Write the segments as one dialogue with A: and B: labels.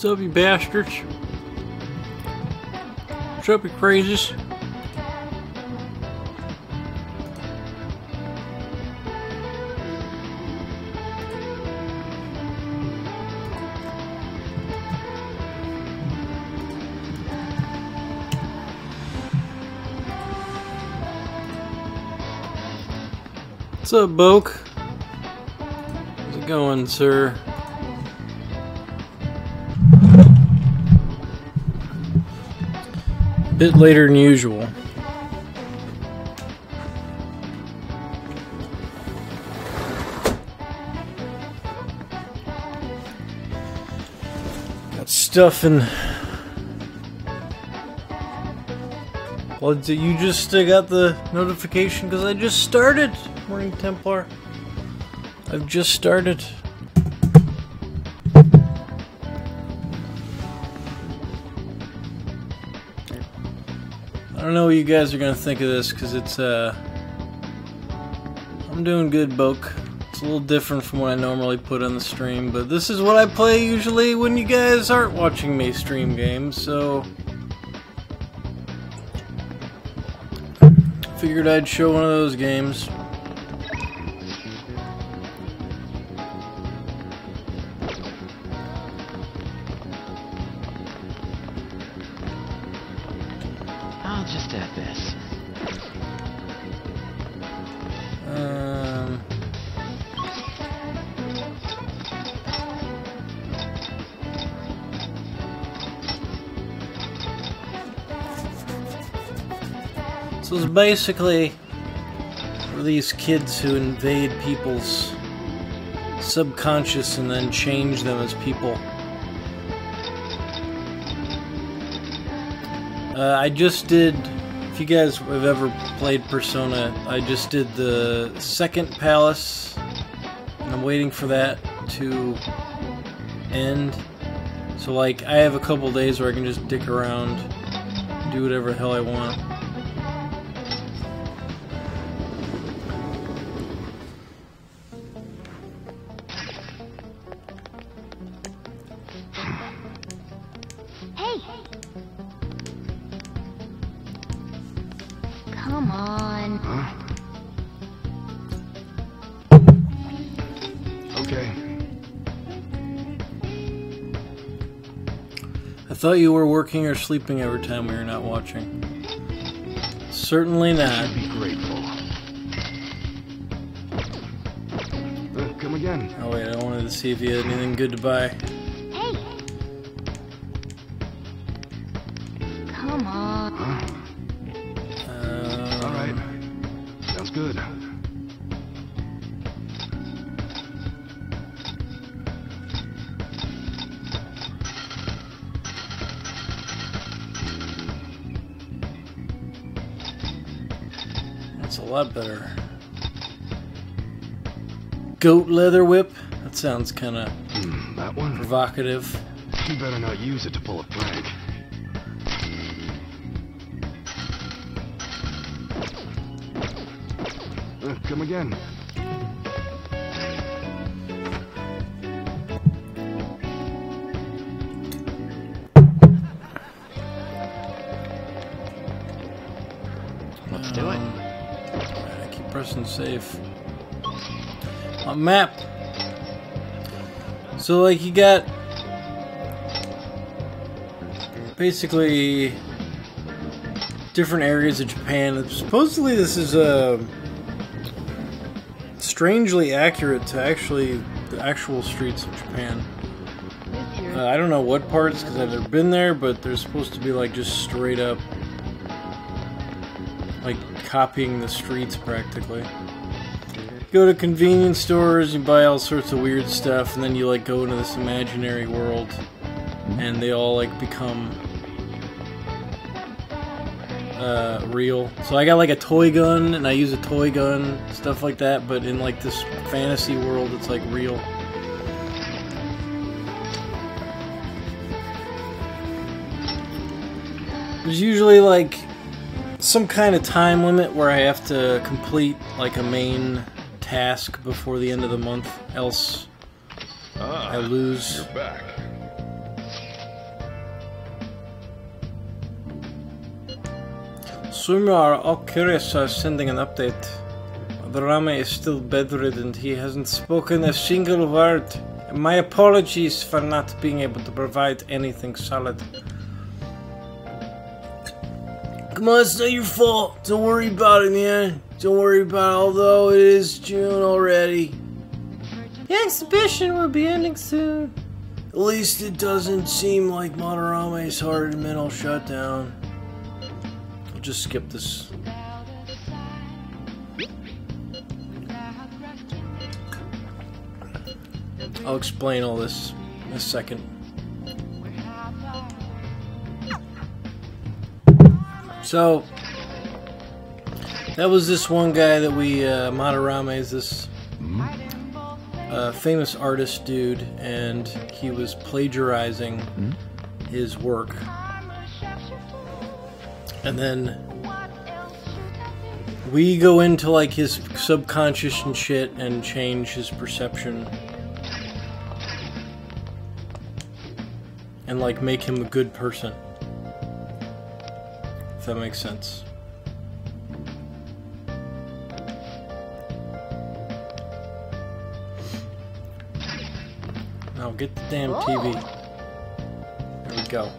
A: up, you bastards? What's up, you crazies? What's up, Boke? How's it going, sir? Bit later than usual. Got stuff in. Well, did you just got the notification? Because I just started, Morning Templar. I've just started. I don't know what you guys are gonna think of this, because it's I'm doing good, Boke. It's a little different from what I normally put on the stream, but this is what I play usually when you guys aren't watching me stream games, so figured I'd show one of those games.
B: Just at this.
A: So it's basically for these kids who invade people's subconscious and then change them as people. I just did, if you guys have ever played Persona, I just did the second palace, and I'm waiting for that to end. So like, I have a couple days where I can just dick around, do whatever the hell I want.
C: Come on.
B: Huh? Okay.
A: I thought you were working or sleeping every time we were not watching. Certainly not.
B: Be grateful. Come again.
A: Oh wait, I wanted to see if you had anything good to buy.
C: Hey. Come on.
B: Huh? All right. Sounds good.
A: That's a lot better. Goat leather whip? That sounds kind of
B: That one?
A: provocative.
B: You better not use it to pull a prank. Come again. Let's do it.
A: I keep pressing save. A map. So like you got basically different areas of Japan. Supposedly this is strangely accurate to actually the actual streets of Japan. I don't know what parts because I've never been there, but they're supposed to be like just straight up like copying the streets practically. You go to convenience stores, you buy all sorts of weird stuff, and then you like go into this imaginary world and they all like become real. So I got like a toy gun and I use a toy gun, stuff like that, but in like this fantasy world it's like real. There's usually like some kind of time limit where I have to complete like a main task before the end of the month, else I lose.
D: You're back.
A: assume you are all curious, so I was sending an update. The Rame is still bedridden. He hasn't spoken a single word. My apologies for not being able to provide anything solid. Come on, it's not your fault. Don't worry about it, man. Don't worry about it, although it is June already. The exhibition will be ending soon. At least it doesn't seem like Matarame's hard mental shutdown. I'll just skip this. I'll explain all this in a second. So, that was this one guy that we, Matarame is this famous artist dude, and he was plagiarizing his work. And then we go into like his subconscious and shit and change his perception. And like make him a good person. If that makes sense. Now get the damn TV. There we go.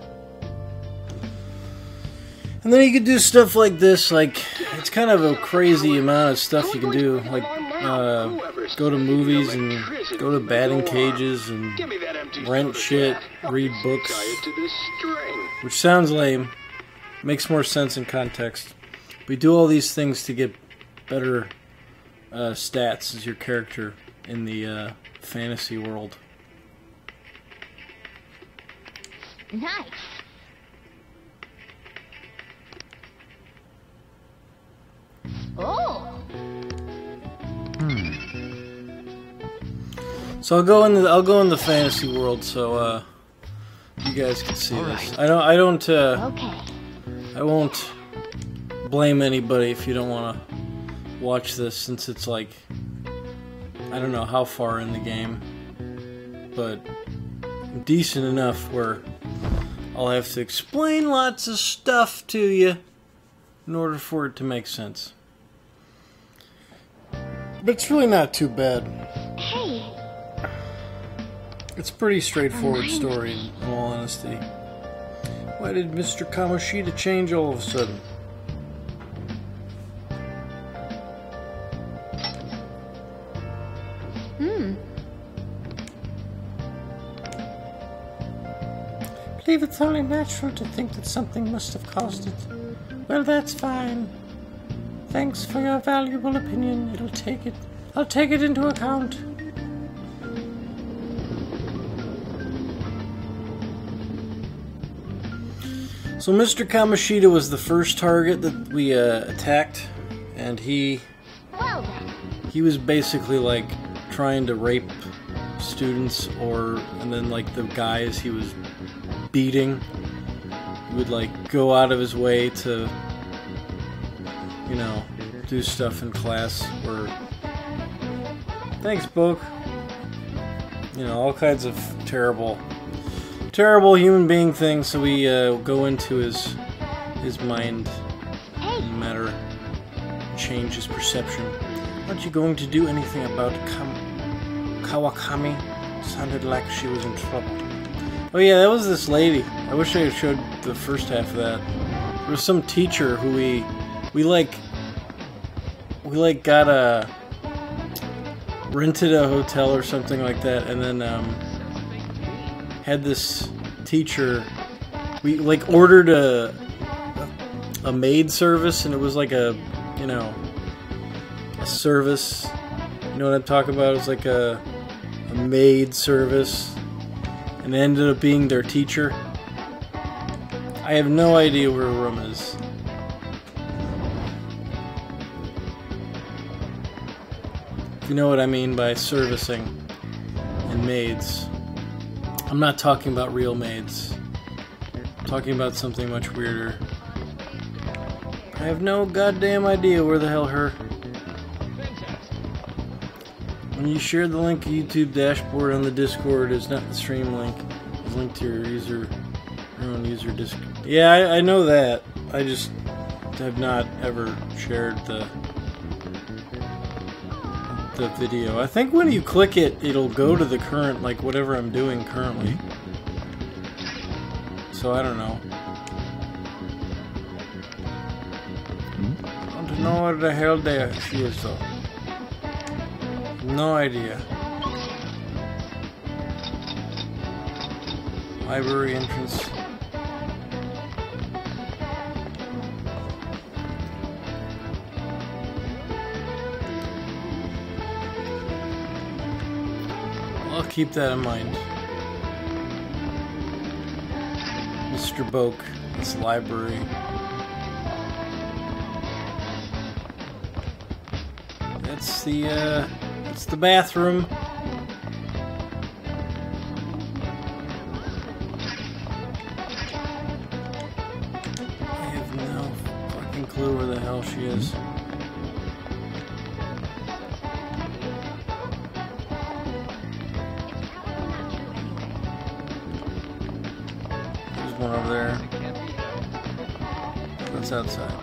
A: And then you can do stuff like this, like, it's kind of a crazy amount of stuff you can do, like, go to movies and go to batting cages and rent shit, read books, which sounds lame, makes more sense in context. We do all these things to get better stats as your character in the fantasy world.
C: Nice. Oh.
A: So I'll go in the fantasy world so you guys can see this.
C: Okay.
A: I won't blame anybody if you don't want to watch this, since it's like, I don't know how far in the game, but decent enough where I'll have to explain lots of stuff to you in order for it to make sense. But it's really not too bad.
C: Hey.
A: It's a pretty straightforward story, in all honesty. Why did Mr. Kamoshida change all of a sudden? I believe it's only natural to think that something must have caused it. Well, that's fine. Thanks for your valuable opinion. I'll take it into account. So Mr. Kamoshida was the first target that we attacked, and he was basically like trying to rape students, and then like the guys he was beating, he would like go out of his way to, you know, do stuff in class where, thanks book, you know, all kinds of terrible human being things. So we go into his mind and matter, change his perception. Aren't you going to do anything about Kawakami? Sounded like she was in trouble. Oh yeah, that was this lady. I wish I had showed the first half of that. There was some teacher who we got rented a hotel or something like that, and then had this teacher. We like ordered a maid service, and it was like a service. You know what I'm talking about? It was like a maid service, and it ended up being their teacher. I have no idea where her room is. If you know what I mean by servicing and maids. I'm not talking about real maids. I'm talking about something much weirder. I have no goddamn idea where the hell her... When you share the link to YouTube dashboard on the Discord, it's not the stream link. It's linked to your own user Discord. Yeah, I know that. I just have not ever shared the video. I think when you click it, it'll go to the current, like whatever I'm doing currently. So I don't know. I don't know where the hell she is though. No idea. Library entrance. I'll keep that in mind. Mr. Boak, this library. That's the bathroom. I have no fucking clue where the hell she is. There's one over there. That's outside.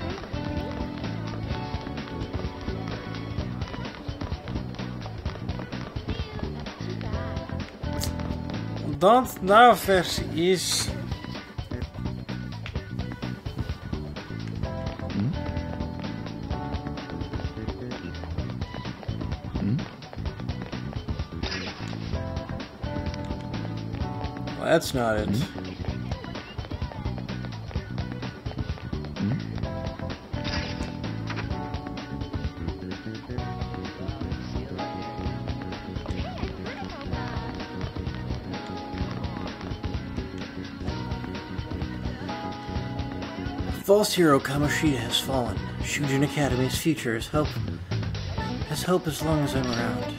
A: Don't know if it is. Well, that's not it. False hero Kamoshida has fallen. Shujin Academy's future is hope as long as I'm around.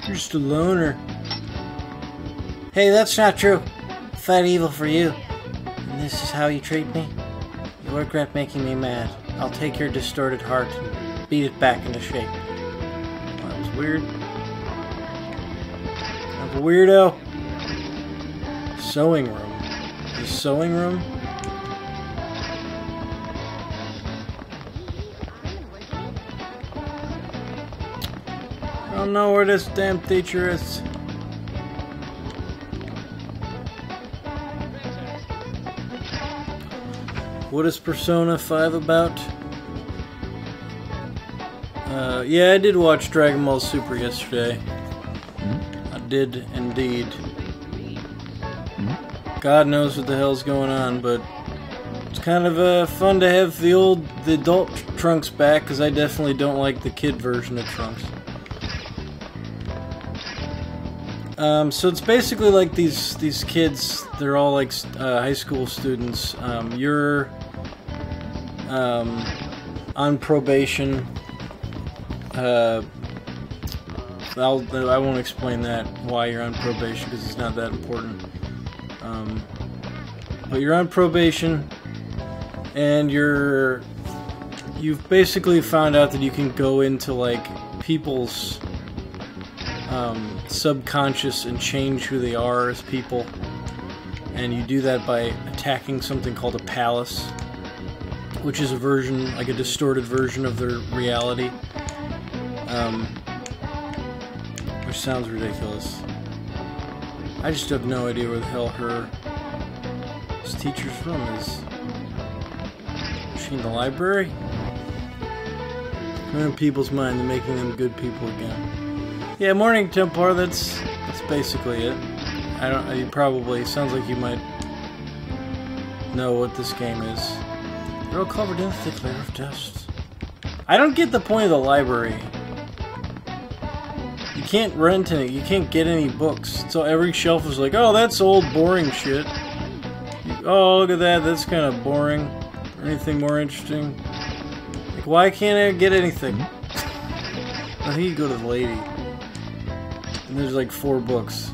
A: You're just a loner. Hey, that's not true. Fight evil for you. And this is how you treat me? You regret making me mad. I'll take your distorted heart and beat it back into shape. Well, that was weird. I'm a weirdo. Sewing room. The sewing room? I don't know where this damn teacher is. What is Persona 5 about? Yeah, I did watch Dragon Ball Super yesterday. I did indeed. God knows what the hell's going on, but it's kind of fun to have the adult Trunks back, because I definitely don't like the kid version of Trunks. So it's basically like these kids, they're all like high school students. You're on probation. I won't explain that, why you're on probation, because it's not that important. But you're on probation, and you've basically found out that you can go into like people's subconscious and change who they are as people, and you do that by attacking something called a palace, which is a version, like a distorted version of their reality, which sounds ridiculous. I just have no idea where the hell this teacher's room is. Is she in the library? In people's mind, they're making them good people again. Yeah, Morning Templar, that's basically it. Sounds like you might know what this game is. They're all covered in a thick layer of dust. I don't get the point of the library. You can't rent any, you can't get any books. So every shelf is like, oh, that's old, boring shit. Oh, look at that, that's kind of boring. Anything more interesting? Like, why can't I get anything? I think you go to the lady. And there's like 4 books.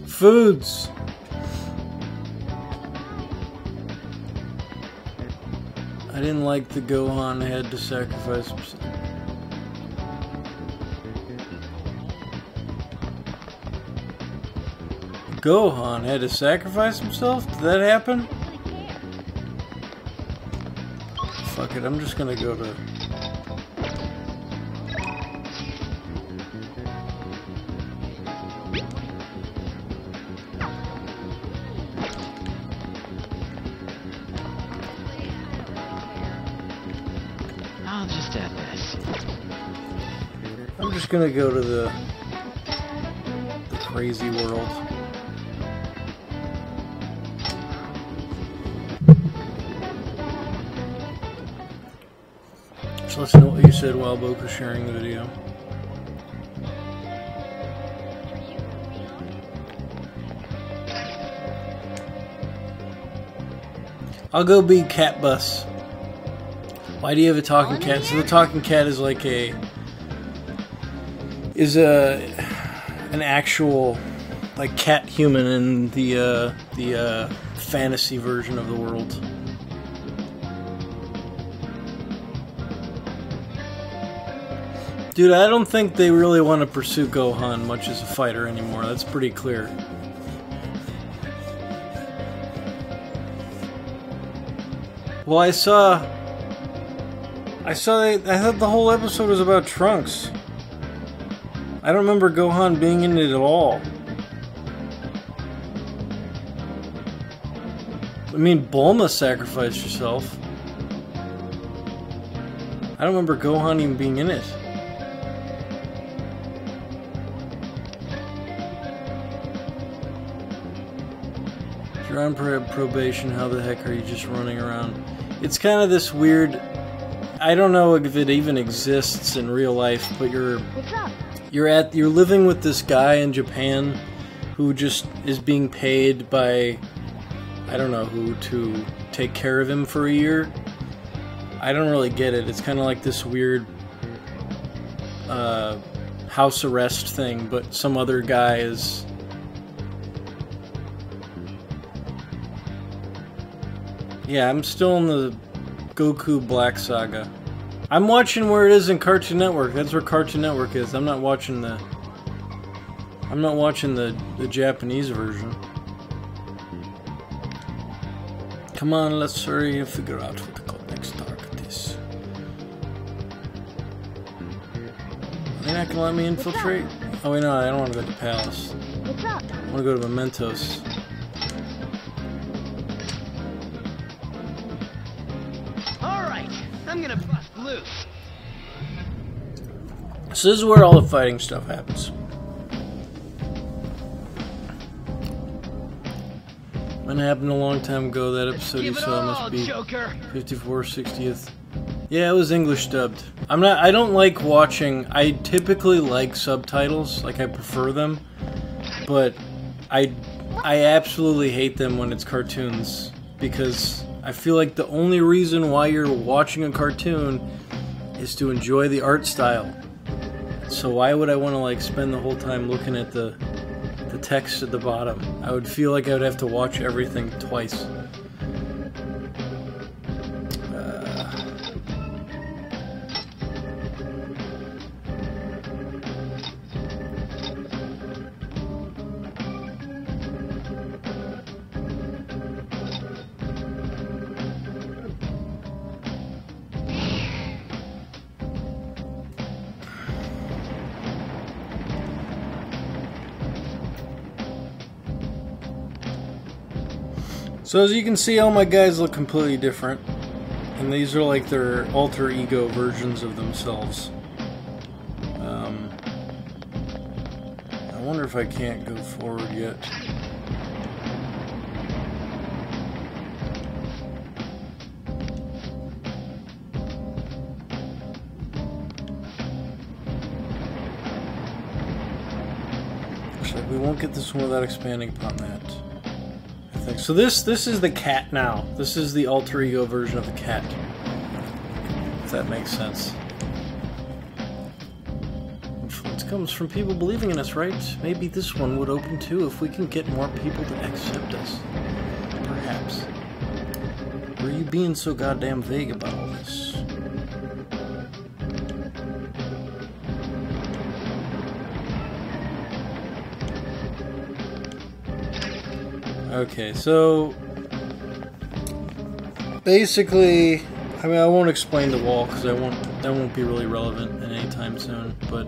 A: Foods. I didn't like the Gohan had to sacrifice himself. Gohan had to sacrifice himself? Did that happen? Fuck it, I'm just gonna go to...
D: I'll just add this.
A: I'm just gonna go to the crazy world. So let's know what you said while Boke was sharing the video. I'll go be Cat Bus. Why do you have a talking cat? So the talking cat is like an actual like cat human in the fantasy version of the world. Dude, I don't think they really want to pursue Gohan much as a fighter anymore. That's pretty clear. Well, I thought the whole episode was about Trunks. I don't remember Gohan being in it at all. I mean, Bulma sacrificed herself. I don't remember Gohan even being in it. If you're on probation, how the heck are you just running around? It's kind of this weird... I don't know if it even exists in real life, but you're living with this guy in Japan who just is being paid by I don't know who to take care of him for a year. I don't really get it. It's kind of like this weird house arrest thing, but some other guy is... Yeah, I'm still in the Goku Black Saga. I'm watching where it is in Cartoon Network. That's where Cartoon Network is. I'm not watching the Japanese version. Come on, let's hurry and figure out what the next target is. Are they not gonna let me infiltrate? Oh wait, no, I don't want to go to the palace.
C: What's up?
A: I want to go to Mementos.
D: I'm gonna bust loose.
A: So this is where all the fighting stuff happens. It happened a long time ago, that episode you saw must be
D: Joker.
A: 54, 60th. Yeah, it was English dubbed. I don't like watching, I typically like subtitles, like I prefer them, but I absolutely hate them when it's cartoons, because I feel like the only reason why you're watching a cartoon is to enjoy the art style. So why would I want to like spend the whole time looking at the text at the bottom? I would feel like I would have to watch everything twice. So as you can see, all my guys look completely different, and these are like their alter ego versions of themselves. I wonder if I can't go forward yet. Looks like we won't get this one without expanding upon that. So this is the cat now. This is the alter ego version of the cat. If that makes sense. Influence comes from people believing in us, right? Maybe this one would open too if we can get more people to accept us. Perhaps. Why are you being so goddamn vague about all this? Okay, so basically, I mean, I won't explain the wall because that won't be really relevant anytime soon. But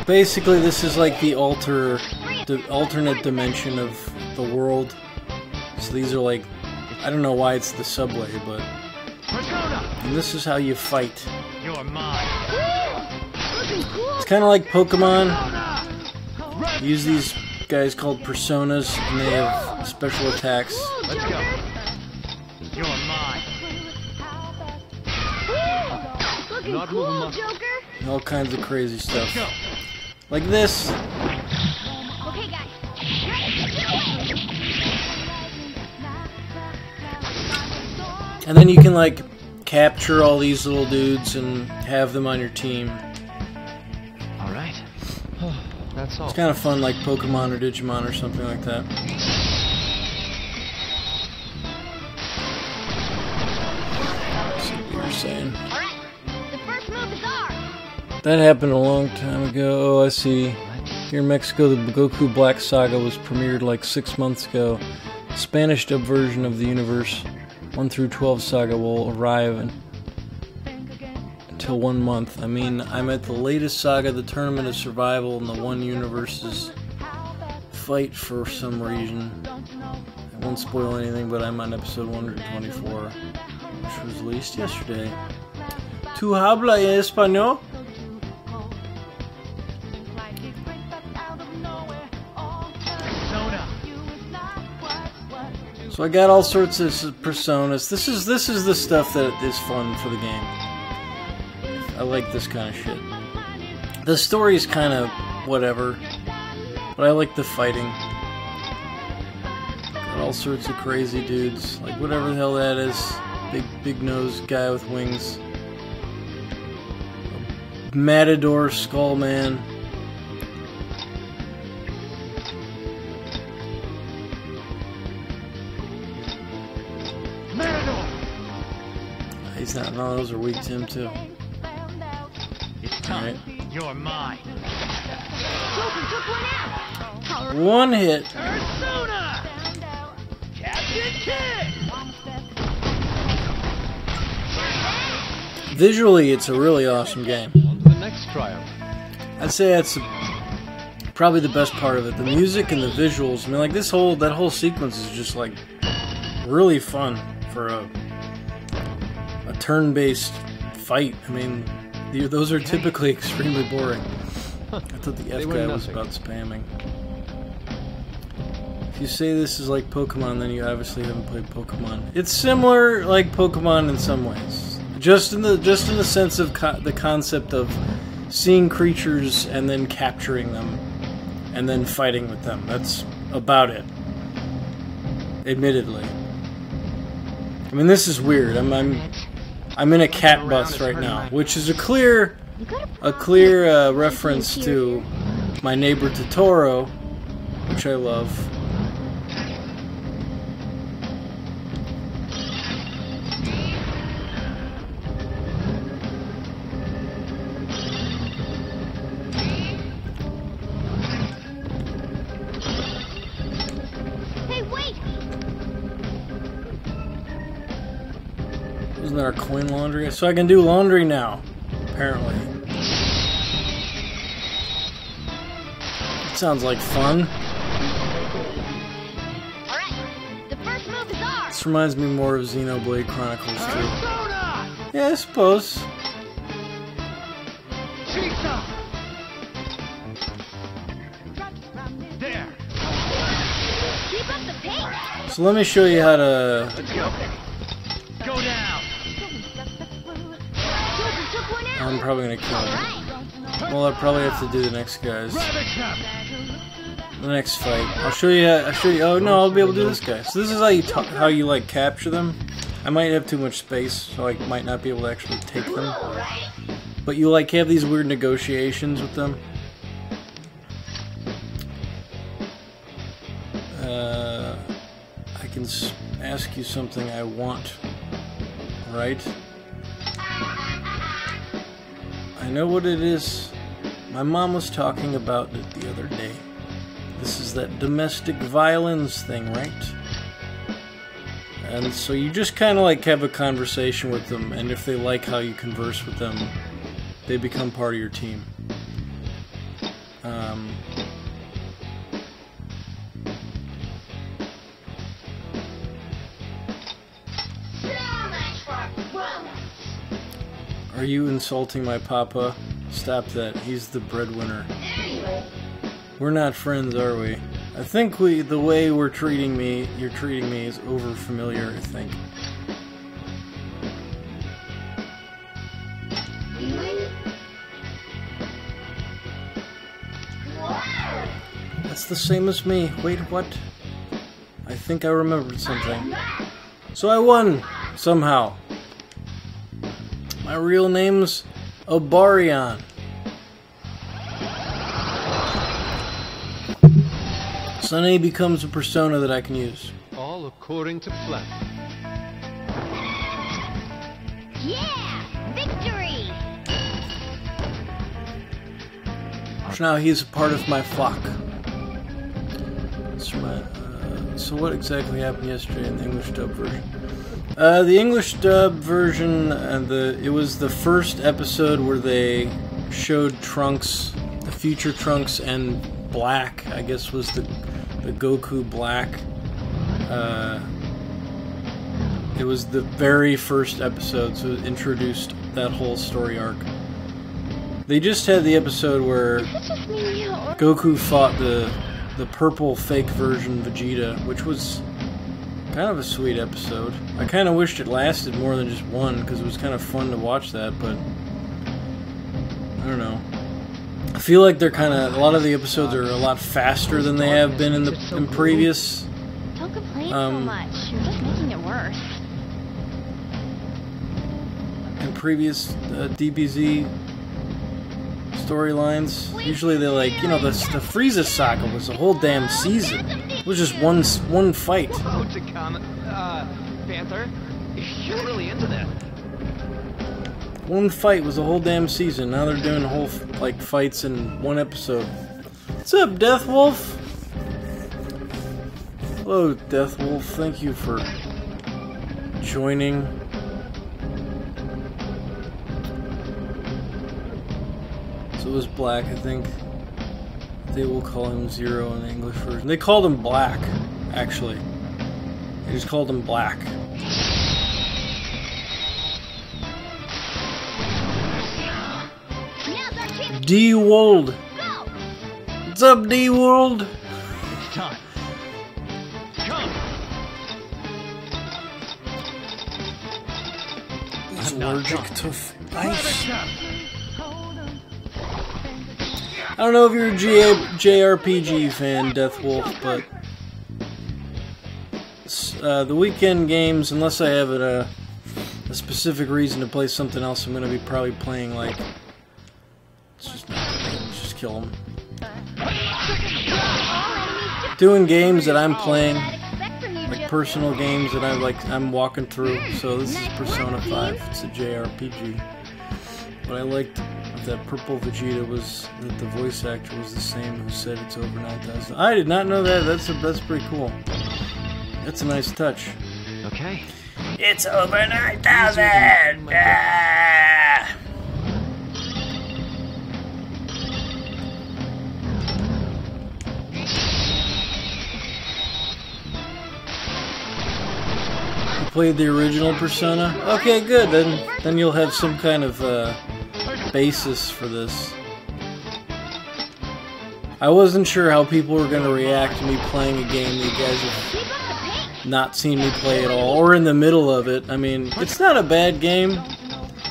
A: basically, this is like the alternate dimension of the world. So these are like, I don't know why it's the subway, but and this is how you fight.
D: You're mine.
A: It's kind of like Pokemon. You use these guys called personas, and they have special attacks.
D: Let's go. You're mine.
C: Looking
D: Not
C: cool,
D: moving much.
C: Joker.
A: And all kinds of crazy stuff.
D: Go.
A: Like this.
C: Okay, guys.
A: And then you can, like, capture all these little dudes and have them on your team.
D: All right. That's all.
A: It's kind of fun, like Pokemon or Digimon or something like that. Let's see what you were saying.
C: All right. The first move is ours.
A: That happened a long time ago. Oh, I see. Here in Mexico, the Goku Black Saga was premiered like 6 months ago. The Spanish dub version of the Universe 1 through 12 saga will arrive until 1 month. I mean, I'm at the latest saga, the Tournament of Survival, and the One Universe's fight for some reason. I won't spoil anything, but I'm on episode 124, which was released yesterday. ¿Tu habla español? So I got all sorts of personas. This is the stuff that is fun for the game. I like this kind of shit. The story is kind of whatever, but I like the fighting. Got all sorts of crazy dudes, like whatever the hell that is. Big nose guy with wings. A Matador Skull Man. He's not. No, those are weak to him too.
D: It's time.
A: Right.
D: You're mine.
C: Joker took one out.
A: One hit.
D: Persona! Captain Kid!
A: Visually, it's a really awesome game.
D: On to the next trial.
A: I'd say that's probably the best part of it. The music and the visuals. I mean, like that whole sequence is just like really fun for a turn-based fight. I mean, those are typically extremely boring. I thought the F guy was about spamming. If you say this is like Pokemon, then you obviously haven't played Pokemon. It's similar like Pokemon in some ways, just in the sense of the concept of seeing creatures and then capturing them and then fighting with them. That's about it. Admittedly. I mean, this is weird. I'm in a cat bus right now, which is a clear reference to my neighbor Totoro, which I love.
C: Hey, wait!
A: Isn't that our coin laundry? So I can do laundry now, apparently. It sounds like fun.
C: Alright, the first move is ours!
A: This reminds me more of Xenoblade Chronicles too.
D: Persona!
A: Yeah, I suppose.
D: Chica! There!
C: Keep up the pace!
A: So let me show you how to.
D: Let's go! Go down!
C: Joker took one out!
A: I'm probably gonna kill him.
C: Alright!
A: Well, I probably have to do the next guys.
D: Rabbit trap!
A: The next fight. I'll show you. Oh no, I'll be able to do this guy. So this is how you like capture them. I might have too much space, so I might not be able to actually take them. but you like have these weird negotiations with them. I can ask you something I want, right? I know what it is. My mom was talking about it the other day. This is that domestic violence thing, right? And so you just kind of like have a conversation with them, and if they like how you converse with them, they become part of your team. Are you insulting my papa? Stop that. He's the breadwinner. We're not friends, are we? I think the way you're treating me is over familiar, I think. That's the same as me. Wait, what? I think I remembered something. So I won, somehow. My real name's Obarion. Sunny becomes a persona that I can use.
E: All according to plan.
C: Yeah! Victory!
A: So now he's a part of my flock. So what exactly happened yesterday in the English dub version? The English dub version, it was the first episode where they showed Trunks, the future Trunks, and Black, I guess was the Goku Black. It was the very first episode, so it introduced that whole story arc. They just had the episode where Goku fought the purple fake version Vegeta, which was kind of a sweet episode. I kind of wished it lasted more than just one, because it was kind of fun to watch that, but I don't know. I feel like they're a lot of the episodes are a lot faster than they have been in previous.
C: Don't complain so much. You're just making it worse.
A: In previous DBZ storylines, usually they're like, the Frieza saga was a whole damn season. It was just one fight.
E: Whoa, Takana. Panther, you're really into that.
A: One fight was a whole damn season. Now they're doing whole fights in one episode. What's up, Death Wolf? Hello, Death Wolf. Thank you for joining. So it was Black, I think. They will call him Zero in the English version. They called him Black, actually. They just called him Black. D-World. What's up, D-World?
D: It's time. Come.
A: He's allergic to ice. I don't know if you're a JRPG fan, Death Wolf, but the weekend games, unless I have a specific reason to play something else, I'm going to be probably playing just kill them. Doing games that I'm playing, like personal games that I'm walking through. So this is Persona 5. It's a JRPG. What I liked of that purple Vegeta was that the voice actor was the same who said it's over 9,000. I did not know that. That's pretty cool. That's a nice touch.
E: Okay.
A: It's over 9,000. Ah! Played the original Persona? Okay, good. Then you'll have some kind of basis for this. I wasn't sure how people were going to react to me playing a game that you guys have not seen me play at all, or in the middle of it. I mean, it's not a bad game.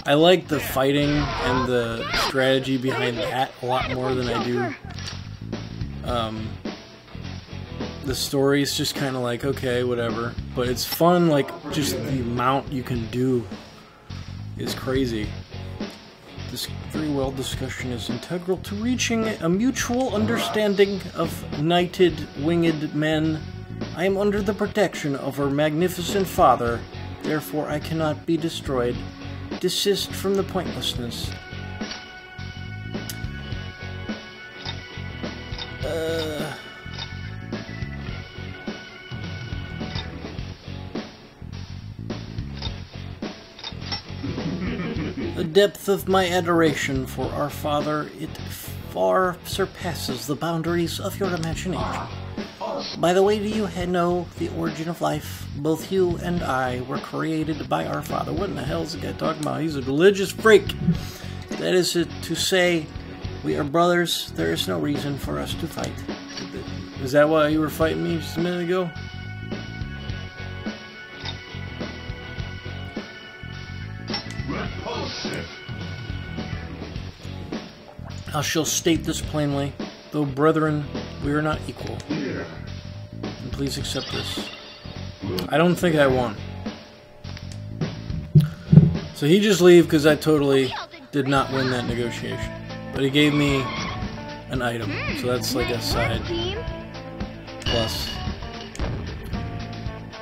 A: I like the fighting and the strategy behind that a lot more than I do the story's just kind of like, okay, whatever. But it's fun, just the amount you can do is crazy. This very well discussion is integral to reaching a mutual understanding of knighted winged men. I am under the protection of our magnificent father, therefore I cannot be destroyed. Desist from the pointlessness. The depth of my adoration for our father, it far surpasses the boundaries of your imagination. By the way, do you know the origin of life? Both you and I were created by our father. What in the hell is the guy talking about? He's a religious freak. That is to say, we are brothers. There is no reason for us to fight. Is that why you were fighting me just a minute ago? I shall state this plainly. Though brethren, we are not equal. And please accept this. I don't think I won. So he just leave because I totally did not win that negotiation. But he gave me an item. So that's like a side plus.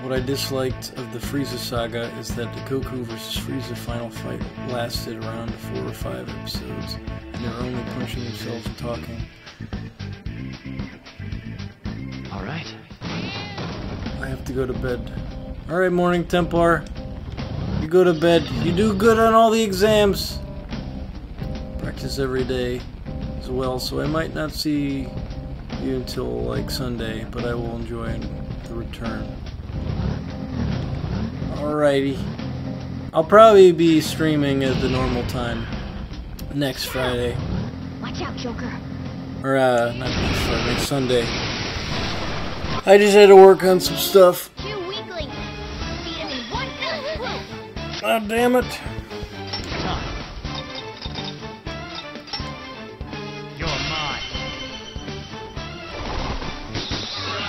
A: What I disliked of the Frieza saga is that the Goku vs. Frieza final fight lasted around 4 or 5 episodes. And they were only punching themselves and talking.
E: Alright.
A: I have to go to bed. Alright, Morning Templar. You go to bed. You do good on all the exams. Practice every day as well, so I might not see you until like Sunday, but I will enjoy the return. Alrighty. I'll probably be streaming at the normal time next Friday.
C: Watch out, Joker.
A: Or, not next Friday, next Sunday. I just had to work on some stuff.
C: 2 weaklings. Beat him in 1 fell swoop.
A: Ah, damn it.
D: Time. You're mine.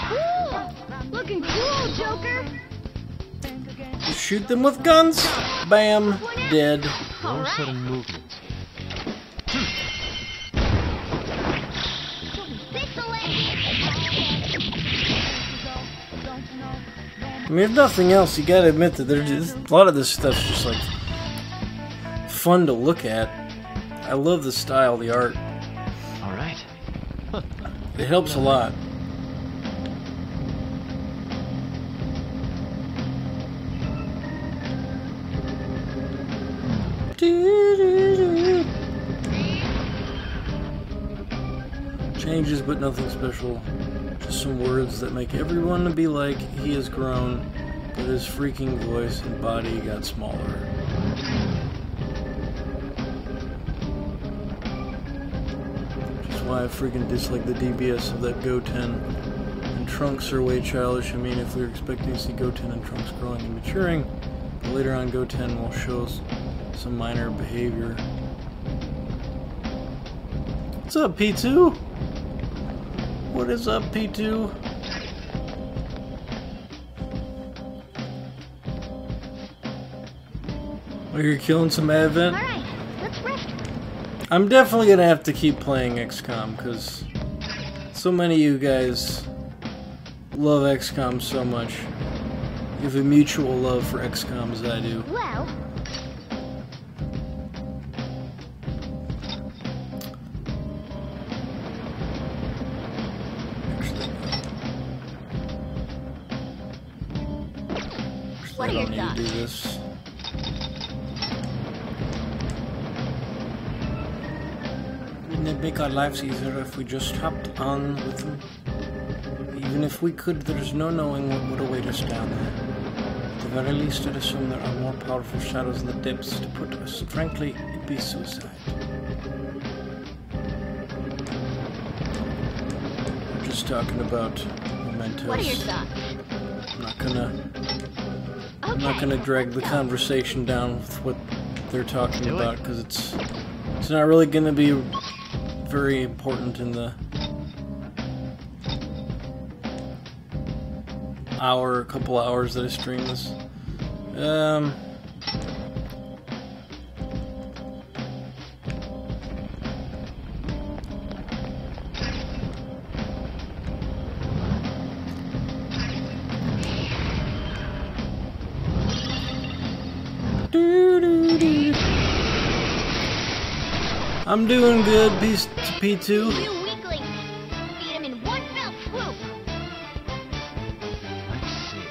C: Cool. Looking cool, Joker.
A: Just shoot them with guns. Bam. Dead.
E: No sudden movement.
A: I mean, if nothing else, you gotta admit that a lot of this stuff's just like fun to look at. I love the style, the art.
E: Alright.
A: It helps a lot. Changes, but nothing special. Just some words that make everyone be like he has grown, but his freaking voice and body got smaller. Which is why I freaking dislike the DBS of that Goten. And Trunks are way childish. I mean, if we were expecting to see Goten and Trunks growing and maturing, but later on Goten will show us some minor behavior. What's up, P2? What is up, P2? Oh, you're killing some Advent?
C: Alright, let's rest.
A: I'm definitely gonna have to keep playing XCOM, because so many of you guys love XCOM so much. You have a mutual love for XCOM as I do.
C: Well, what
A: I
C: are your
A: don't need to do
C: thoughts?
A: this. Wouldn't it make our lives easier if we just hopped on with them? Even if we could, there's no knowing what would await us down there. At the very least, I'd assume there are more powerful shadows in the depths to put us. Frankly, it'd be suicide. We're just talking about mementos.
C: What are your thoughts?
A: I'm not gonna drag the conversation down with what they're talking about, because it's not really gonna be very important in the couple hours that I stream this. I'm doing good, P2.
C: You weaklings! Beat him in one fell swoop!
E: Let's see.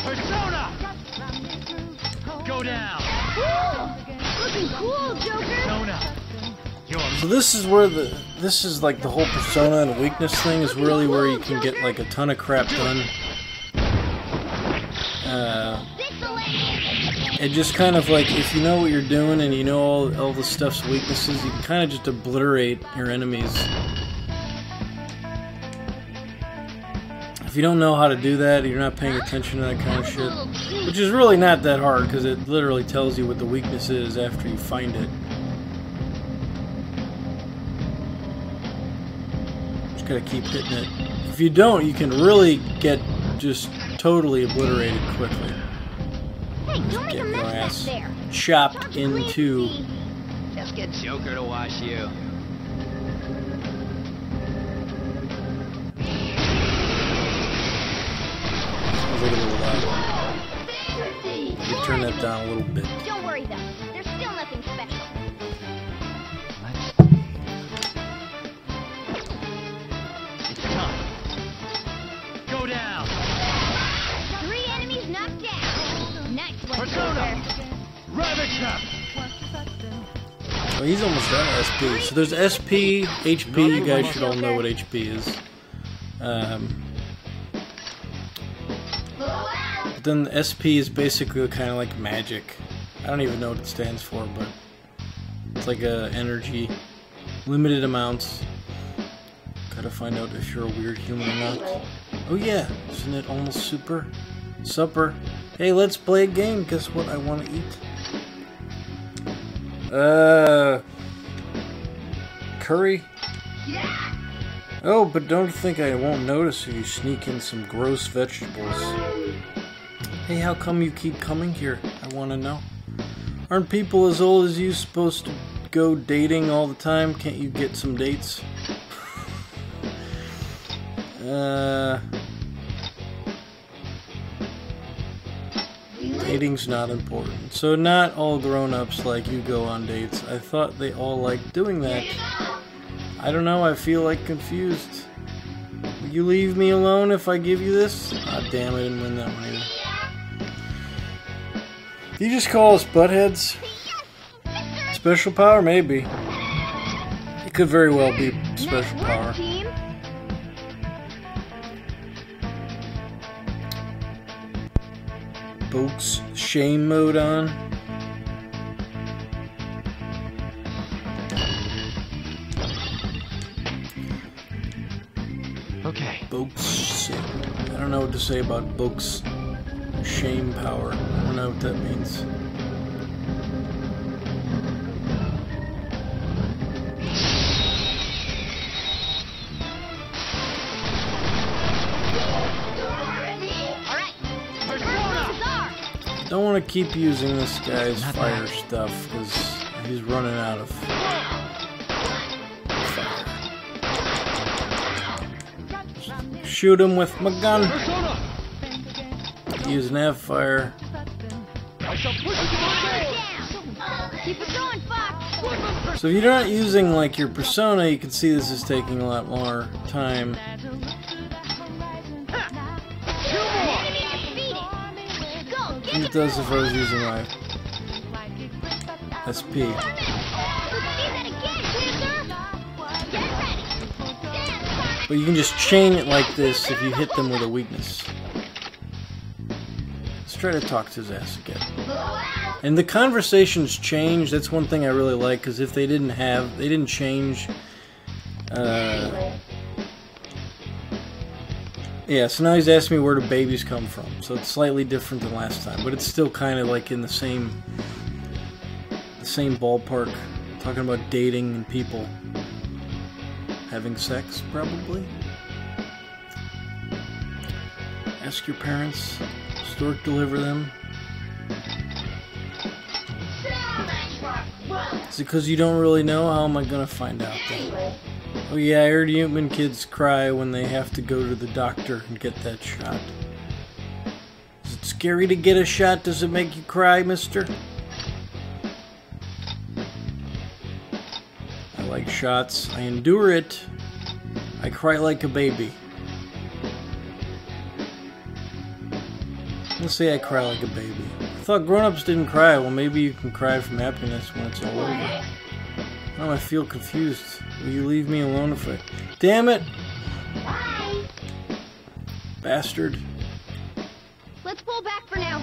D: Persona! Go down!
C: Looking cool, Joker!
D: Persona! You're
A: So this is where this is like the whole persona and weakness thing is really where you can get like a ton of crap done. It just kind of like, if you know what you're doing and you know all the stuff's weaknesses, you can kind of just obliterate your enemies. If you don't know how to do that, you're not paying attention to that kind of shit, which is really not that hard because it literally tells you what the weakness is after you find it. Just gotta keep hitting it. If you don't, you can really get just totally obliterated quickly.
C: Hey, don't make
A: Get
C: a
A: your
C: mess back
A: ass
C: there!
A: chopped into.
E: Just get Joker to wash you.
A: Sounds like a little loud. You turn that down a little bit.
C: Don't worry though, there's still nothing special.
E: Let's
D: It's time. Go down!
C: 3 enemies knocked down! Nice one,
D: Persona!
C: Joker!
D: Ravage them!
A: Well, he's almost done SP. So there's SP, HP. You guys should all know what HP is. But then SP is basically kind of like magic. I don't even know what it stands for, but it's like a energy, limited amounts. Gotta find out if you're a weird human or not. Oh yeah, isn't it almost supper? Hey, let's play a game. Guess what I want to eat? Curry? Oh, but don't think I won't notice if you sneak in some gross vegetables. Hey, how come you keep coming here? I want to know. Aren't people as old as you supposed to go dating all the time? Can't you get some dates? Dating's not important. So not all grown-ups like you go on dates. I thought they all liked doing that. I don't know, I feel like confused. Will you leave me alone if I give you this? Ah, damn, I didn't win that one either. Do you just call us buttheads? Special power? Maybe. It could very well be special
C: Nice
A: power.
C: work, team!
A: Folks, shame mode on.
E: Okay.
A: Folks, I don't know what to say about folks. Shame power. I don't know what that means.
C: Alright, the first is ours!
A: Don't want to keep using this guy's fire stuff because he's running out of fire. Shoot him with my gun.
D: Persona!
A: He doesn't have fire.
D: I shall push you to my goal!
C: Down! Keep it going, Fox!
A: So if you're not using like your persona, you can see this is taking a lot more time.
C: Enemy defeated! Go, get
A: And it does if I was using my SP.
C: Let's see that again, Panther! Get ready! Dance, Sonic!
A: But you can just chain it like this if you hit them with a weakness. Let's try to talk to his ass again. And the conversations change. That's one thing I really like, because if they didn't change. Yeah, so now he's asking me where do babies come from. So it's slightly different than last time, but it's still kind of like in the same ballpark. Talking about dating and people having sex, probably. Ask your parents. Stork deliver them. Is it because you don't really know? How am I gonna find out then? Oh yeah, I heard human kids cry when they have to go to the doctor and get that shot. Is it scary to get a shot? Does it make you cry, mister? I like shots. I endure it. I cry like a baby. Let's say I cry like a baby. I thought grown-ups didn't cry. Well, maybe you can cry from happiness when it's all over. Now I feel confused. Will you leave me alone if I... Damn it!
C: Bye.
A: Bastard.
C: Let's pull back for now.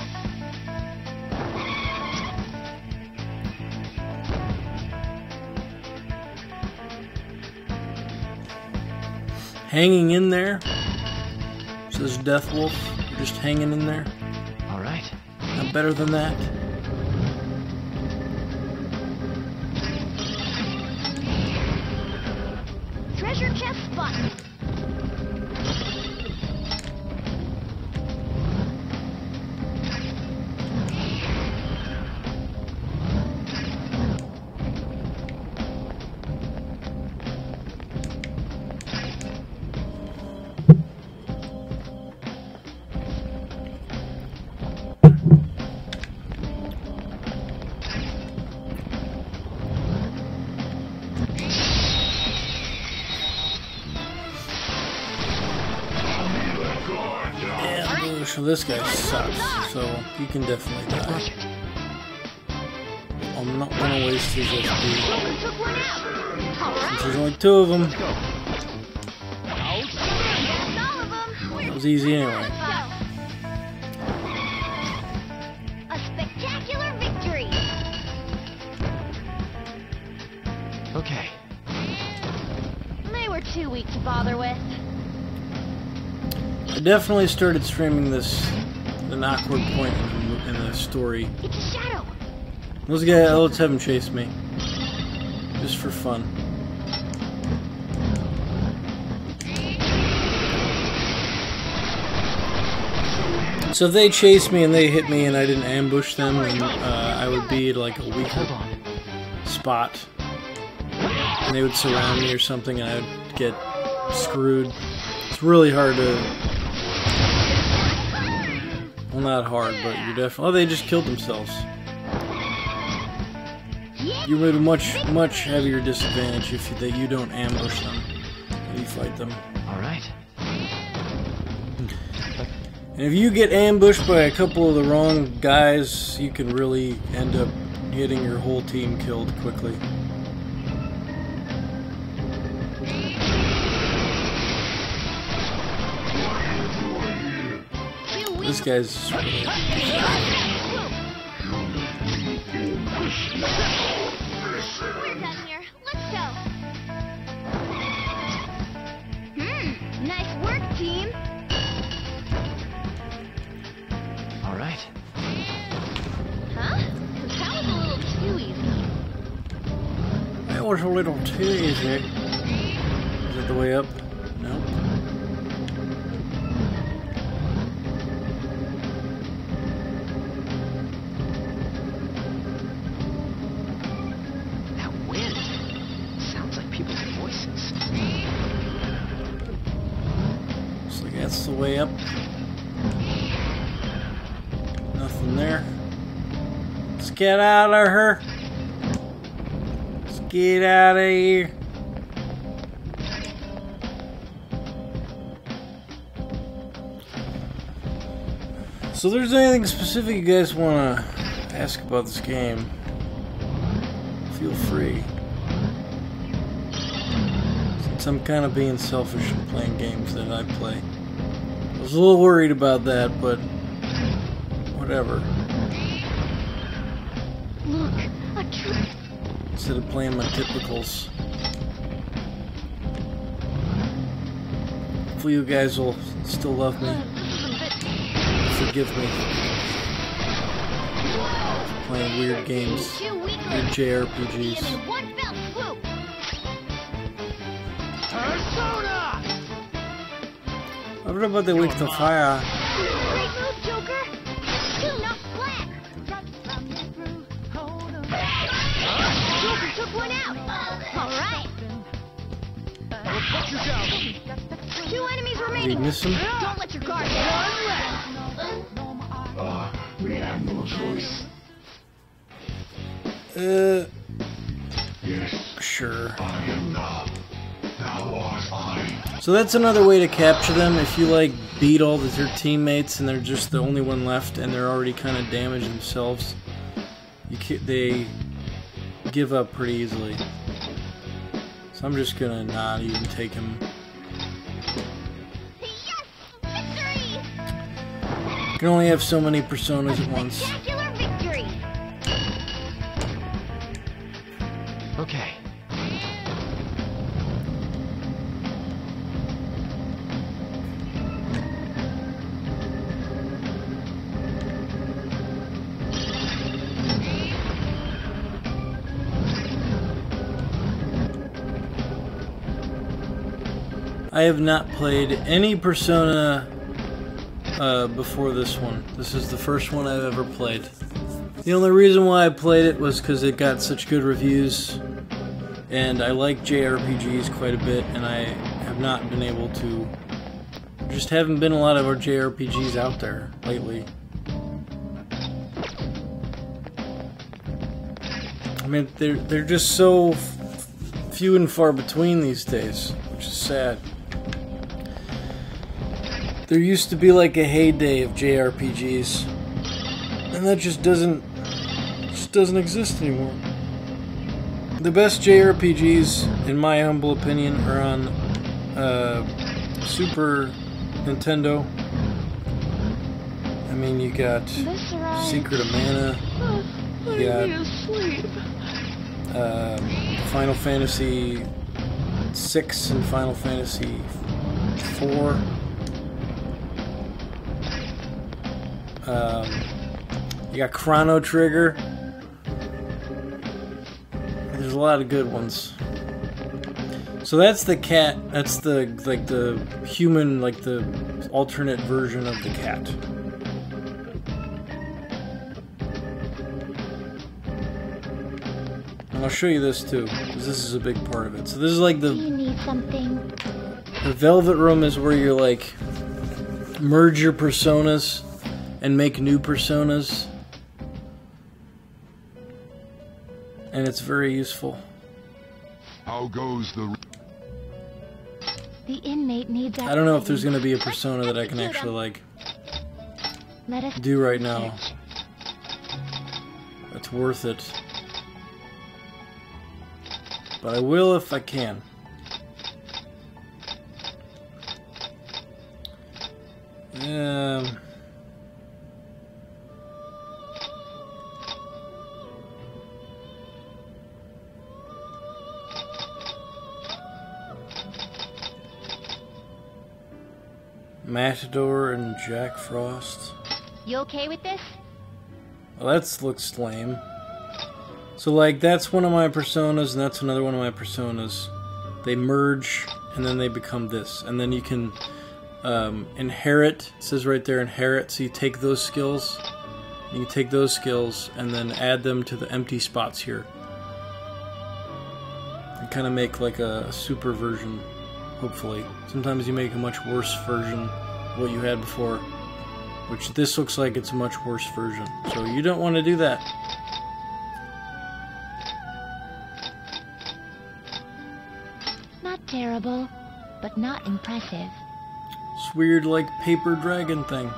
A: Hanging in there? Says Death Wolf. You're just hanging in there?
E: All right.
A: Not better than that?
C: Treasure chest spotted.
A: So this guy sucks, so he can definitely die. I'm not gonna waste his
C: Joker
A: XP.
C: took one out. All
A: Since
C: right.
A: there's only two of them,
C: That's all of them.
A: that was easy anyway.
C: A spectacular victory.
E: Okay.
C: They were too weak to bother with.
A: I definitely started streaming this at an awkward point in the story.
C: It's a shadow.
A: Let's have him chase me. Just for fun. So if they chased me and they hit me and I didn't ambush them, then I would be at like a weaker spot. And they would surround me or something and I would get screwed. It's really hard to... Well, not hard, but you're definitely... Oh, they just killed themselves. You're at a much heavier disadvantage that you don't ambush them when you fight them.
E: All right.
A: And if you get ambushed by a couple of the wrong guys, you can really end up getting your whole team killed quickly. This guy's really...
C: We're done here. Let's go. Nice work, team.
E: All right.
C: Huh? That was a little too easy.
A: That was a little too easy. Is that the way up? Nope.
E: That wind sounds like people's voices.
A: Looks like that's the way up. Nothing there. Let's get out of here. Let's get out of here. So if there's anything specific you guys want to ask about this game, feel free. Since I'm kind of being selfish and playing games that I play. I was a little worried about that, but whatever.
C: Look, a tree.
A: Instead of playing my typicals. Hopefully you guys will still love me. Forgive me for playing weird games, weird JRPGs.
C: In one fell swoop.
D: Persona!
A: I read about the weak to fire.
C: Great move, Joker. You knocked flat. Joker took one out. All right.
D: Watch out!
C: 2 enemies
A: Did we
C: remaining.
A: miss him?
C: Don't let your guard down.
F: We have no choice. Yes,
A: Sure.
F: I am now. Thou art I.
A: So that's another way to capture them. If you like beat all of your teammates and they're just the only one left and they're already kind of damaged themselves, they give up pretty easily. So I'm just gonna not even take him.
C: Yes! Victory!
A: You can only have so many personas at once.
C: Spectacular victory!
E: Okay.
A: I have not played any Persona before this one. This is the first one I've ever played. The only reason why I played it was because it got such good reviews, and I like JRPGs quite a bit, and I have not been able to... just haven't been a lot of our JRPGs out there lately. I mean, they're just so few and far between these days, which is sad. There used to be like a heyday of JRPGs, and that just doesn't exist anymore. The best JRPGs, in my humble opinion, are on Super Nintendo. I mean, you got Secret of Mana, you got Final Fantasy 6 and Final Fantasy 4. You got Chrono Trigger. There's a lot of good ones. So that's the cat. That's the human, like the alternate version of the cat. And I'll show you this too, because this is a big part of it. So this is like
C: You need something.
A: the Velvet Room is where you like merge your personas and make new personas. And it's very useful.
F: How goes the...
C: The inmate needs
A: I don't know if there's going to be a persona that I can actually like
C: Let us
A: do right now. That's worth it. But I will if I can. Matador and Jack Frost.
C: You okay with this?
A: Well, that looks lame. So, like, that's one of my personas, and that's another one of my personas. They merge, and then they become this. And then you can inherit. It says right there, inherit. So you take those skills. You can take those skills, and then add them to the empty spots here. And kind of make, like, a super version, hopefully. Sometimes you make a much worse version of what you had before. Which this looks like it's a much worse version. So you don't want to do that.
C: Not terrible, but not impressive.
A: This weird, like, paper dragon thing.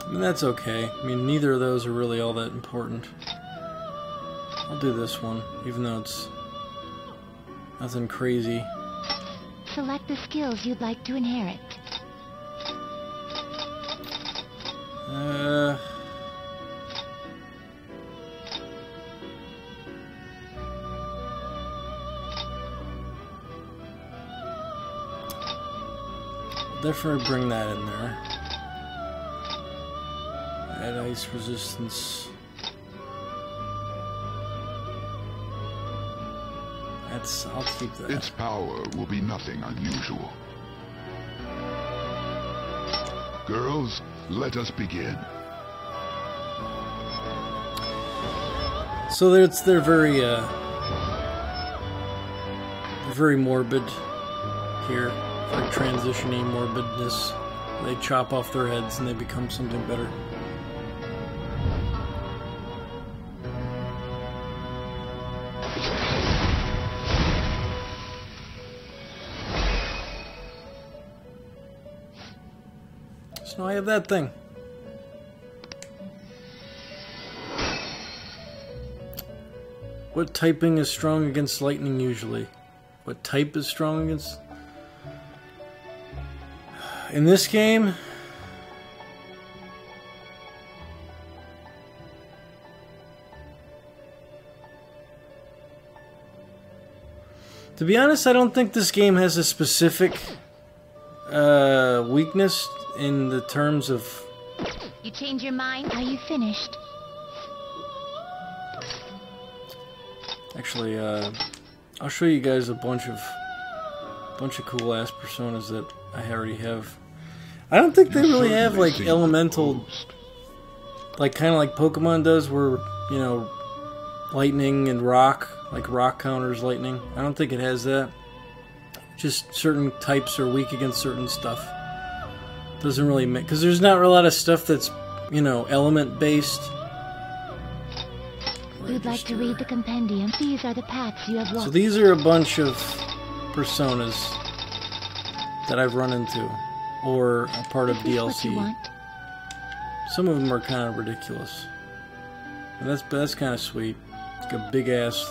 A: I mean, that's okay. I mean, neither of those are really all that important. I'll do this one, even though it's nothing crazy.
C: Select the skills you'd like to inherit.
A: Definitely bring that in there. Add ice resistance. I'll keep that.
F: Its power will be nothing unusual. Girls, let us begin.
A: So they're very morbid here, very transition-y morbidness. They chop off their heads and they become something better. So now I have that thing. What typing is strong against lightning usually? What type is strong against? In this game, to be honest, I don't think this game has a specific weakness in the terms of...
C: You change your mind? Are you finished?
A: Actually, I'll show you guys a bunch of cool ass personas that I already have. I don't think they really have like elemental, like kind of like Pokemon does, where you know, lightning and rock, like rock counters lightning. I don't think it has that. Just certain types are weak against certain stuff. Doesn't really make, because there's not a lot of stuff that's, you know, element based.
C: You'd like to read the compendium? These are the paths you have walked.
A: So these are a bunch of personas that I've run into, or a part of
C: Is this
A: DLC.
C: what you want?
A: Some of them are kind of ridiculous. And that's kind of sweet. It's like a big ass,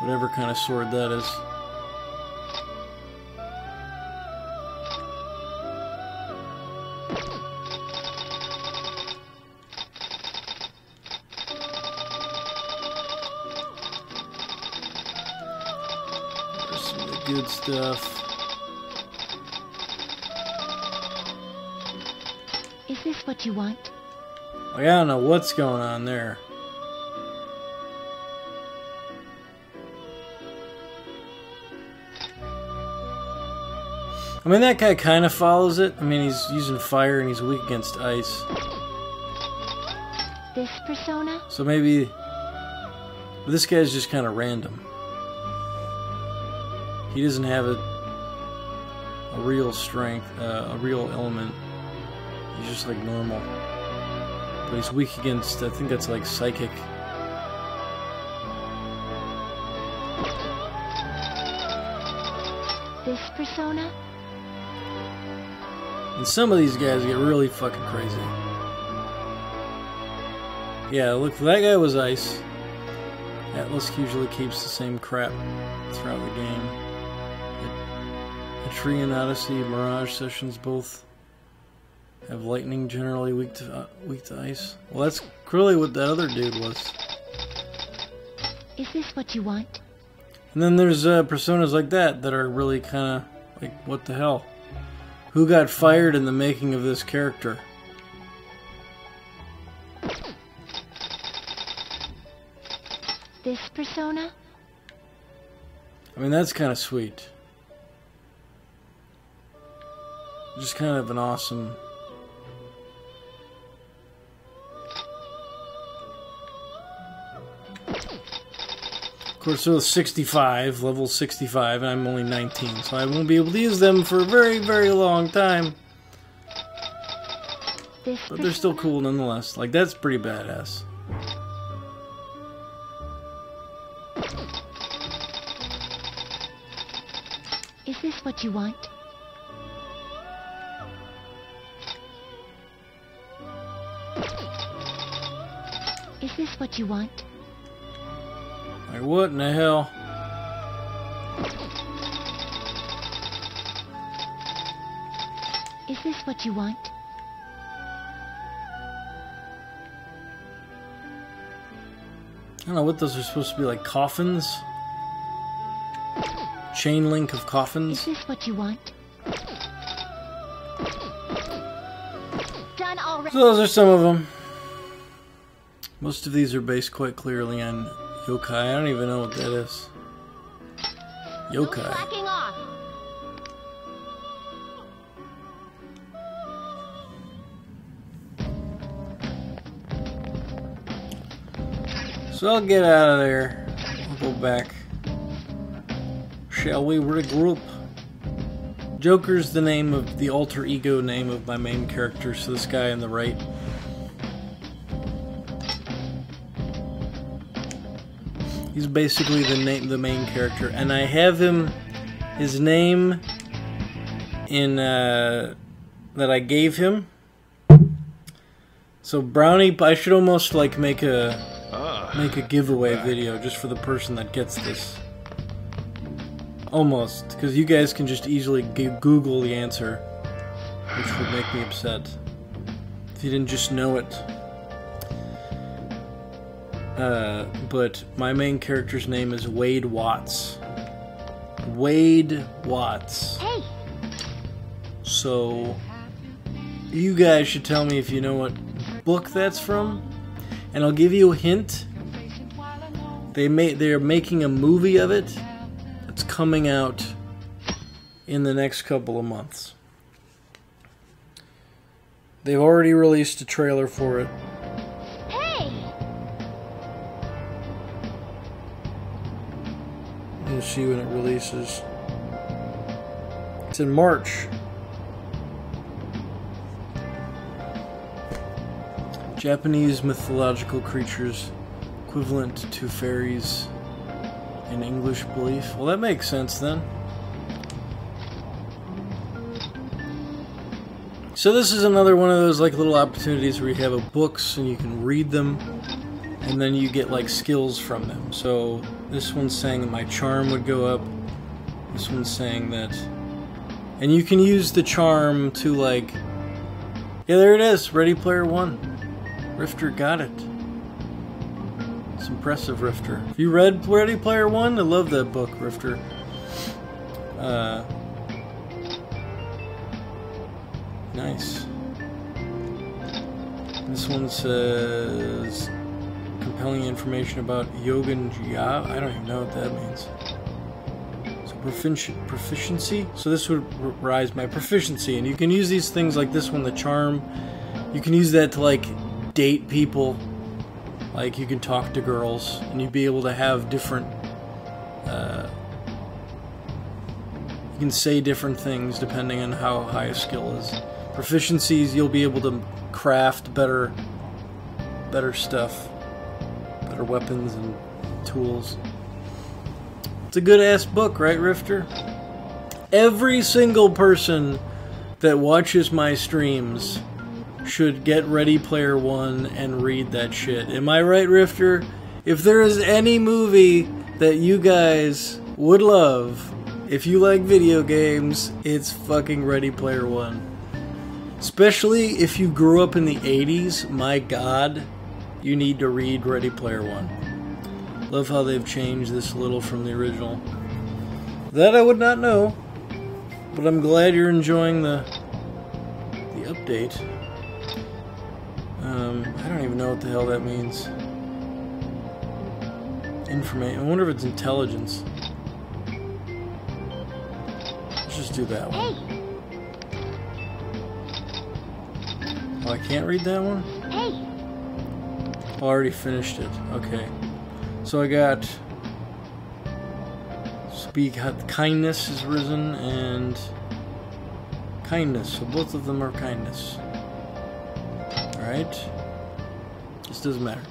A: whatever kind of sword that is. There's some of the good stuff.
C: Is this what you want?
A: Like, I don't know what's going on there. I mean, that guy kind of follows it. I mean, he's using fire and he's weak against ice.
C: This persona?
A: So maybe... But this guy's just kind of random. He doesn't have a real strength, a real element. He's just like normal. But he's weak against, I think that's like psychic.
C: This persona?
A: And some of these guys get really fucking crazy. Yeah, look, that guy was ice. Atlas usually keeps the same crap throughout the game. Etrian Odyssey, Mirage Sessions both have lightning, generally weak to ice. Well, that's really what that other dude was.
C: Is this what you want?
A: And then there's personas like that are really kind of like, what the hell? Who got fired in the making of this character?
C: This persona?
A: I mean, that's kind of sweet. Just kind of an awesome... Of course, they're 65, level 65, and I'm only 19, so I won't be able to use them for a very, very long time.
C: This
A: But they're still cool nonetheless. Like, that's pretty badass.
C: Is this what you want? Is this what you want?
A: Like, what in the hell?
C: Is this what you want?
A: I don't know what those are supposed to be, like coffins? Chain link of
C: Is
A: coffins?
C: this what you want? Done already.
A: So those are some of them. Most of these are based quite clearly on yokai. I don't even know what that is. Yokai.
C: Slacking off.
A: So I'll get out of there. We'll go back. Shall we regroup? Joker's the name of the alter ego name of my main character, so this guy on the right. He's basically the main character, and I have his name in that I gave him. So Brownie, I should almost like make a giveaway video just for the person that gets this. Almost, because you guys can just easily Google the answer, which would make me upset if you didn't just know it. But my main character's name is Wade Watts. Wade Watts.
C: Hey!
A: So, you guys should tell me if you know what book that's from, and I'll give you a hint. They're making a movie of it. It's coming out in the next couple of months. They've already released a trailer for it.
C: Hey!
A: You'll see when it releases. It's in March. Japanese mythological creatures equivalent to fairies in English belief. Well, that makes sense then. So this is another one of those like little opportunities where you have books and you can read them, and then you get like skills from them. So this one's saying that my charm would go up. This one's saying that, and you can use the charm to like, yeah, there it is. Ready Player One. Rifter got it. It's impressive, Rifter. Have you read Ready Player One? I love that book, Rifter. Nice. This one says compelling information about Yogan Jia. I don't even know what that means. So proficiency. So this would rise my proficiency, and you can use these things like this one, the charm. You can use that to like date people. Like you can talk to girls, and you'd be able to have different. You can say different things depending on how high a skill is. Proficiencies, you'll be able to craft better stuff, better weapons and tools. It's a good-ass book, right, Rifter? Every single person that watches my streams should get Ready Player One and read that shit. Am I right, Rifter? If there is any movie that you guys would love, if you like video games, it's fucking Ready Player One. Especially if you grew up in the 80s, my god, you need to read Ready Player One. Love how they've changed this a little from the original. That I would not know, but I'm glad you're enjoying the update. I don't even know what the hell that means. Information. I wonder if it's intelligence. Let's just do that one.
C: Hey!
A: Oh, I can't read that one?
C: Hey!
A: Oh, I already finished it. Okay. So I got... kindness has risen, and... kindness. So both of them are kindness. Alright. Just doesn't matter.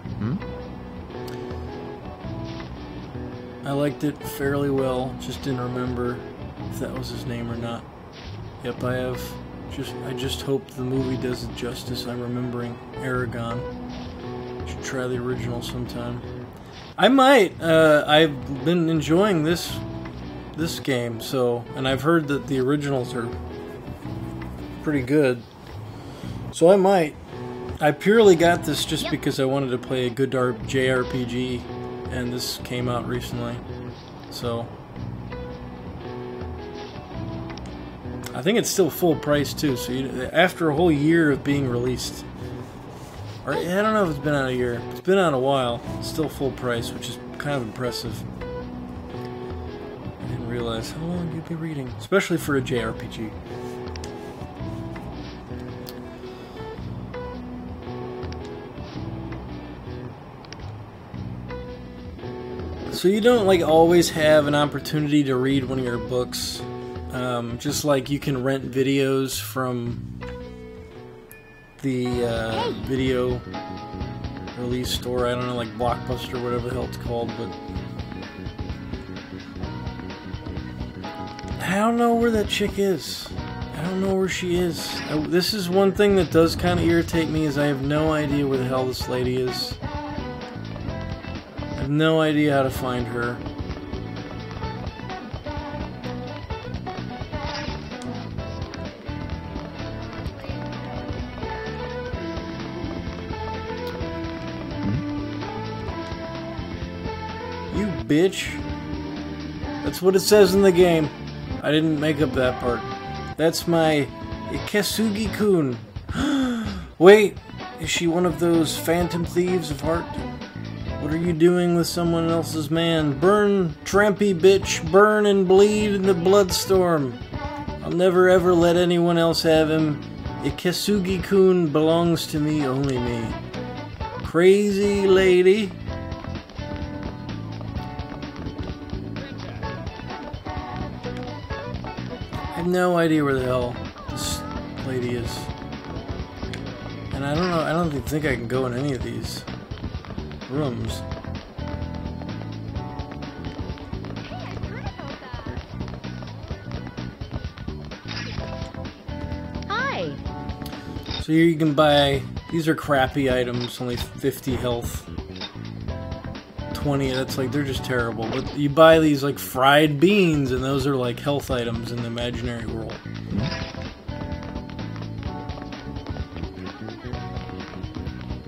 A: I liked it fairly well. Just didn't remember if that was his name or not. Yep, I have... I just hope the movie does it justice. I'm remembering Aragon. Should try the original sometime. I might. I've been enjoying this game, so, and I've heard that the originals are pretty good. So I might. I purely got this just because I wanted to play a good JRPG, and this came out recently. So I think it's still full price too, so after a whole year of being released, or I don't know if it's been out a year, it's been out a while, it's still full price, which is kind of impressive. I didn't realize how long you'd be reading, especially for a JRPG. So you don't like always have an opportunity to read one of your books. Just like you can rent videos from the video release store. I don't know, like Blockbuster, whatever the hell it's called, but I don't know where that chick is. I don't know where she is. This is one thing that does kind of irritate me, is I have no idea where the hell this lady is. I have no idea how to find her. You bitch. That's what it says in the game. I didn't make up that part. That's my Ikesugi-kun. Wait, is she one of those phantom thieves of heart? What are you doing with someone else's man? Burn, trampy bitch, burn and bleed in the bloodstorm. I'll never ever let anyone else have him. Ikesugi-kun belongs to me, only me. Crazy lady. I have no idea where the hell this lady is. And I don't know, I don't even think I can go in any of these rooms.
C: Hi.
A: So here you can buy, these are crappy items, only 50 health. 20, that's like, they're just terrible. But you buy these like fried beans, and those are like health items in the imaginary world.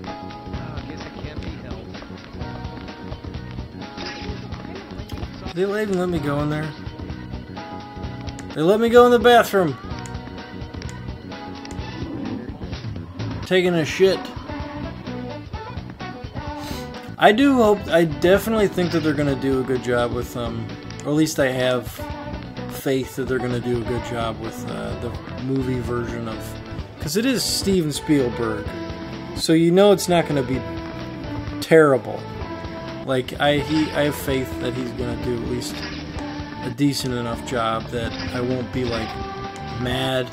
E: I guess it can't be helped.
A: They even let me go in there. They let me go in the bathroom. Taking a shit. I do hope, I definitely think that they're going to do a good job with, or at least I have faith that they're going to do a good job with the movie version of, because it is Steven Spielberg, so you know it's not going to be terrible. Like, I have faith that he's going to do at least a decent enough job that I won't be, like, mad.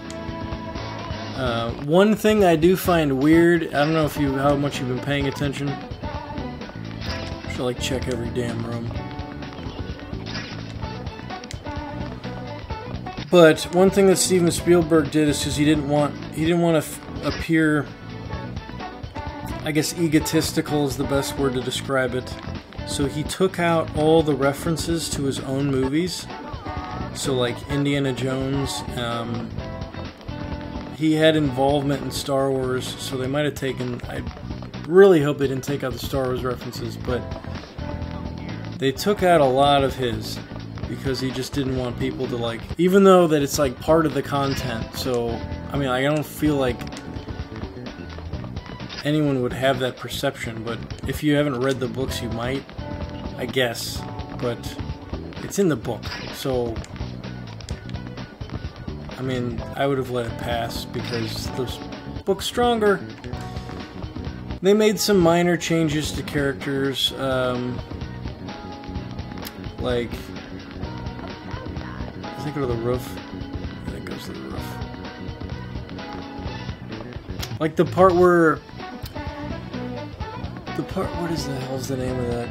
A: One thing I do find weird, I don't know if how much you've been paying attention. I should like check every damn room. But one thing that Steven Spielberg did is because he didn't want to appear, I guess egotistical is the best word to describe it. So he took out all the references to his own movies. So like Indiana Jones, he had involvement in Star Wars, so they might have taken, I really hope they didn't take out the Star Wars references, but they took out a lot of his because he just didn't want people to like, even though that it's like part of the content. So I mean, I don't feel like anyone would have that perception, but if you haven't read the books you might, I guess, but it's in the book, so I mean, I would have let it pass because the book's stronger. They made some minor changes to characters, like, does it go to the roof? I think it goes to the roof. Like the part where, what is the hell's the name of that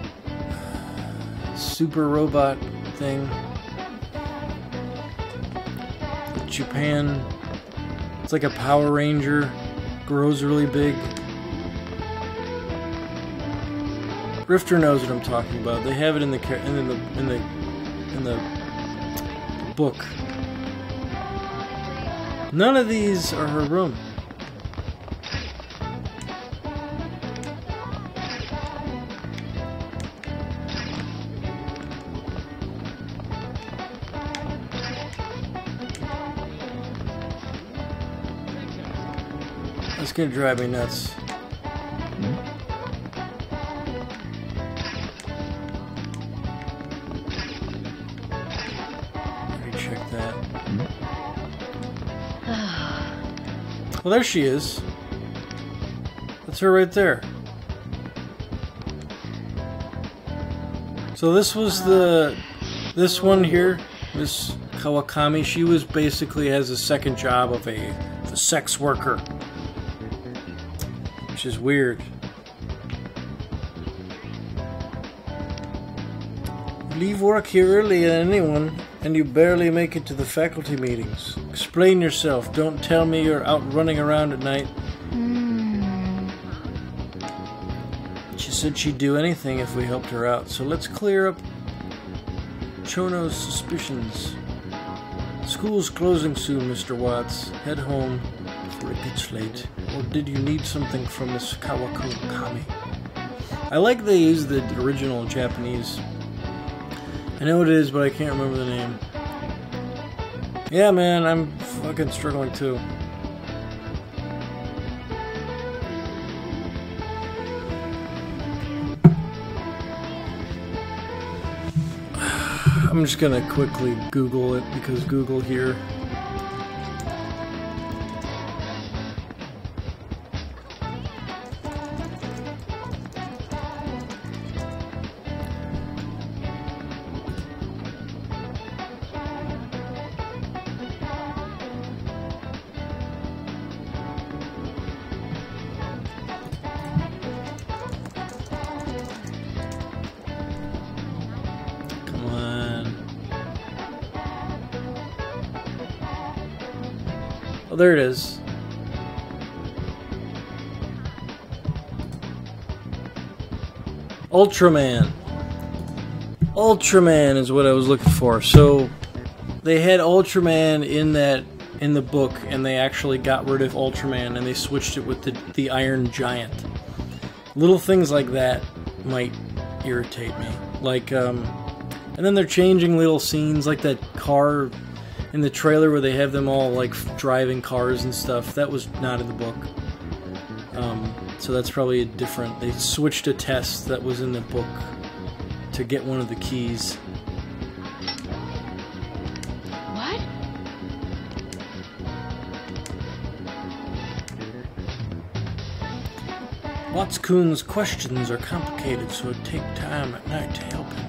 A: super robot thing? Japan, it's like a Power Ranger, grows really big. Rifter knows what I'm talking about. They have it in the book. None of these are her room. That's gonna drive me nuts. Check that. Well, there she is. That's her right there. So this was this one here, Miss Kawakami. She was basically has a second job of a sex worker, which is weird. You leave work here earlier than anyone, and you barely make it to the faculty meetings. Explain yourself. Don't tell me you're out running around at night. She said she'd do anything if we helped her out, so let's clear up Chono's suspicions. School's closing soon, Mr. Watts. Head home before it gets late. Or did you need something from Miss Kawakami? I like they use the original Japanese. I know what it is, but I can't remember the name. Yeah, man, I'm fucking struggling too. I'm just gonna quickly Google it because Google here. Oh, there it is. Ultraman. Ultraman is what I was looking for. So they had Ultraman in the book, and they actually got rid of Ultraman and they switched it with the Iron Giant. Little things like that might irritate me. Like, and then they're changing little scenes, like that car in the trailer where they have them all like driving cars and stuff. That was not in the book. So that's probably a different. They switched a test that was in the book to get one of the keys.
C: What?
A: Watts-kun's questions are complicated, so it'd take time at night to help him.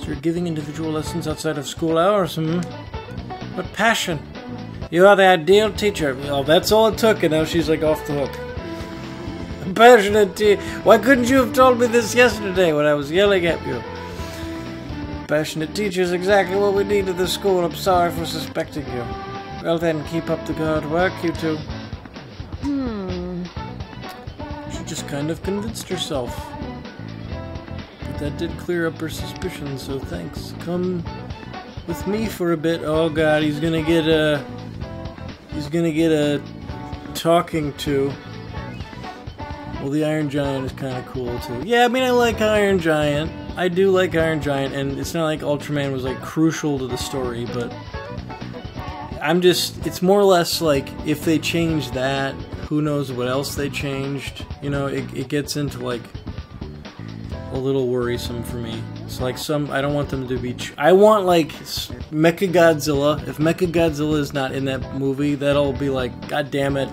A: So you're giving individual lessons outside of school hours, What passion! You are the ideal teacher. Oh, that's all it took, and now she's like off the hook. Passionate teacher. Why couldn't you have told me this yesterday when I was yelling at you? Passionate teacher is exactly what we need at the school. I'm sorry for suspecting you. Well then, keep up the good work, you two. She just kind of convinced herself. But that did clear up her suspicions, so thanks. Come with me for a bit. Oh god, he's gonna get a talking to. Well, the Iron Giant is kind of cool too. Yeah, I mean, I like Iron Giant. I do like Iron Giant, and it's not like Ultraman was like crucial to the story, but it's more or less like if they change that, who knows what else they changed. You know, it gets into like a little worrisome for me. It's like I don't want them to be. I want like Mechagodzilla. If Mechagodzilla is not in that movie, that'll be like, god damn it.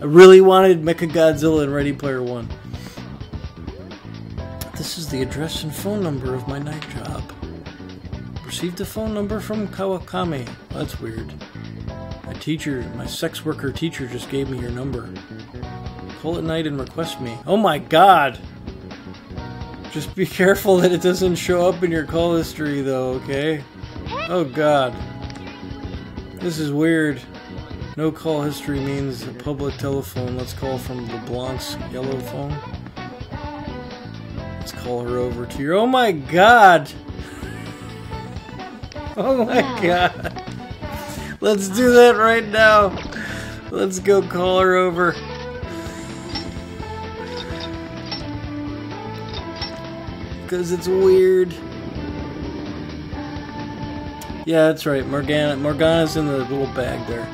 A: I really wanted Mechagodzilla in Ready Player One. This is the address and phone number of my night job. Received a phone number from Kawakami. Well, that's weird. My sex worker teacher just gave me your number. Call at night and request me. Oh my god! Just be careful that it doesn't show up in your call history though, okay? Oh god. This is weird. No call history means a public telephone. Let's call from LeBlanc's yellow phone. Let's call her over to your... Oh my god! Oh my god! Let's do that right now! Let's go call her over. Because it's weird. Yeah, that's right. Morgana's in the little bag there.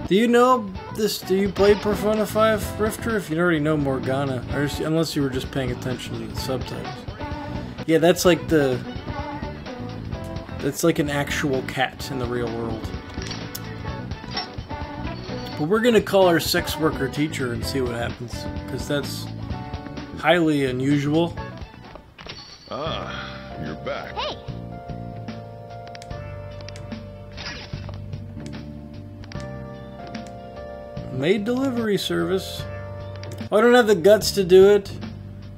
A: Do you know this? Do you play Persona 5 Rifter? If you already know Morgana, or unless you were just paying attention to the subtitles. Yeah, that's like that's like an actual cat in the real world. But we're gonna call our sex worker teacher and see what happens, because that's highly unusual.
F: Ah, you're back.
C: Hey!
A: Maid delivery service. Oh, I don't have the guts to do it.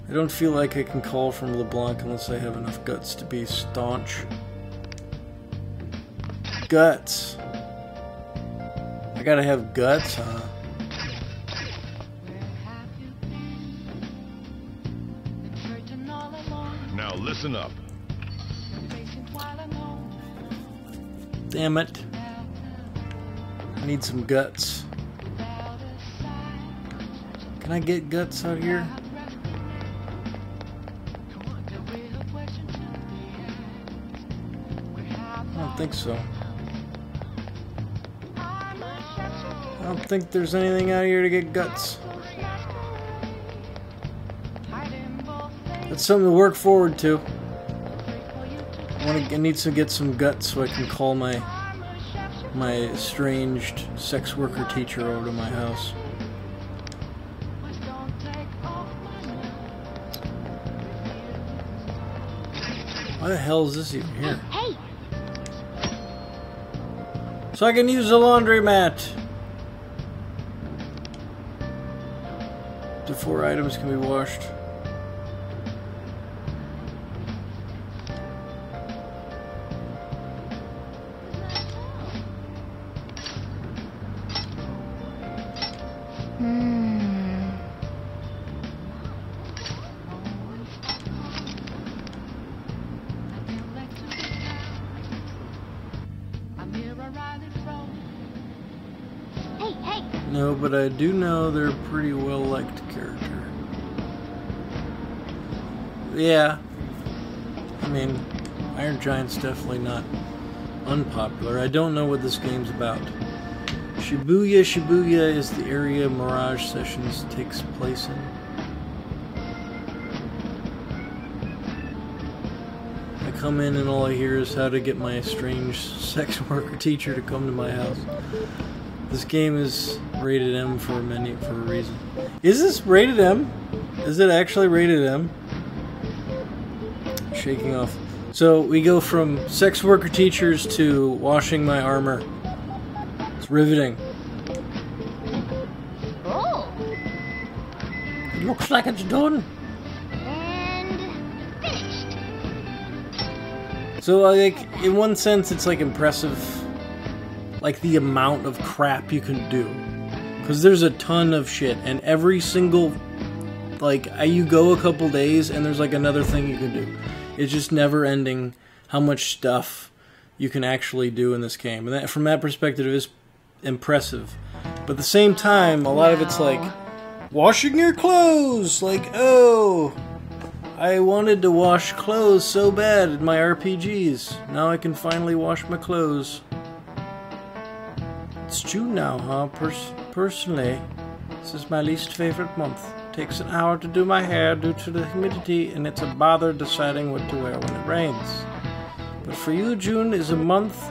A: I don't feel like I can call from LeBlanc unless I have enough guts to be staunch. Guts. I gotta have guts, huh?
F: Now listen up.
A: Damn it. I need some guts. Can I get guts out here? I don't think so. I don't think there's anything out here to get guts. That's something to work forward to. I need to get some guts so I can call my estranged sex worker teacher over to my house. Why the hell is this even here?
C: Hey!
A: So I can use the laundromat. The 4 items can be washed.
C: Hey, hey!
A: No, but I do know they're a pretty well-liked character. Yeah. I mean, Iron Giant's definitely not unpopular. I don't know what this game's about. Shibuya. Shibuya is the area Mirage Sessions takes place in. I come in and all I hear is how to get my estranged sex worker teacher to come to my house. This game is rated M for a reason. Is this rated M? Is it actually rated M? Shaking off. So we go from sex worker teachers to washing my armor. It's riveting.
C: Oh!
A: It looks like it's done.
C: And finished.
A: So like, in one sense, it's like impressive. Like the amount of crap you can do, because there's a ton of shit, and every single, like, you go a couple days and there's like another thing you can do. It's just never ending how much stuff you can actually do in this game, and that, from that perspective, it is impressive. But at the same time, a lot of it's like washing your clothes. Like, oh, I wanted to wash clothes so bad in my RPGs. Now I can finally wash my clothes. It's June now, huh? Personally, this is my least favorite month. Takes an hour to do my hair due to the humidity, and it's a bother deciding what to wear when it rains. But for you, June is a month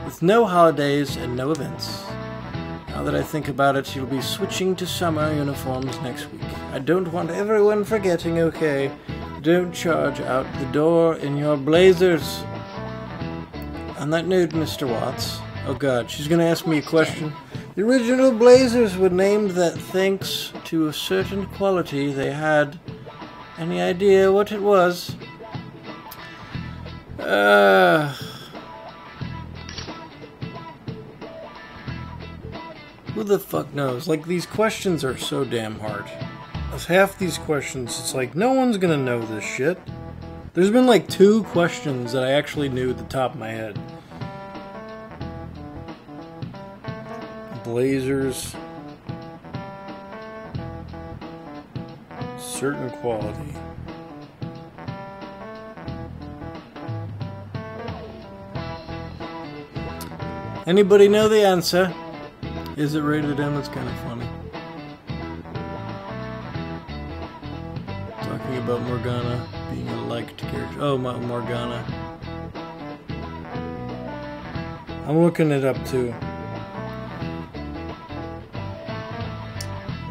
A: with no holidays and no events. Now that I think about it, you'll be switching to summer uniforms next week. I don't want everyone forgetting, okay? Don't charge out the door in your blazers. On that note, Mr. Watts... Oh god, she's gonna ask me a question. The original Blazers were named that thanks to a certain quality they had. Any idea what it was? Who the fuck knows? Like, these questions are so damn hard. As half these questions, it's like, no one's gonna know this shit. There's been like 2 questions that I actually knew at the top of my head. Blazers, certain quality. Anybody know the answer? Is it rated M? It's kind of funny. Talking about Morgana being a liked character. Oh, Morgana. I'm looking it up too.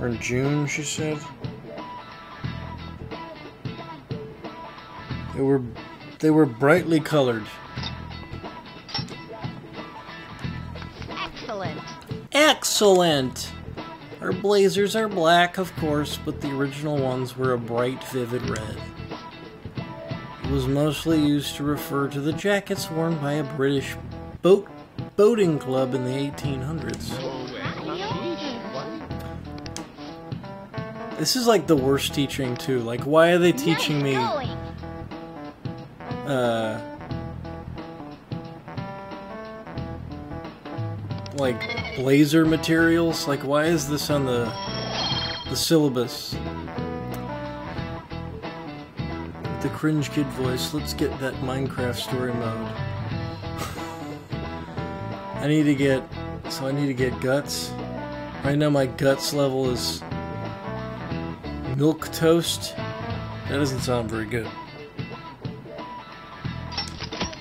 A: Or in June, she said. They were brightly colored.
C: Excellent.
A: Excellent! Our blazers are black, of course, but the original ones were a bright, vivid red. It was mostly used to refer to the jackets worn by a British boating club in the 1800s. This is like the worst teaching, too. Like, why are they teaching me... like blazer materials? Like, why is this on the syllabus? With the cringe kid voice, let's get that Minecraft story mode. I need to get guts. Right now my guts level is milk toast. That doesn't sound very good.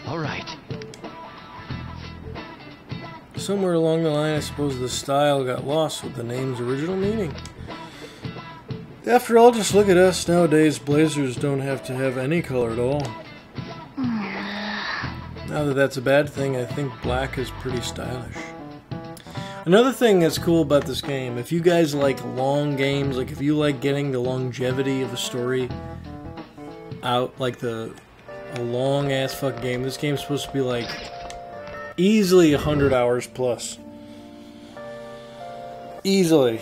E: All right.
A: Somewhere along the line, I suppose the style got lost with the name's original meaning. After all, just look at us. Nowadays, blazers don't have to have any color at all. Now that that's a bad thing, I think black is pretty stylish. Another thing that's cool about this game, if you guys like long games, like if you like getting the longevity of a story out, like a long ass fuck game, this game's supposed to be like easily 100 hours plus. Easily.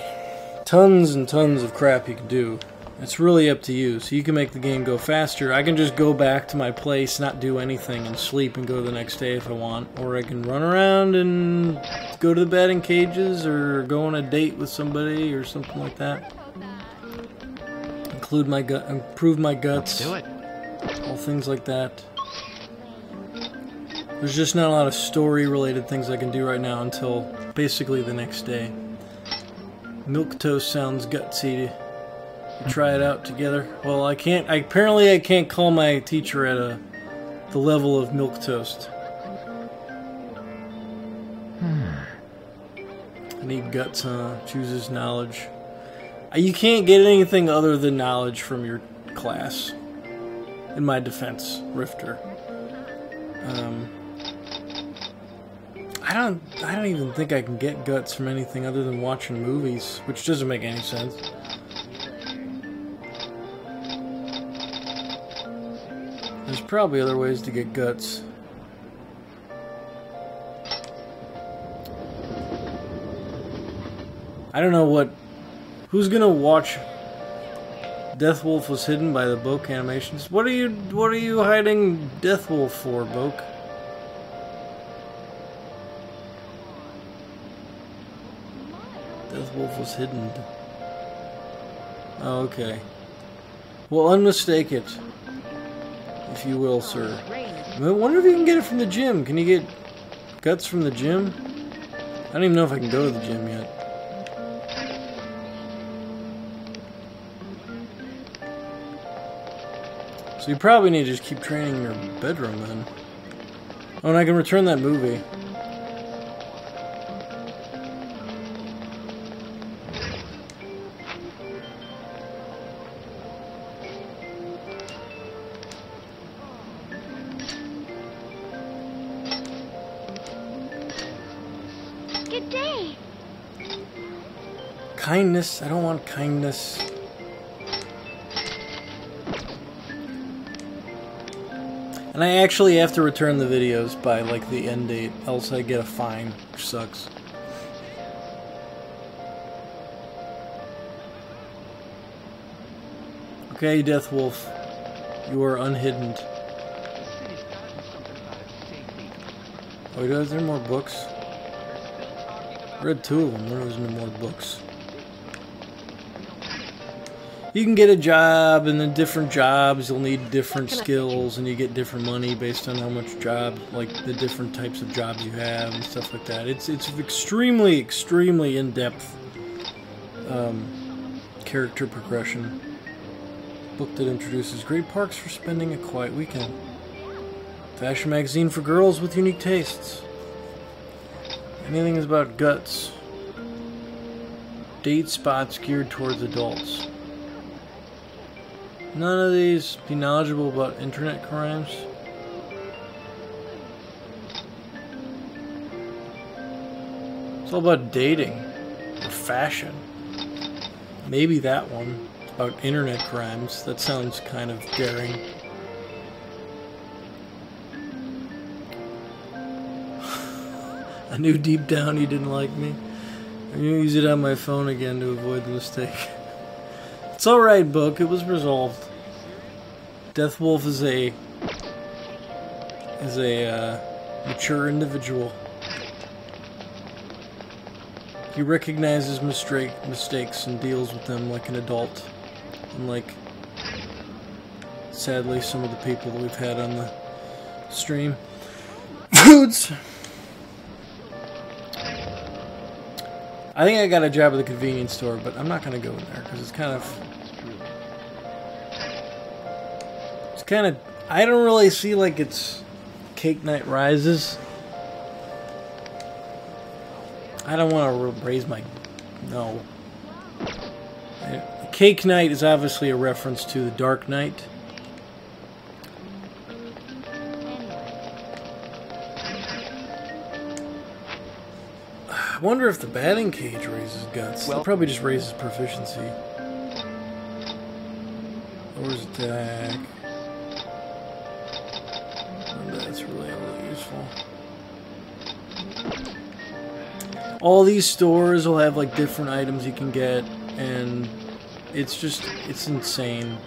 A: Tons and tons of crap you can do. It's really up to you. So you can make the game go faster. I can just go back to my place, not do anything, and sleep and go the next day if I want. Or I can run around and go to the batting cages or go on a date with somebody or something like that. Improve my guts.
E: Do it.
A: All things like that. There's just not a lot of story-related things I can do right now until basically the next day. Milk toast sounds gutsy. Try it out together. Well, I can't. Apparently, I can't call my teacher at the level of milk toast. I need guts. Chooses knowledge. You can't get anything other than knowledge from your class. In my defense, Rifter. I don't even think I can get guts from anything other than watching movies, which doesn't make any sense. There's probably other ways to get guts. I don't know what... Who's gonna watch Death Wolf Was Hidden by the Boke Animations? What are you hiding Death Wolf for, Boke? Death Wolf Was Hidden. Oh, okay. Well, unmistake it. If you will, sir. I wonder if you can get it from the gym. Can you get guts from the gym? I don't even know if I can go to the gym yet. So you probably need to just keep training in your bedroom then. Oh, and I can return that movie.
C: Good day.
A: Kindness. I don't want kindness. And I actually have to return the videos by, like, the end date, else I get a fine, which sucks. Okay, Death Wolf. You are unhidden. Oh, is there more books? I read 2 of them, there was no more books. You can get a job, and then different jobs, you'll need different skills, and you get different money based on how much job, like the different types of jobs you have, and stuff like that. It's extremely, extremely in-depth character progression. Book that introduces great parks for spending a quiet weekend. Fashion magazine for girls with unique tastes. Anything is about guts. date spots geared towards adults. None of these be knowledgeable about internet crimes. It's all about dating or fashion. Maybe that one about internet crimes. That sounds kind of daring. I knew deep down you didn't like me. I'm gonna use it on my phone again to avoid the mistake. It's alright, book. It was resolved. Death Wolf is a mature individual. He recognizes mistakes and deals with them like an adult. Unlike, sadly, some of the people that we've had on the stream. Foods! I think I got a job at the convenience store, but I'm not going to go in there because it's kind of, I don't really see like it's Cake Night Rises. I don't want to raise my, no. Cake Night is obviously a reference to the Dark Knight. I wonder if the batting cage raises guts. Well, it probably just raises proficiency. Lowers attack. That's really useful. All these stores will have like different items you can get, and it's insane.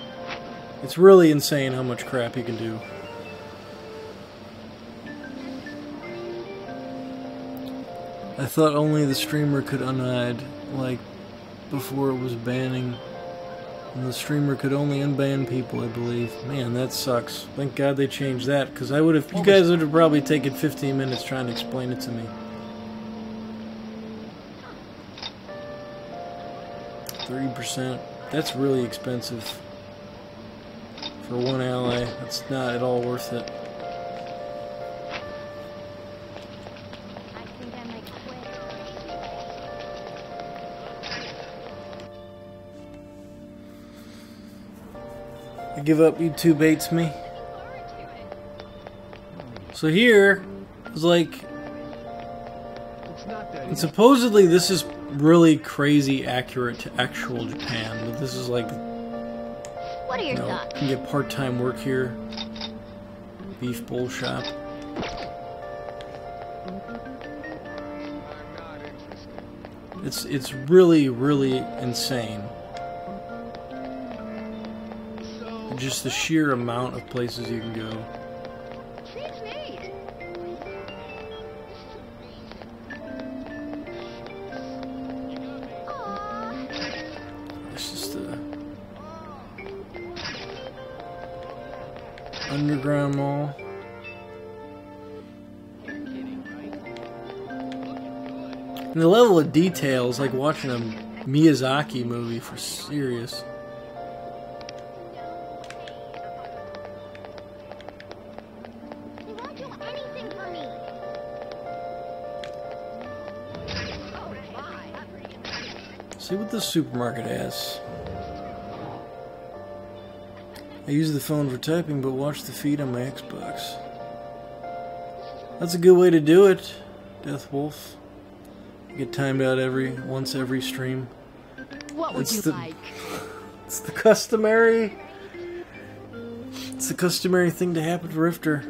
A: It's really insane how much crap you can do. I thought only the streamer could unhide, like before it was banning. And the streamer could only unban people, I believe. Man, that sucks. Thank God they changed that, because you guys would have probably taken 15 minutes trying to explain it to me. 30%. That's really expensive. For one ally, that's not at all worth it. I give up, you two baits me. So here is like, and supposedly this is really crazy accurate to actual Japan, but this is like,
C: What are your thoughts?
A: You can get part-time work here. Beef bowl shop. It's really, really insane. Just the sheer amount of places you can go.
C: Seems neat.
A: It's just the underground mall. And the level of detail is like watching a Miyazaki movie for serious.
C: He won't do anything for me. Oh, my.
A: See what this supermarket has. I use the phone for typing, but watch the feed on my Xbox. That's a good way to do it, Death Wolf. Get timed out once every stream.
C: What would you like?
A: It's the customary thing to happen to Rifter.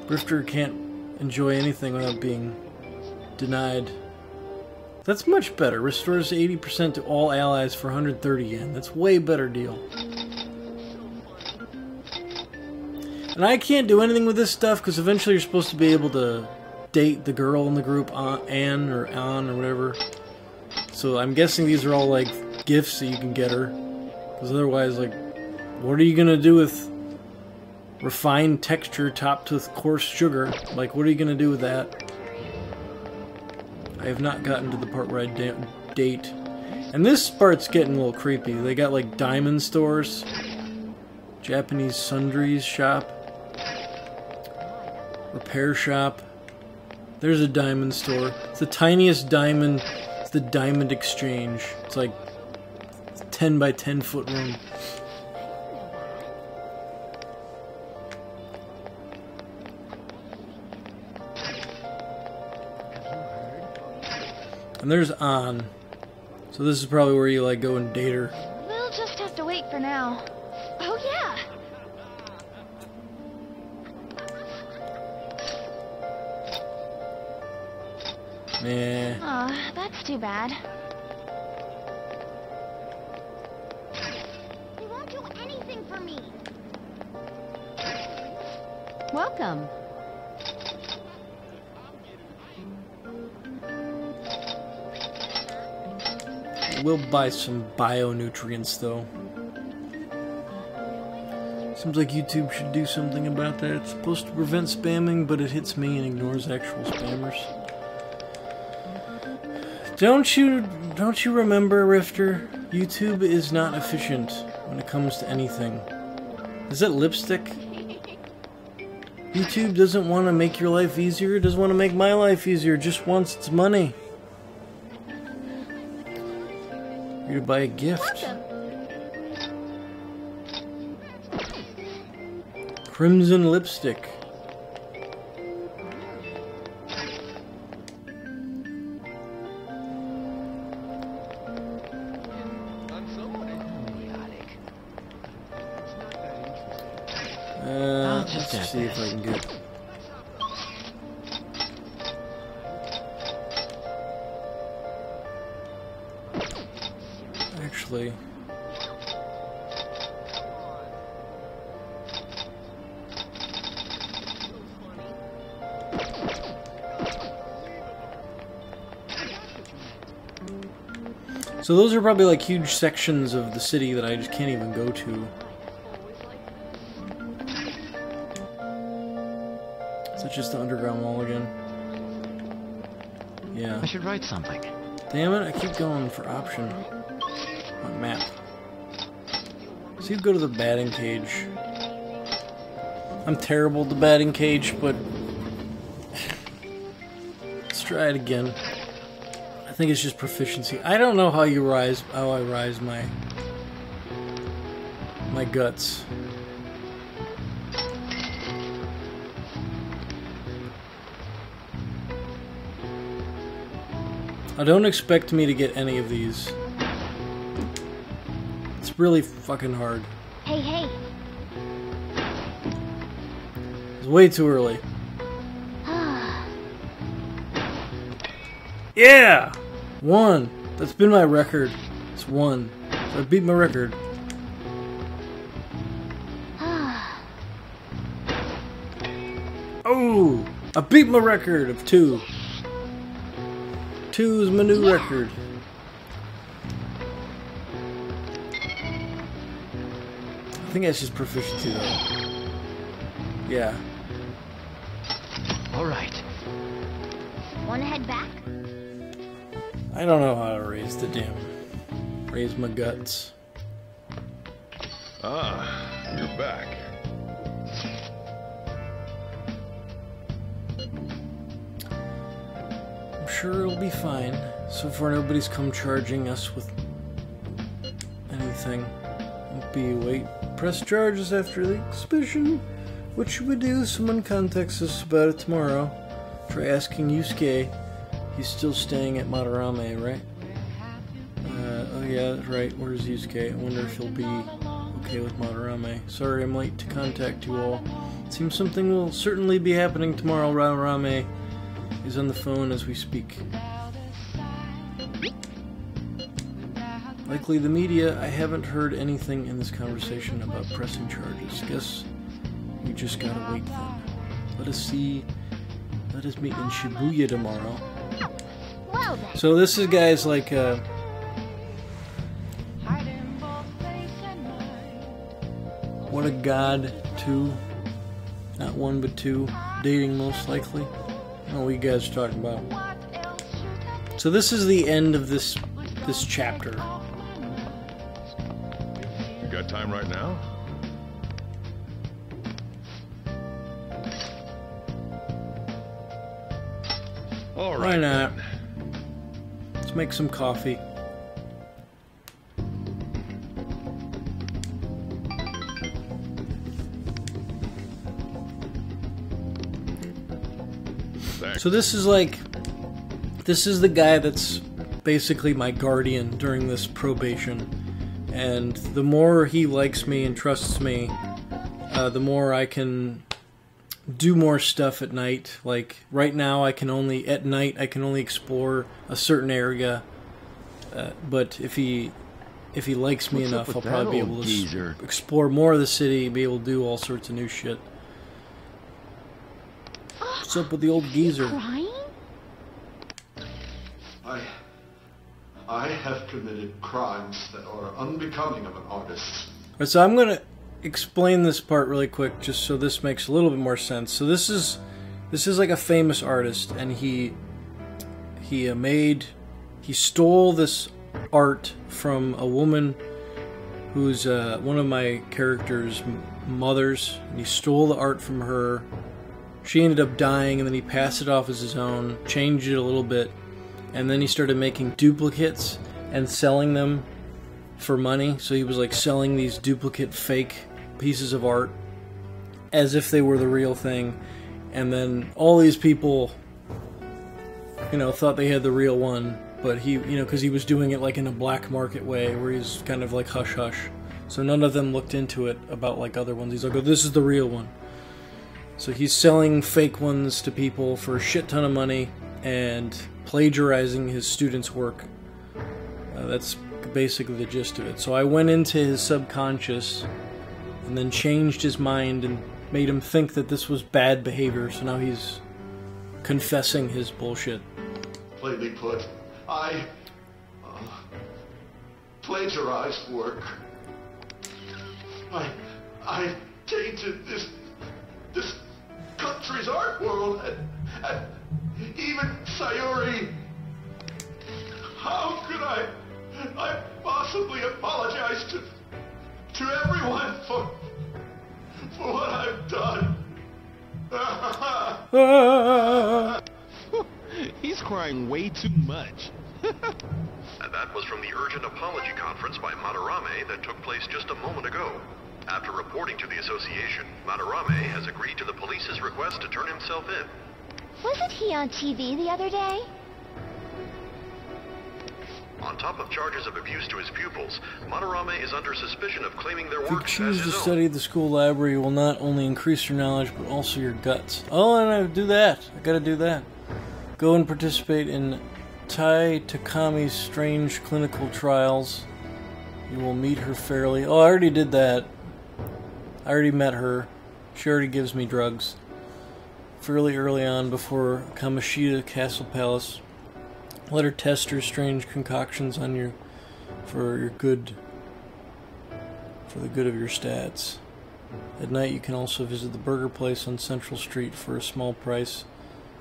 A: Rifter can't enjoy anything without being denied. That's much better. Restores 80% to all allies for 130 yen. That's way better deal. And I can't do anything with this stuff because eventually you're supposed to be able to date the girl in the group, Anne or Ann or whatever. So I'm guessing these are all like gifts that you can get her. Because otherwise, like, what are you gonna do with refined texture topped with coarse sugar? Like, what are you gonna do with that? I have not gotten to the part where I date. And this part's getting a little creepy. They got like diamond stores, Japanese sundries shop, repair shop. There's a diamond store. It's the tiniest diamond. It's the Diamond Exchange. It's like 10 by 10 foot room. And there's On. So this is probably where you like go and date her.
C: We'll just have to wait for now. Oh yeah.
A: Nah.
C: Aw, that's too bad. He won't do anything for me.
G: Welcome.
A: We'll buy some bio-nutrients though. Seems like YouTube should do something about that. It's supposed to prevent spamming, but it hits me and ignores actual spammers. Don't you remember, Rifter? YouTube is not efficient when it comes to anything. Is that lipstick? YouTube doesn't want to make your life easier, it doesn't want to make my life easier, it just wants its money. You're to buy a gift. Crimson lipstick. Let's see if I can get. Actually. So those are probably like huge sections of the city that I just can't even go to. Is that just the underground wall again? Yeah.
E: I should write something.
A: Damn it, I keep going for option. My map. See, go to the batting cage. I'm terrible at the batting cage, but let's try it again. I think it's just proficiency. I don't know how I rise my guts. I don't expect me to get any of these. It's really fucking hard.
C: Hey, hey.
A: It's way too early. Yeah! 1. That's been my record. It's 1. So I beat my record. Oh! I beat my record of 2. 2 is my new record. I think that's just proficiency though. Yeah.
E: Alright.
C: Wanna head back?
A: I don't know how to raise my guts.
F: Ah, you're back.
A: I'm sure it'll be fine. So far nobody's come charging us with anything. Wait, press charges after the exhibition. What should we do? Someone contacts us about it tomorrow. Try asking Yusuke. He's still staying at Madarame, right? Oh yeah, that's right. Where's Yusuke? I wonder if he'll be okay with Madarame. Sorry I'm late to contact you all. Seems something will certainly be happening tomorrow. Madarame is on the phone as we speak. Likely the media. I haven't heard anything in this conversation about pressing charges. Guess we just gotta wait then. Let us meet in Shibuya tomorrow.
C: Well then.
A: So this is guys like What a God 2. Not 1 but 2. Dating most likely. I don't know what you guys are talking about. So this is the end of this chapter.
F: You got time right now? All right.
A: Why not?
F: then.
A: It's Let's make some coffee. So this is the guy that's basically my guardian during this probation. And the more he likes me and trusts me, the more I can do more stuff at night. Like, right now at night I can only explore a certain area. But if he likes me
B: What's up
A: enough,
B: with
A: I'll probably be
B: that
A: able
B: old
A: to
B: geezer?
A: explore more of the city, be able to do all sorts of new shit. What's up with the old geezer?
C: Crying?
G: I have committed crimes that are unbecoming of an artist.
A: Alright, so I'm gonna explain this part really quick, just so this makes a little bit more sense. So this is like a famous artist, and he stole this art from a woman who's one of my character's mothers, and he stole the art from her. She ended up dying, and then he passed it off as his own, changed it a little bit, and then he started making duplicates and selling them for money. So he was like selling these duplicate fake pieces of art as if they were the real thing. And then all these people, thought they had the real one, but he, because he was doing it like in a black market way where he's kind of like hush hush. So none of them looked into it about like other ones. He's like, oh, this is the real one. So he's selling fake ones to people for a shit ton of money and plagiarizing his students' work. That's basically the gist of it. So I went into his subconscious and then changed his mind and made him think that this was bad behavior. So now he's confessing his bullshit.
G: Plainly put, I plagiarized work. I tainted this country's art world, and even Sayuri. How could I possibly apologize to everyone for what I've done?
E: He's crying way too much.
H: And that was from the urgent apology conference by Madarame that took place just a moment ago. After reporting to the association, Madarame has agreed to the police's request to turn himself in.
C: Wasn't he on TV the other day?
H: On top of charges of abuse to his pupils, Madarame is under suspicion of claiming their
A: If you
H: work as
A: choose to
H: his own.
A: study at the school library, you will not only increase your knowledge, but also your guts. Oh, and I do that. I gotta do that. Go and participate in Tai Takami's strange clinical trials. You will meet her fairly. Oh, I already did that. I already met her. She already gives me drugs. Fairly early on, before Kamoshida Castle Palace. Let her test her strange concoctions on you for the good of your stats. At night, you can also visit the burger place on Central Street for a small price.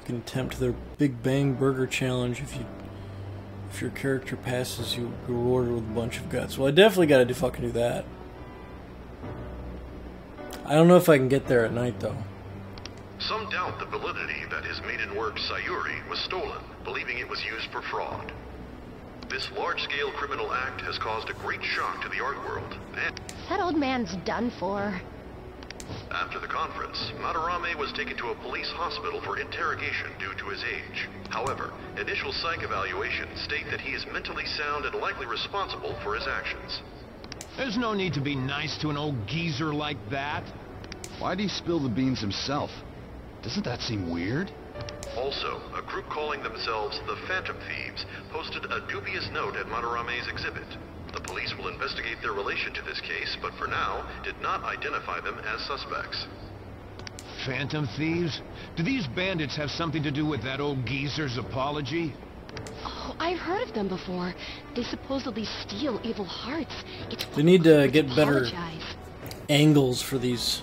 A: You can attempt their Big Bang Burger Challenge. If your character passes, you'll be rewarded with a bunch of guts. Well, I definitely gotta fucking do that. I don't know if I can get there at night, though.
H: Some doubt the validity that his maiden work, Sayuri, was stolen, believing it was used for fraud. This large-scale criminal act has caused a great shock to the art world, and
C: That old man's done for.
H: after the conference, Madarame was taken to a police hospital for interrogation due to his age. However, initial psych evaluations state that he is mentally sound and likely responsible for his actions.
E: There's no need to be nice to an old geezer like that.
B: Why'd he spill the beans himself? Doesn't that seem weird?
H: Also, a group calling themselves the Phantom Thieves posted a dubious note at Madarame's exhibit. The police will investigate their relation to this case, but for now, did not identify them as suspects.
E: Phantom thieves? Do these bandits have something to do with that old geezer's apology?
I: Oh, I've heard of them before. They supposedly steal evil hearts.
A: They need to get better angles for these.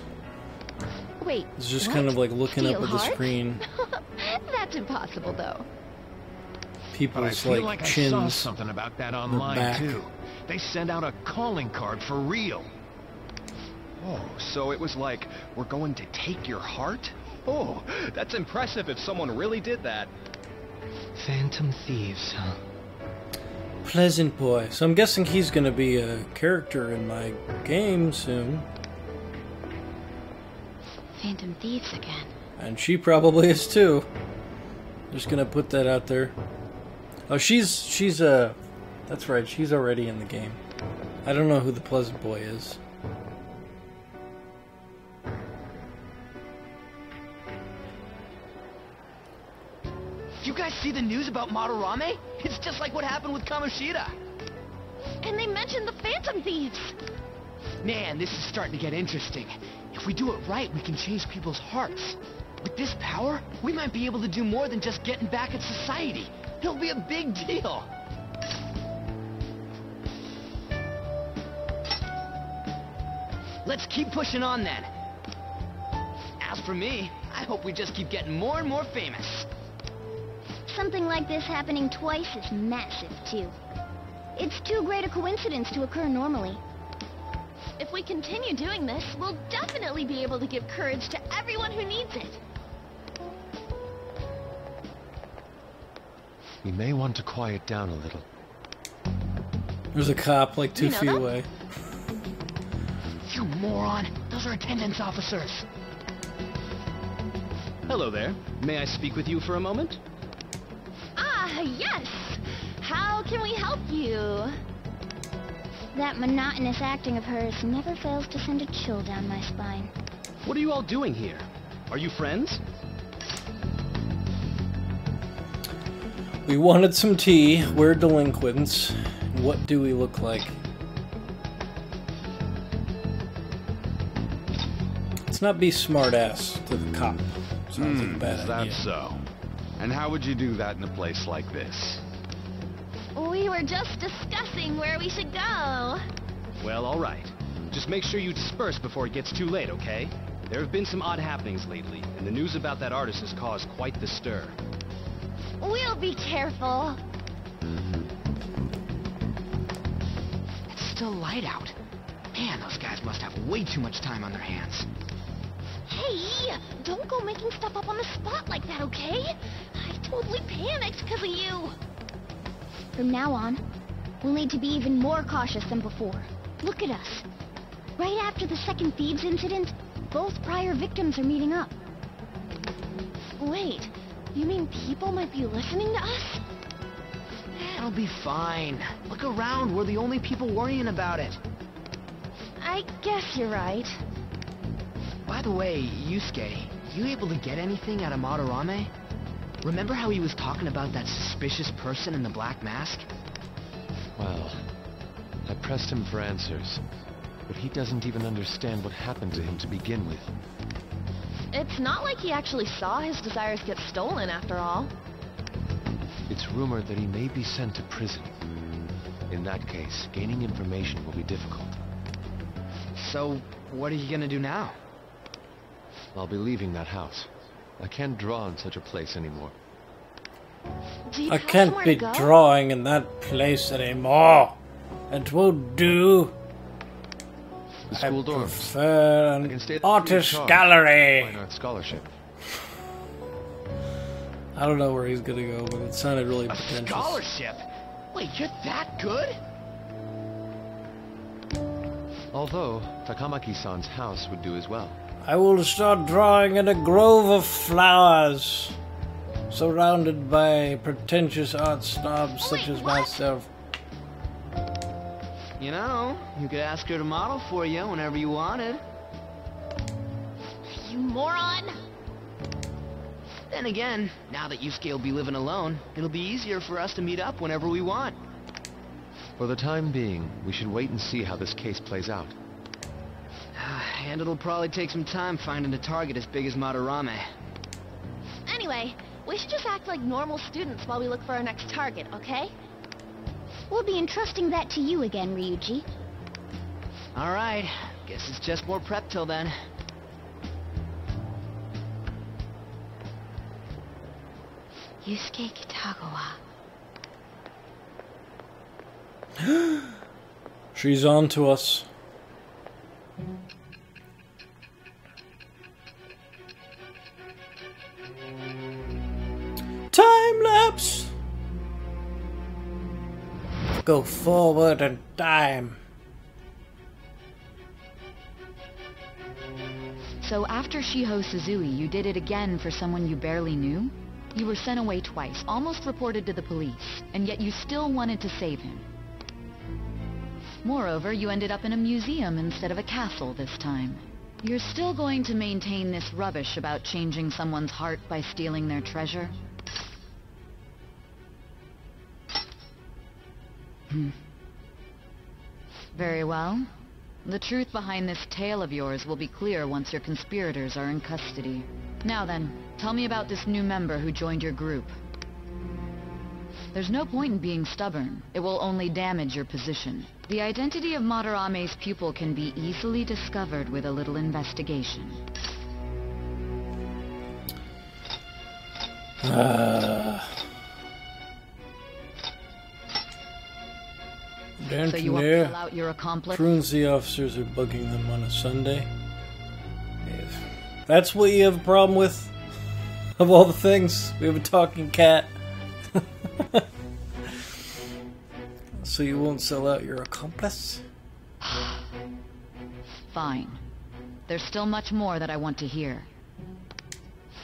I: Wait,
A: It's just
I: what?
A: kind of like looking
I: Steal
A: up at the
I: hearts?
A: screen.
I: That's impossible, though.
E: But I
A: People's
E: feel
A: like
E: like I saw
A: chins.
E: something about that
A: their
E: online,
A: back.
E: too. They sent out a calling card for real.
J: Oh, so it was like, we're going to take your heart? Oh, that's impressive if someone really did that.
K: Phantom thieves, huh?
A: Pleasant Boy. So I'm guessing he's going to be a character in my game soon.
I: Phantom Thieves again.
A: And she probably is too. Just gonna put that out there. Oh, she's that's right, she's already in the game. I don't know who the Pleasant Boy is.
J: You guys see the news about Madarame? It's just like what happened with Kamoshida.
I: And they mentioned the Phantom Thieves.
J: Man, this is starting to get interesting. If we do it right, we can change people's hearts. With this power, we might be able to do more than just getting back at society. It'll be a big deal. Let's keep pushing on then. As for me, I hope we just keep getting more and more famous.
C: Something like this happening twice is massive, too. It's too great a coincidence to occur normally.
I: If we continue doing this, we'll definitely be able to give courage to everyone who needs it.
J: We may want to quiet down a little.
A: There's a cop like 2 feet
I: them?
A: away.
J: You moron! Those are attendance officers!
K: Hello there. May I speak with you for a moment?
I: Ah, yes! How can we help you?
C: That monotonous acting of hers never fails to send a chill down my spine.
K: What are you all doing here? Are you friends?
A: We wanted some tea. We're delinquents. What do we look like? Let's not be smart-ass to the cop. Sounds like a bad
B: Is that
A: idea.
B: so? And how would you do that in a place like this?
I: We were just discussing where we should go.
K: Well, all right. Just make sure you disperse before it gets too late, okay? There have been some odd happenings lately, and the news about that artist has caused quite the stir.
I: We'll be careful.
J: It's still light out. Man, those guys must have way too much time on their hands.
I: Hey, don't go making stuff up on the spot like that, okay? I totally panicked because of you.
C: From now on, we'll need to be even more cautious than before. Look at us. Right after the second Thieves incident, both prior victims are meeting up.
I: Wait, you mean people might be listening to us?
J: It'll be fine. Look around, we're the only people worrying about it.
I: I guess you're right.
J: By the way, Yusuke, you able to get anything out of Madarame? Remember how he was talking about that suspicious person in the black mask?
L: Well, I pressed him for answers, but he doesn't even understand what happened to him to begin with.
I: It's not like he actually saw his desires get stolen after all.
L: It's rumored that he may be sent to prison. In that case, gaining information will be difficult.
J: So, what are you gonna do now?
L: I'll be leaving that house. I can't draw in such a place anymore.
I: Do you
A: I
I: have
A: can't
I: somewhere
A: be
I: to go?
A: drawing in that place anymore. It won't do.
L: The school
A: I
L: dorms.
A: prefer
L: I can
A: an
L: stay at the
A: artist
L: free of charge.
A: gallery.
L: Fine art scholarship.
A: I don't know where he's gonna go, but it sounded really
J: A
A: pretentious.
J: scholarship? Wait, you're that good?
L: Although, Takamaki-san's house would do as well.
A: I will start drawing in a grove of flowers, surrounded by pretentious art snobs such as myself.
J: You know, you could ask her to model for you whenever you wanted.
I: You moron!
J: Then again, now that Yusuke will be living alone, it'll be easier for us to meet up whenever we want.
L: For the time being, we should wait and see how this case plays out.
J: And it'll probably take some time finding a target as big as Madarame.
I: Anyway, we should just act like normal students while we look for our next target, okay?
C: We'll be entrusting that to you again, Ryuji.
J: Alright, guess it's just more prep till then.
I: Yusuke Kitagawa.
A: She's on to us. Time lapse. go forward in time.
M: So after Shiho Suzui, you did it again for someone you barely knew? You were sent away twice, almost reported to the police, and yet you still wanted to save him. Moreover, you ended up in a museum instead of a castle this time. You're still going to maintain this rubbish about changing someone's heart by stealing their treasure? Very well. The truth behind this tale of yours will be clear once your conspirators are in custody. Now then, tell me about this new member who joined your group. There's no point in being stubborn. It will only damage your position. The identity of Madarame's pupil can be easily discovered with a little investigation.
A: Down
M: So
A: from
M: you want
A: there,
M: to fill out your accomplice?
A: truancy officers are bugging them on a Sunday. If that's what you have a problem with, of all the things, we have a talking cat. So you won't sell out your accomplice?
M: Fine. There's still much more that I want to hear.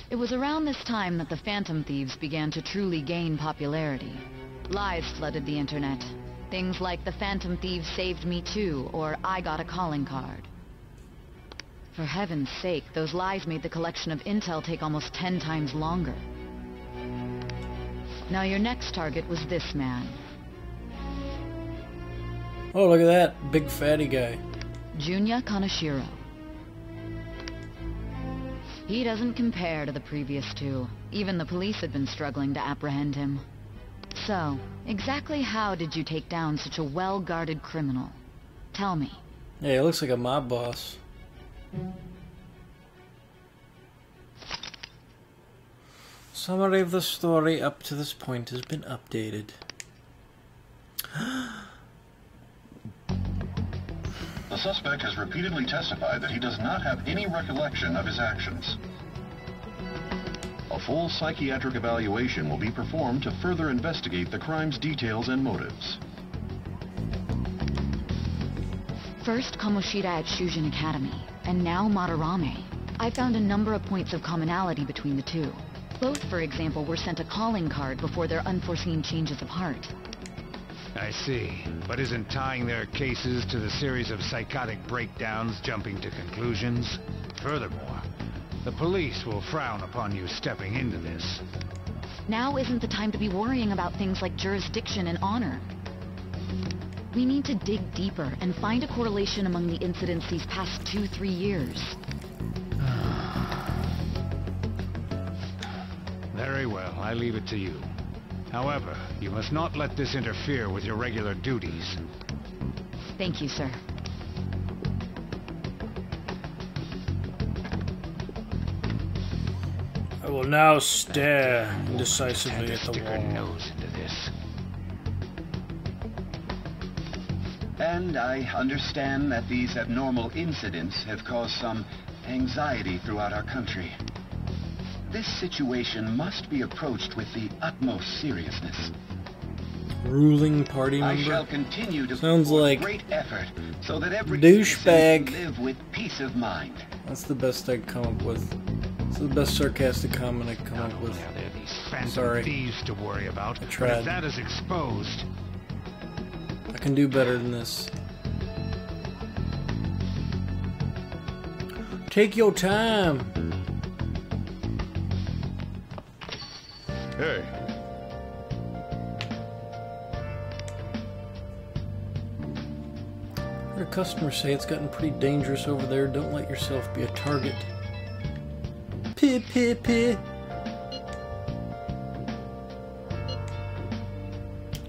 M: It was around this time that the Phantom Thieves began to truly gain popularity. Lies flooded the internet. Things like the Phantom Thieves saved me too, or I got a calling card. For heaven's sake, those lies made the collection of intel take almost 10 times longer. Now your next target was this man.
A: Oh, look at that. Big fatty guy.
M: Junya Kaneshiro. He doesn't compare to the previous two. Even the police had been struggling to apprehend him. So, exactly how did you take down such a well-guarded criminal? Tell me.
A: Yeah, he looks like a mob boss. Summary of the story up to this point has been updated.
H: The suspect has repeatedly testified that he does not have any recollection of his actions. A full psychiatric evaluation will be performed to further investigate the crime's details and motives.
M: First Kamoshida at Shujin Academy, and now Madarame. I found a number of points of commonality between the two. Both, for example, were sent a calling card before their unforeseen changes of heart.
E: I see. But isn't tying their cases to the series of psychotic breakdowns jumping to conclusions? Furthermore, the police will frown upon you stepping into this.
M: Now isn't the time to be worrying about things like jurisdiction and honor. We need to dig deeper and find a correlation among the incidents these past 2-3 years.
E: Very well, I leave it to you. However, you must not let this interfere with your regular duties.
M: Thank you, sir.
A: I will now stare indecisively at the
E: Stick her
A: wall.
E: nose into this.
N: And I understand that these abnormal incidents have caused some anxiety throughout our country. This situation must be approached with the utmost seriousness.
A: Ruling party member?
N: I shall continue to
A: Sounds
N: put
A: like
N: great effort so that every
A: douchebag.
N: citizen live with peace of mind.
A: That's the best I can come up with. It's the best sarcastic comment I can come up with.
E: There are these phantom
A: Sorry.
E: thieves to worry about.
A: I
E: But
A: tried.
E: if that is exposed,
A: I can do better than this. Take your time.
F: Hey,
A: I heard customers say it's gotten pretty dangerous over there. Don't let yourself be a target. Pee.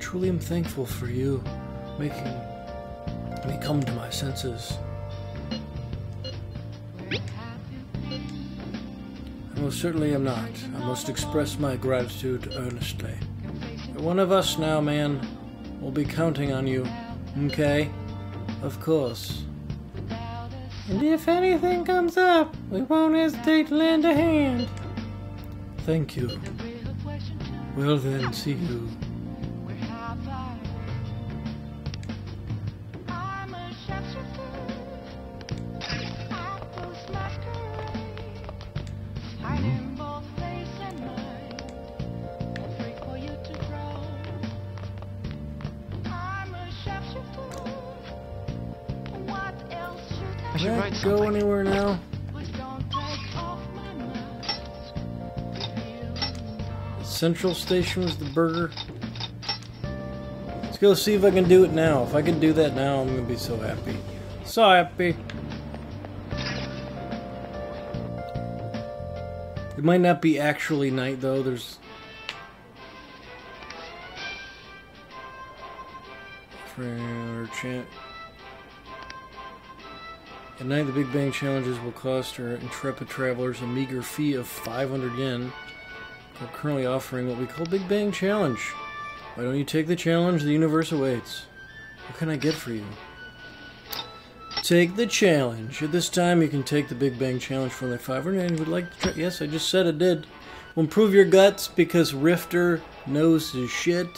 A: Truly am thankful for you making me come to my senses. I most certainly am not. I must express my gratitude earnestly. You're one of us now, man. We'll be counting on you. Okay? Of course. And if anything comes up, we won't hesitate to lend a hand. Thank you. Well then, see you.
K: I should write
A: Go
K: something.
A: anywhere now? Central Station was the burger. Let's go see if I can do it now. If I can do that now, I'm gonna be so happy. So happy. It might not be actually night though. There's At night, the Big Bang challenges will cost our intrepid travelers a meager fee of 500 yen. We're currently offering what we call Big Bang Challenge. Why don't you take the challenge? The universe awaits. What can I get for you? Take the challenge. At this time, you can take the Big Bang Challenge for only 500 and you would like to try. Yes, I just said it did. Will improve your guts because Rifter knows his shit.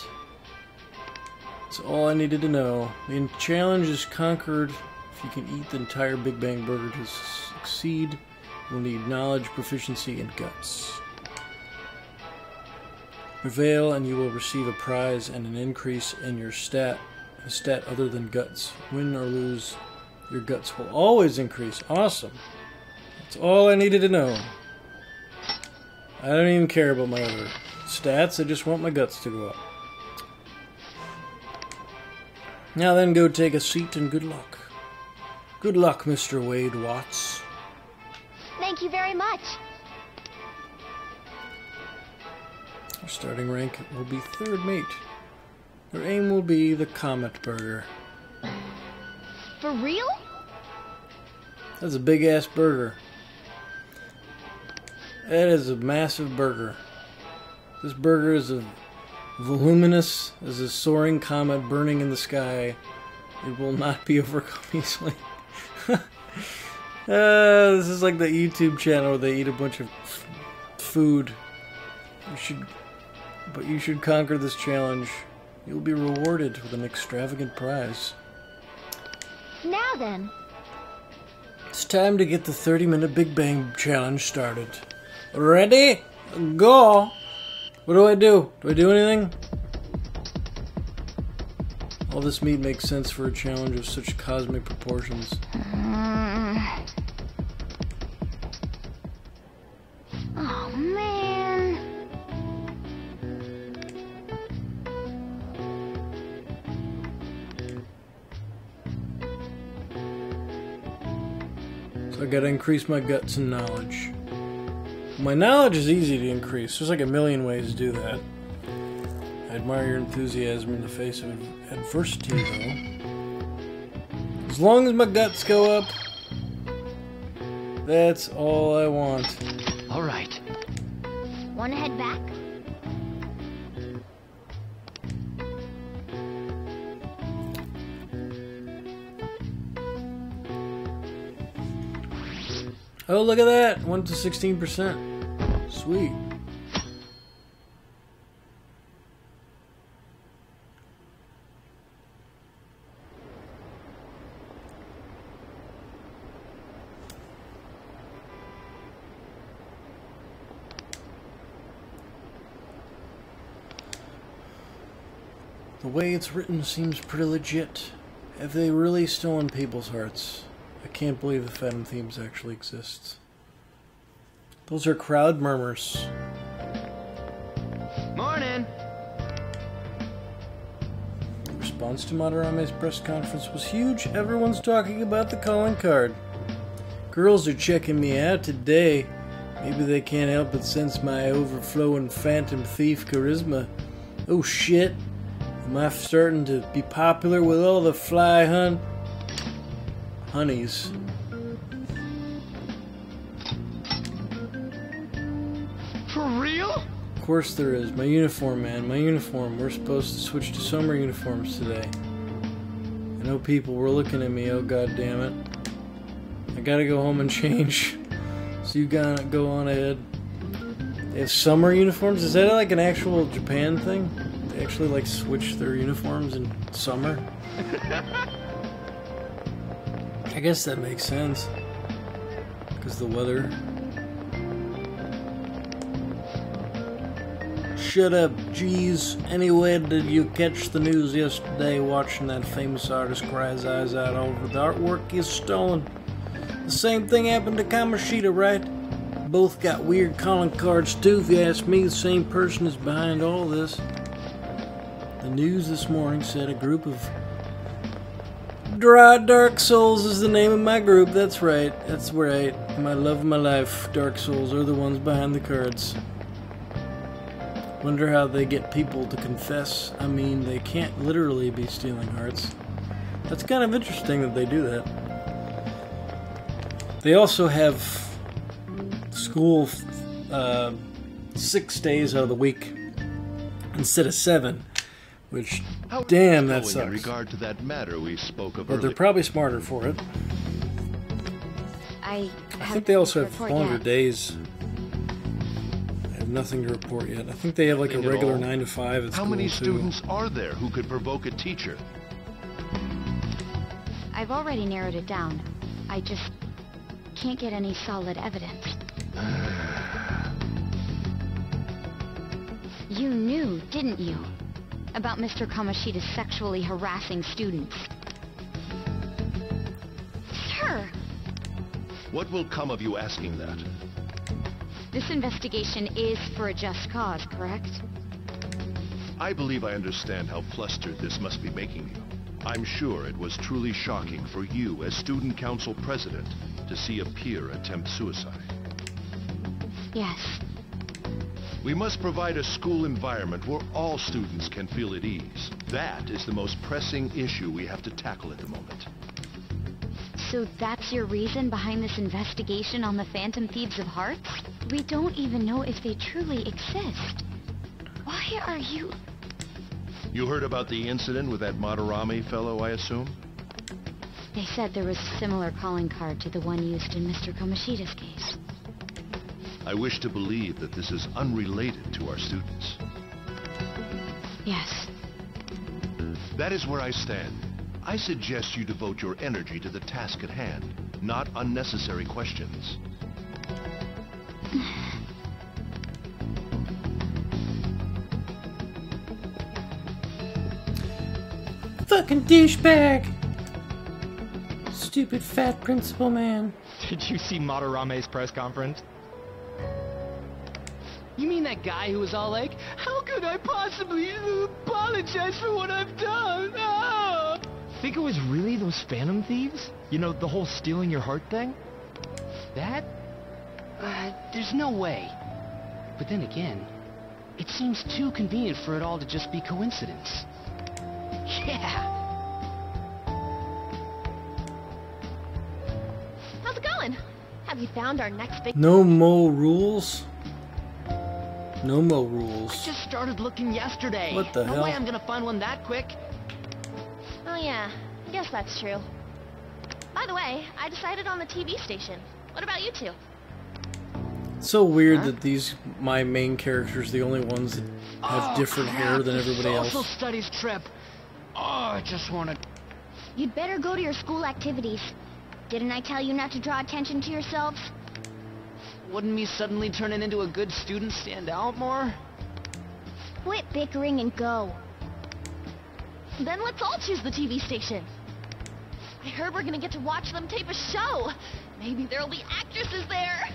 A: That's all I needed to know. The challenge is conquered if you can eat the entire Big Bang burger to succeed. You'll need knowledge, proficiency, and guts. Prevail and you will receive a prize and an increase in your stat, a stat other than guts. Win or lose, your guts will always increase. Awesome. That's all I needed to know. I don't even care about my other stats, I just want my guts to go up. Now then, go take a seat and good luck. Good luck, Mr. Wade Watts.
I: Thank you very much.
A: Your starting rank will be third mate. Your aim will be the Comet Burger.
I: For real?
A: That's a big ass burger. That is a massive burger. This burger is as voluminous as a soaring comet burning in the sky. It will not be overcome easily. This is like the YouTube channel where they eat a bunch of food. You should conquer this challenge. You'll be rewarded with an extravagant prize.
I: Now then.
A: It's time to get the 30-minute Big Bang Challenge started. Ready? Go! What do I do? Do I do anything? All this meat makes sense for a challenge of such cosmic proportions.
I: Oh, man.
A: So I gotta increase my guts and knowledge. My knowledge is easy to increase. There's like a million ways to do that. I admire your enthusiasm in the face of adversity, though. As long as my guts go up, that's all I want.
J: All right.
I: Wanna head back?
A: Oh, look at that! Went to 16%. Sweet. The way it's written seems pretty legit. Have they really stolen people's hearts? I can't believe the Phantom Thieves actually exists. Those are crowd murmurs.
J: Morning!
A: The response to Madarame's press conference was huge. Everyone's talking about the calling card. Girls are checking me out today. Maybe they can't help but sense my overflowing Phantom Thief charisma. Oh shit. Am I starting to be popular with all the fly honeys?
J: For real?
A: Of course there is. My uniform, man. My uniform. We're supposed to switch to summer uniforms today. I know people were looking at me. Oh, god damn it. I gotta go home and change. So you gotta go on ahead. They have summer uniforms? Is that like an actual Japan thing? They actually like switch their uniforms in summer? I guess that makes sense. Because the weather. Shut up, jeez. Anyway, did you catch the news yesterday watching that famous artist cry his eyes out over the artwork he's stolen? The same thing happened to Kamoshida, right? Both got weird calling cards too, if you ask me. The same person is behind all this. The news this morning said a group of Dry Dark Souls is the name of my group. That's right. That's right. My love of my life, Dark Souls, are the ones behind the cards. Wonder how they get people to confess. I mean, they can't literally be stealing hearts. That's kind of interesting that they do that. They also have school 6 days out of the week instead of 7, which, damn, that sucks.
F: In regard to that matter we spoke of
A: But
F: earlier.
A: they're probably smarter for it. I think they also have longer days. I have nothing to report yet. I think they have like a regular 9 to 5 at school.
F: How many
A: too.
F: students are there who could provoke a teacher?
C: I've already narrowed it down. I just can't get any solid evidence. You knew, didn't you, about Mr. Kamoshida's sexually harassing students? Sir!
F: What will come of you asking that?
C: This investigation is for a just cause, correct?
F: I believe I understand how flustered this must be making you. I'm sure it was truly shocking for you as student council president to see a peer attempt suicide.
C: Yes.
F: We must provide a school environment where all students can feel at ease. That is the most pressing issue we have to tackle at the moment.
C: So that's your reason behind this investigation on the Phantom Thieves of Hearts? We don't even know if they truly exist. Why are you...
F: You heard about the incident with that Madarame fellow, I assume?
C: They said there was a similar calling card to the one used in Mr. Kamoshida's case.
F: I wish to believe that this is unrelated to our students.
C: Yes.
F: That is where I stand. I suggest you devote your energy to the task at hand, not unnecessary questions.
A: Fucking douchebag! Stupid fat principal man.
K: Did you see Madarame's press conference? You mean that guy who was all like, how could I possibly apologize for what I've done? Ah! Think it was really those Phantom Thieves? You know, the whole stealing your heart thing? That? There's no way. But then again, it seems too convenient for it all to just be coincidence. Yeah!
I: How's it going? Have you found our next big...
A: No more rules? No more rules.
J: I just started looking yesterday.
A: What the hell?
J: No way I'm gonna find one that quick.
I: Oh yeah, I guess that's true. By the way, I decided on the TV station. What about you two?
A: It's so weird that my main characters, the only ones that have different hair than everybody else.
J: Social studies trip. Oh, I just wanna...
C: You'd better go to your school activities. Didn't I tell you not to draw attention to yourselves?
J: Wouldn't me suddenly turning into a good student stand out more?
C: Quit bickering and go.
I: Then let's all choose the TV station. I heard we're gonna get to watch them tape a show. Maybe there'll be actresses there.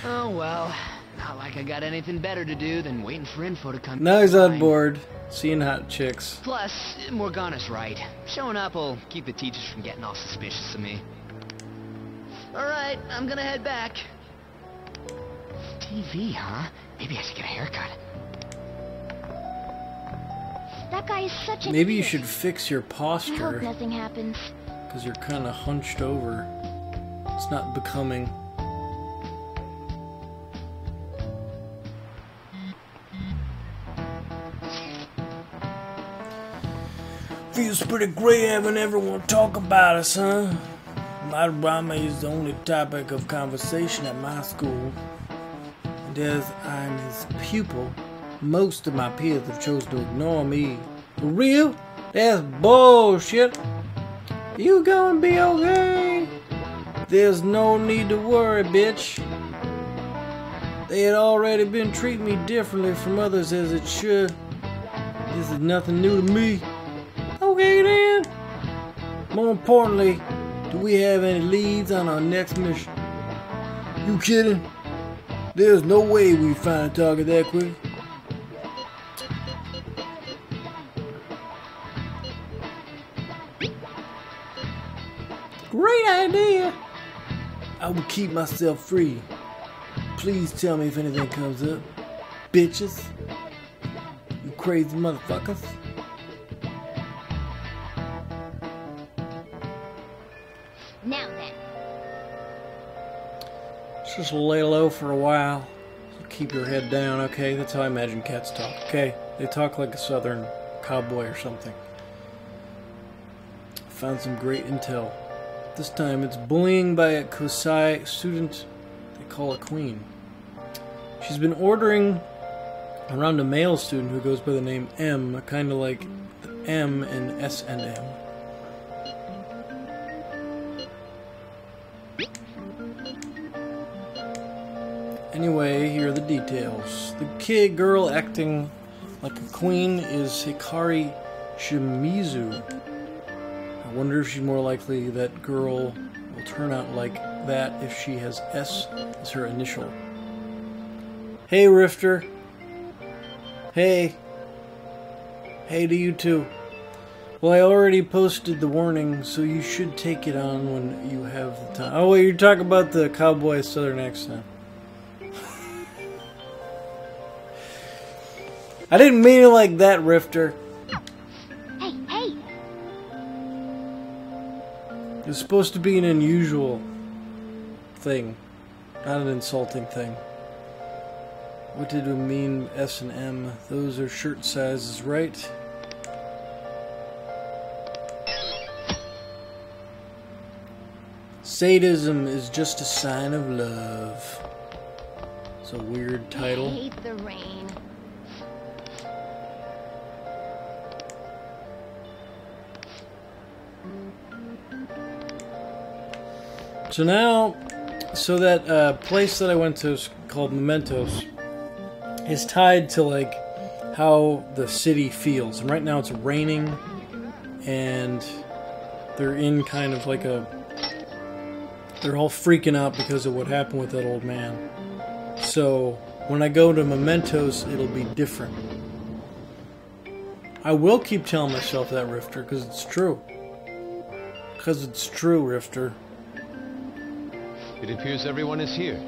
J: Oh well, not like I got anything better to do than waiting for info to come.
A: Now he's on board, seeing hot chicks.
J: Plus, Morgana's right. Showing up will keep the teachers from getting all suspicious of me. Alright, I'm gonna head back. TV, huh? Maybe I should get a haircut.
C: That guy is such an
A: Maybe you
C: idiot.
A: should fix your
C: I hope
A: posture,
C: nothing happens.
A: because you're kind of hunched over. It's not becoming. Feels pretty great having everyone talk about us, huh? Madarame is the only topic of conversation at my school. And as I'm his pupil, most of my peers have chosen to ignore me. For real? That's bullshit. You gonna be okay? There's no need to worry, bitch. They had already been treating me differently from others as it should. This is nothing new to me. Okay then. More importantly, do we have any leads on our next mission? You kidding? There's no way we find a target that quick. Great idea! I will keep myself free. Please tell me if anything comes up. Bitches. You crazy motherfuckers.
C: Now then.
A: Let's just lay low for a while. So keep your head down, okay? That's how I imagine cats talk, okay? They talk like a southern cowboy or something. Found some great intel. This time it's bullying by a Kosai student they call a queen. She's been ordering around a male student who goes by the name M, kind of like the M in S&M. Anyway, here are the details. The girl acting like a queen is Hikari Shimizu. I wonder if she's more likely that girl will turn out like that if she has S as her initial. Hey, Rifter. Hey. Hey to you too. Well, I already posted the warning, so you should take it on when you have the time. Oh, wait, you're talking about the cowboy southern accent. I didn't mean it like that, Rifter.
C: Hey, hey!
A: It's supposed to be an unusual thing, not an insulting thing. What did we mean, S and M? Those are shirt sizes, right? Sadism is just a sign of love. It's a weird title.
C: I hate the rain.
A: So now, that place that I went to is called Mementos is tied to like how the city feels. And right now it's raining and they're in kind of like they're all freaking out because of what happened with that old man. So when I go to Mementos, it'll be different. I will keep telling myself that, Rifter, because it's true. Because it's true, Rifter.
L: It appears everyone is here.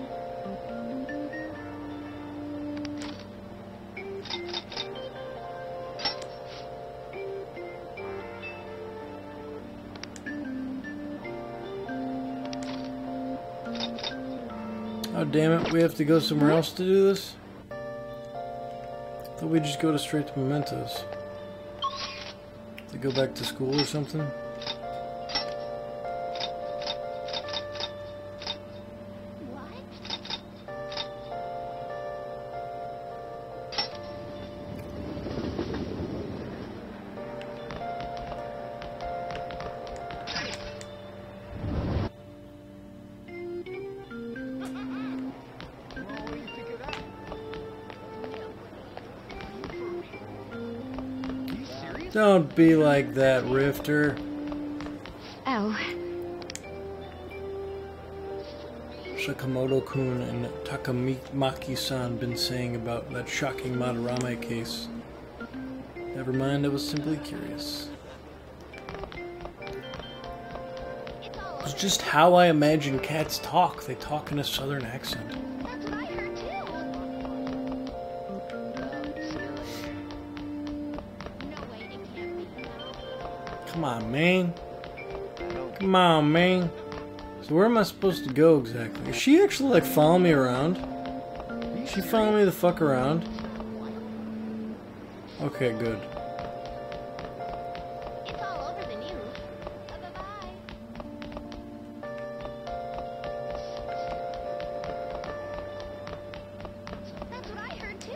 A: Oh, damn it. We have to go somewhere else to do this? I thought we'd just go straight to Mementos. To go back to school or something? Don't be like that, Rifter.
C: Oh.
A: Sakamoto-kun and Takamaki-san been saying about that shocking Madarame case. Never mind, I was simply curious. It's just how I imagine cats talk. They talk in a southern accent.
C: That's what I heard too.
A: Come on, man. Come on, man. So where am I supposed to go exactly? Is she actually like following me around? Is she following me the fuck around? Okay, good.
C: It's all over the news. Bye-bye. That's what I heard too.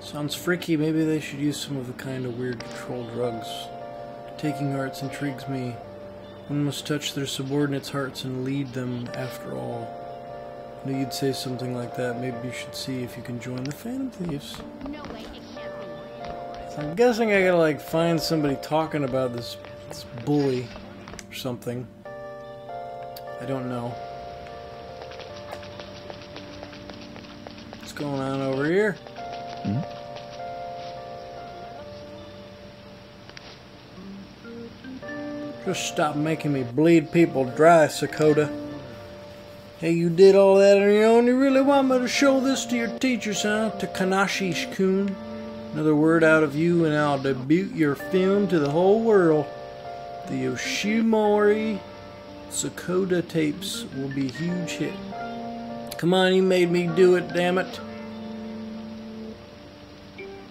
A: Sounds freaky. Maybe they should use some of the kind of weird controlled drugs. Taking hearts intrigues me. One must touch their subordinates' hearts and lead them after all. I knew you'd say something like that. Maybe you should see if you can join the Phantom Thieves.
C: No way, it can't be.
A: So I'm guessing I gotta like find somebody talking about this bully or something. I don't know. What's going on over here? Just stop making me bleed people dry, Sakota. Hey, you did all that on your own? You really want me to show this to your teachers, huh? To Kanashish-kun? Another word out of you and I'll debut your film to the whole world. The Yoshimori Sakota tapes will be a huge hit. Come on, you made me do it, damn it.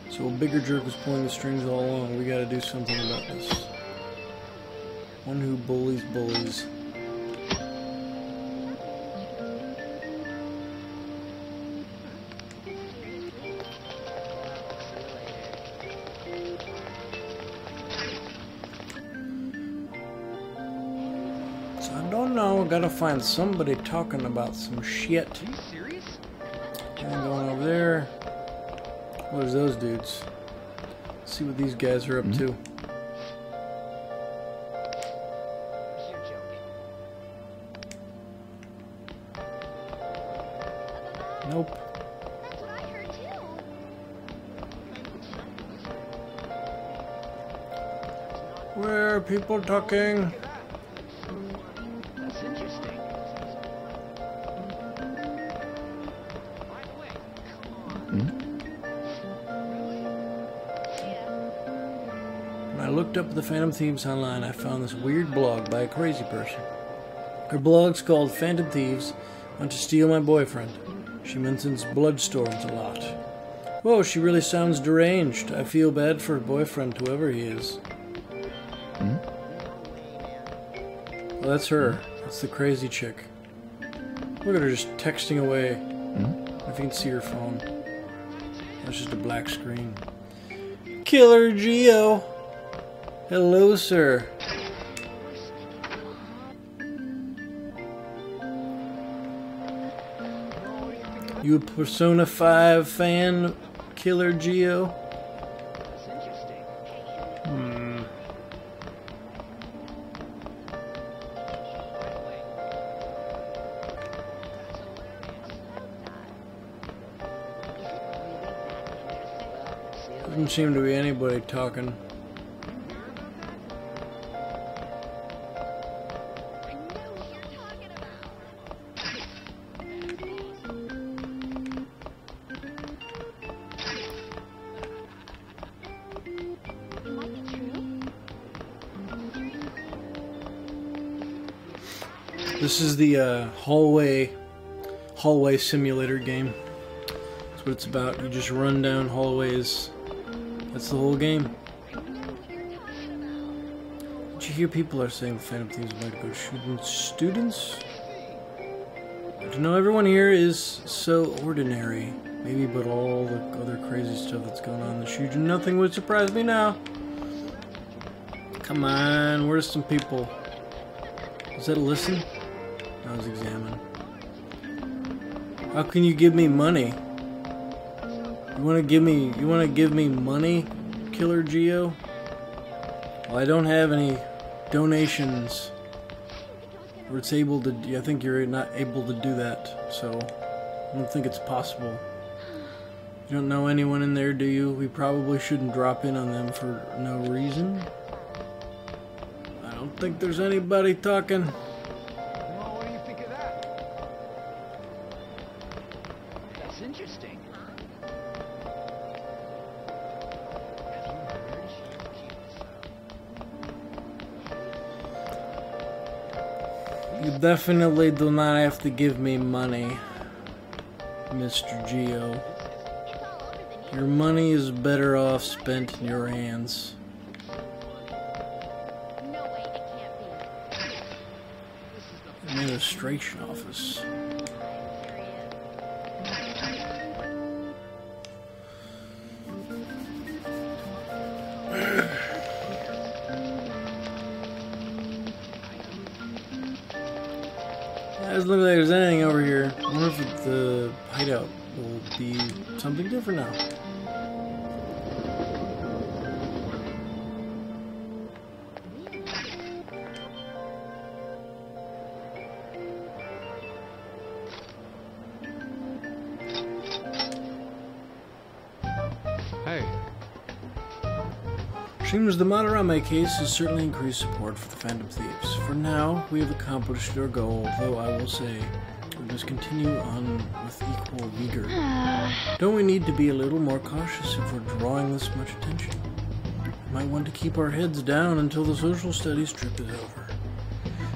A: So a bigger jerk was pulling the strings all along. We gotta do something about this. One who bullies bullies. So I don't know, gotta find somebody talking about some shit.
J: Are you serious?
A: And going over there. What is those dudes? Let's see what these guys are up to. Nope.
C: That's what I heard too.
A: Where are people talking?
J: That's interesting. By the way, come on.
A: When I looked up the Phantom Thieves online, I found this weird blog by a crazy person. Her blog's called Phantom Thieves Want to Steal My Boyfriend. She mentions bloodstorms a lot. Whoa, she really sounds deranged. I feel bad for her boyfriend, whoever he is. Well, that's her. That's the crazy chick. Look at her just texting away. If you can see her phone. That's just a black screen. Killer Geo! Hello, sir. You a Persona 5 fan, Killer Geo? Doesn't seem to be anybody talking. This is the hallway simulator game. That's what it's about. You just run down hallways. That's the whole game. Did you hear people are saying the Phantom Thieves might go shooting students? I don't know, everyone here is so ordinary. Maybe but all the other crazy stuff that's going on in the shooting, nothing would surprise me now. Come on, where's some people? Is that a listen? I was examining. How can you give me money? You wanna give me money, Killer Geo? Well, I don't have any donations where it's able to. I think you're not able to do that, so I don't think it's possible. You don't know anyone in there, do you? We probably shouldn't drop in on them for no reason. I don't think there's anybody talking.
J: Well, what do you think of that? That's interesting.
A: You definitely do not have to give me money, Mr. Geo. Your money is better off spent in your hands. Administration office. Doesn't look like there's anything over here. I wonder if the hideout will be something different now. Seems the Madarame case has certainly increased support for the Phantom Thieves. For now, we have accomplished our goal, though I will say we must continue on with equal vigor. Don't we need to be a little more cautious if we're drawing this much attention? We might want to keep our heads down until the social studies trip is over.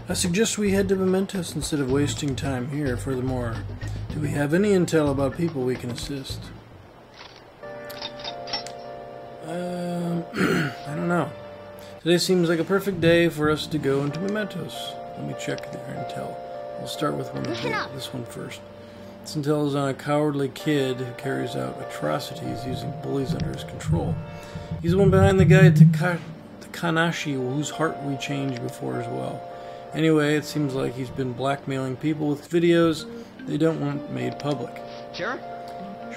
A: I suggest we head to Mementos instead of wasting time here. Furthermore, do we have any intel about people we can assist? I don't know. Today seems like a perfect day for us to go into Mementos. Let me check their intel. We'll start with this one first. This intel is on a cowardly kid who carries out atrocities using bullies under his control. He's the one behind the guy Takanashi, whose heart we changed before as well. Anyway, it seems like he's been blackmailing people with videos they don't want made public.
J: Sure?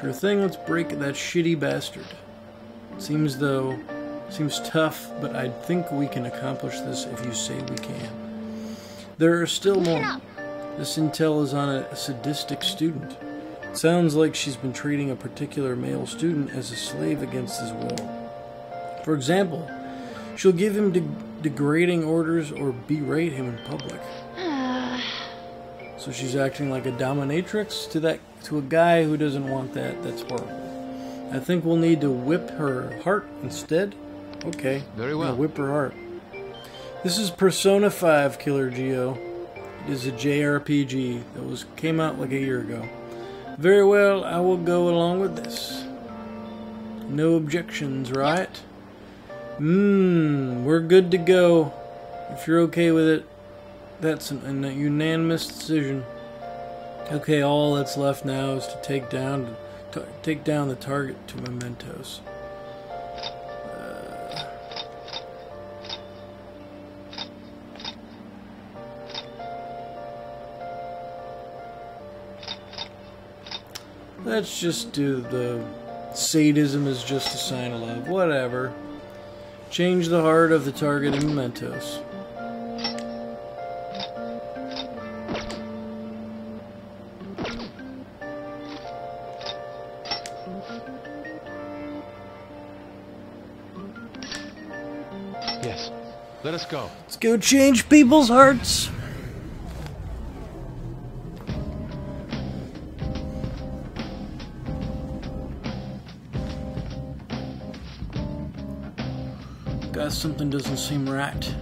A: Sure thing, let's break that shitty bastard. Seems tough, but I think we can accomplish this if you say we can. There are still more. This intel is on a sadistic student. It sounds like she's been treating a particular male student as a slave against his will. For example, she'll give him degrading orders or berate him in public. So she's acting like a dominatrix to a guy who doesn't want that. That's horrible. I think we'll need to whip her heart instead. Okay.
L: Very well.
A: Whip her heart. This is Persona 5, Killer Geo. It is a JRPG that came out like a year ago. Very well, I will go along with this. No objections, right? We're good to go. If you're okay with it, that's a unanimous decision. Okay, all that's left now is to take down the target to Mementos. Let's just do the sadism is just a sign of love. Whatever. Change the heart of the target in Mementos.
L: Yes. Let us go.
A: Let's go change people's hearts. Something doesn't seem right.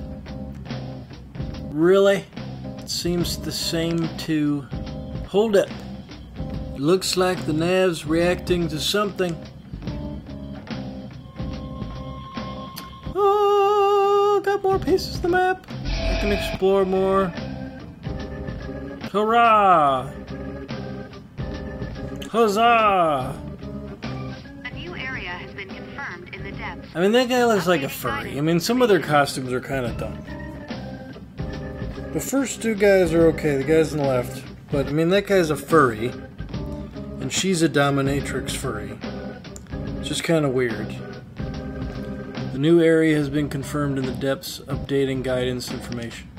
A: Really? It seems the same to... Hold up. It looks like the nav's reacting to something. Oh, got more pieces of the map. I can explore more. Hurrah! Huzzah! I mean, that guy looks like a furry. I mean, some of their costumes are kind of dumb. The first two guys are okay, the guys on the left. But, I mean, that guy's a furry. And she's a dominatrix furry. It's just kind of weird. The new area has been confirmed in the depths, updating guidance information.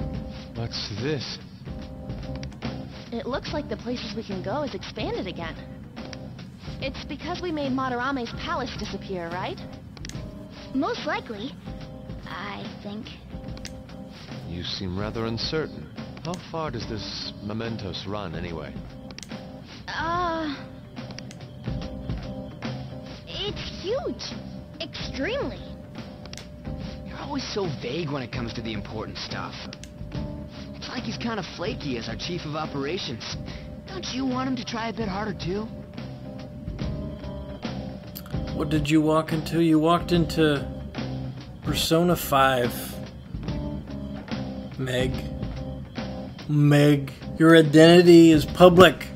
L: What's this?
I: It looks like the places we can go has expanded again. It's because we made Madarame's palace disappear, right?
C: Most likely, I think.
L: You seem rather uncertain. How far does this Mementos run, anyway?
C: It's huge. Extremely.
J: You're always so vague when it comes to the important stuff. It's like he's kind of flaky as our chief of operations. Don't you want him to try a bit harder, too?
A: What did you walk into? You walked into Persona 5. Meg, your identity is public.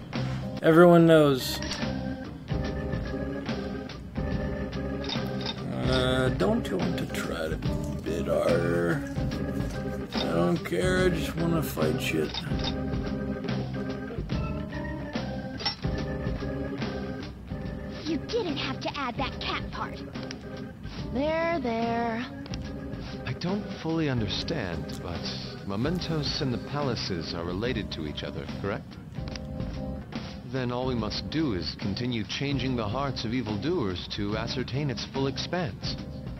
A: Everyone knows. Don't you want to try to be a bit harder? I don't care, I just want to fight shit.
C: You didn't have to add that cat part.
I: There.
L: I don't fully understand, but Mementos and the palaces are related to each other, correct? Then all we must do is continue changing the hearts of evildoers to ascertain its full expanse.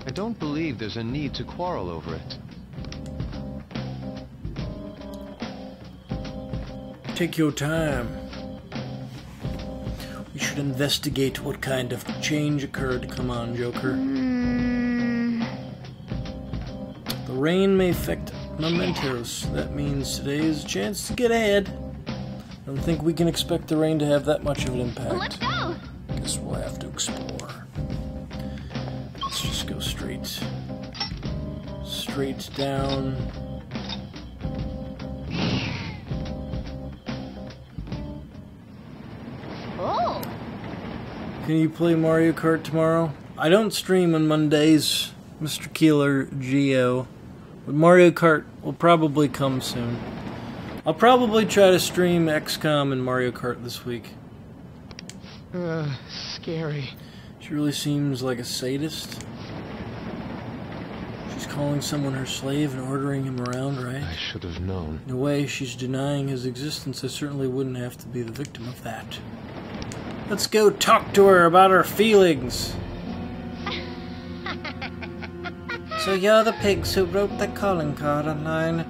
L: I don't believe there's a need to quarrel over it.
A: Take your time. We should investigate what kind of change occurred. Come on, Joker. The rain may affect mementos. That means today is a chance to get ahead. I don't think we can expect the rain to have that much of an impact.
I: Let's go!
A: Guess we'll have to explore. Let's just go straight down.
I: Oh!
A: Can you play Mario Kart tomorrow? I don't stream on Mondays, Mr. Keeler Geo, but Mario Kart will probably come soon. I'll probably try to stream XCOM and Mario Kart this week.
K: Scary.
A: She really seems like a sadist. She's calling someone her slave and ordering him around, right?
L: I should have known.
A: In a way, she's denying his existence. I certainly wouldn't have to be the victim of that. Let's go talk to her about her feelings. So you're the pigs who wrote that calling card online.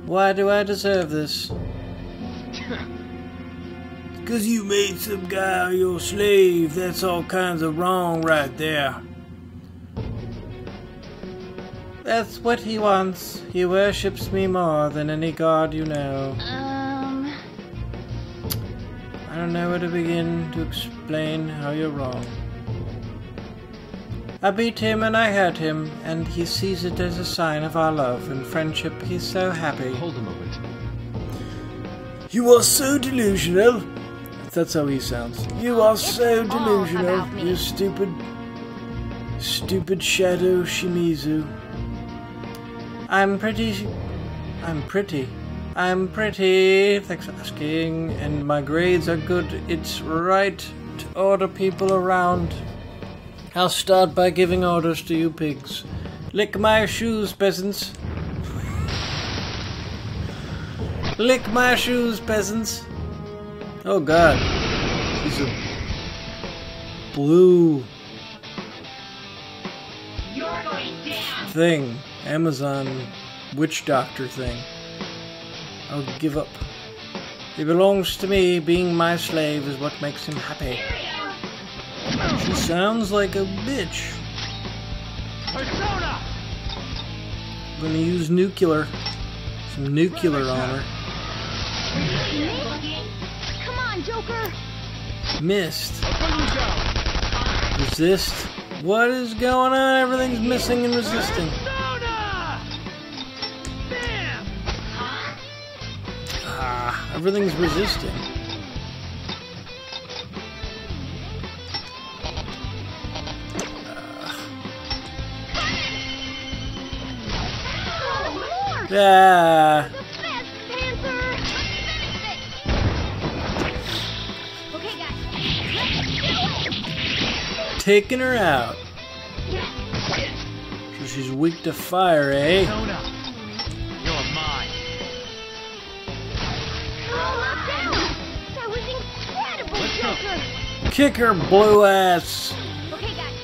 A: Why do I deserve this? Because you made some guy your slave. That's all kinds of wrong right there. That's what he wants. He worships me more than any god you know. I don't know where to begin to explain how you're wrong. I beat him and I hurt him, and he sees it as a sign of our love and friendship. He's so happy.
L: Hold a moment.
A: You are so delusional. That's how he sounds. You are so delusional, you stupid Shadow Shimizu. I'm pretty. Thanks for asking. And my grades are good. It's right to order people around. I'll start by giving orders to you pigs. Lick my shoes, peasants. Lick my shoes, peasants. Oh god. He's a blue thing. Amazon witch doctor thing. I'll give up. He belongs to me. Being my slave is what makes him happy. She sounds like a bitch.
D: Persona!
A: I'm gonna use nuclear. Some nuclear on her.
C: Come on, Joker!
A: Missed. Resist. What is going on? Everything's missing and resisting. Ah, everything's resisting. Yeah. Taking her out. So she's weak to fire, eh?
D: You're mine.
C: That was incredible, Joker!
A: Kick her blue ass.
C: Okay, guys.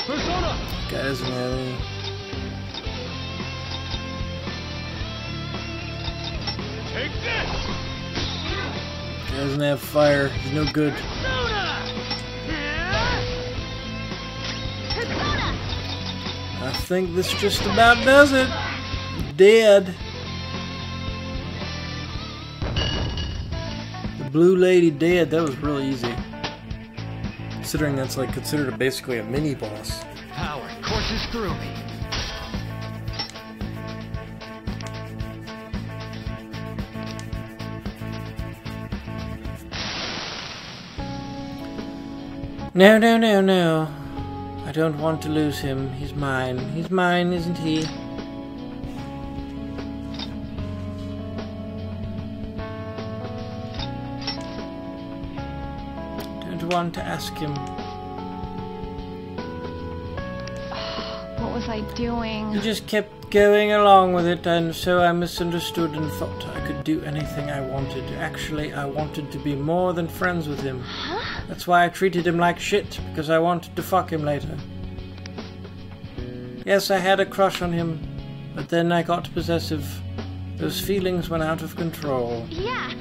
D: Persona!
A: Guy doesn't have any.
D: Take this!
A: Guy doesn't have fire. He's no good. I think this just about does it. Dead. The blue lady dead. That was really easy. Considering that's like considered basically a mini boss.
D: Power courses through me.
A: No, no, no, no. I don't want to lose him. He's mine. He's mine, isn't he? Don't want to ask him.
C: What was I doing?
A: He just kept going along with it, and so I misunderstood and thought I could do anything I wanted. Actually, I wanted to be more than friends with him. That's why I treated him like shit, because I wanted to fuck him later. Yes, I had a crush on him, but then I got possessive. Those feelings went out of control.
C: Yeah.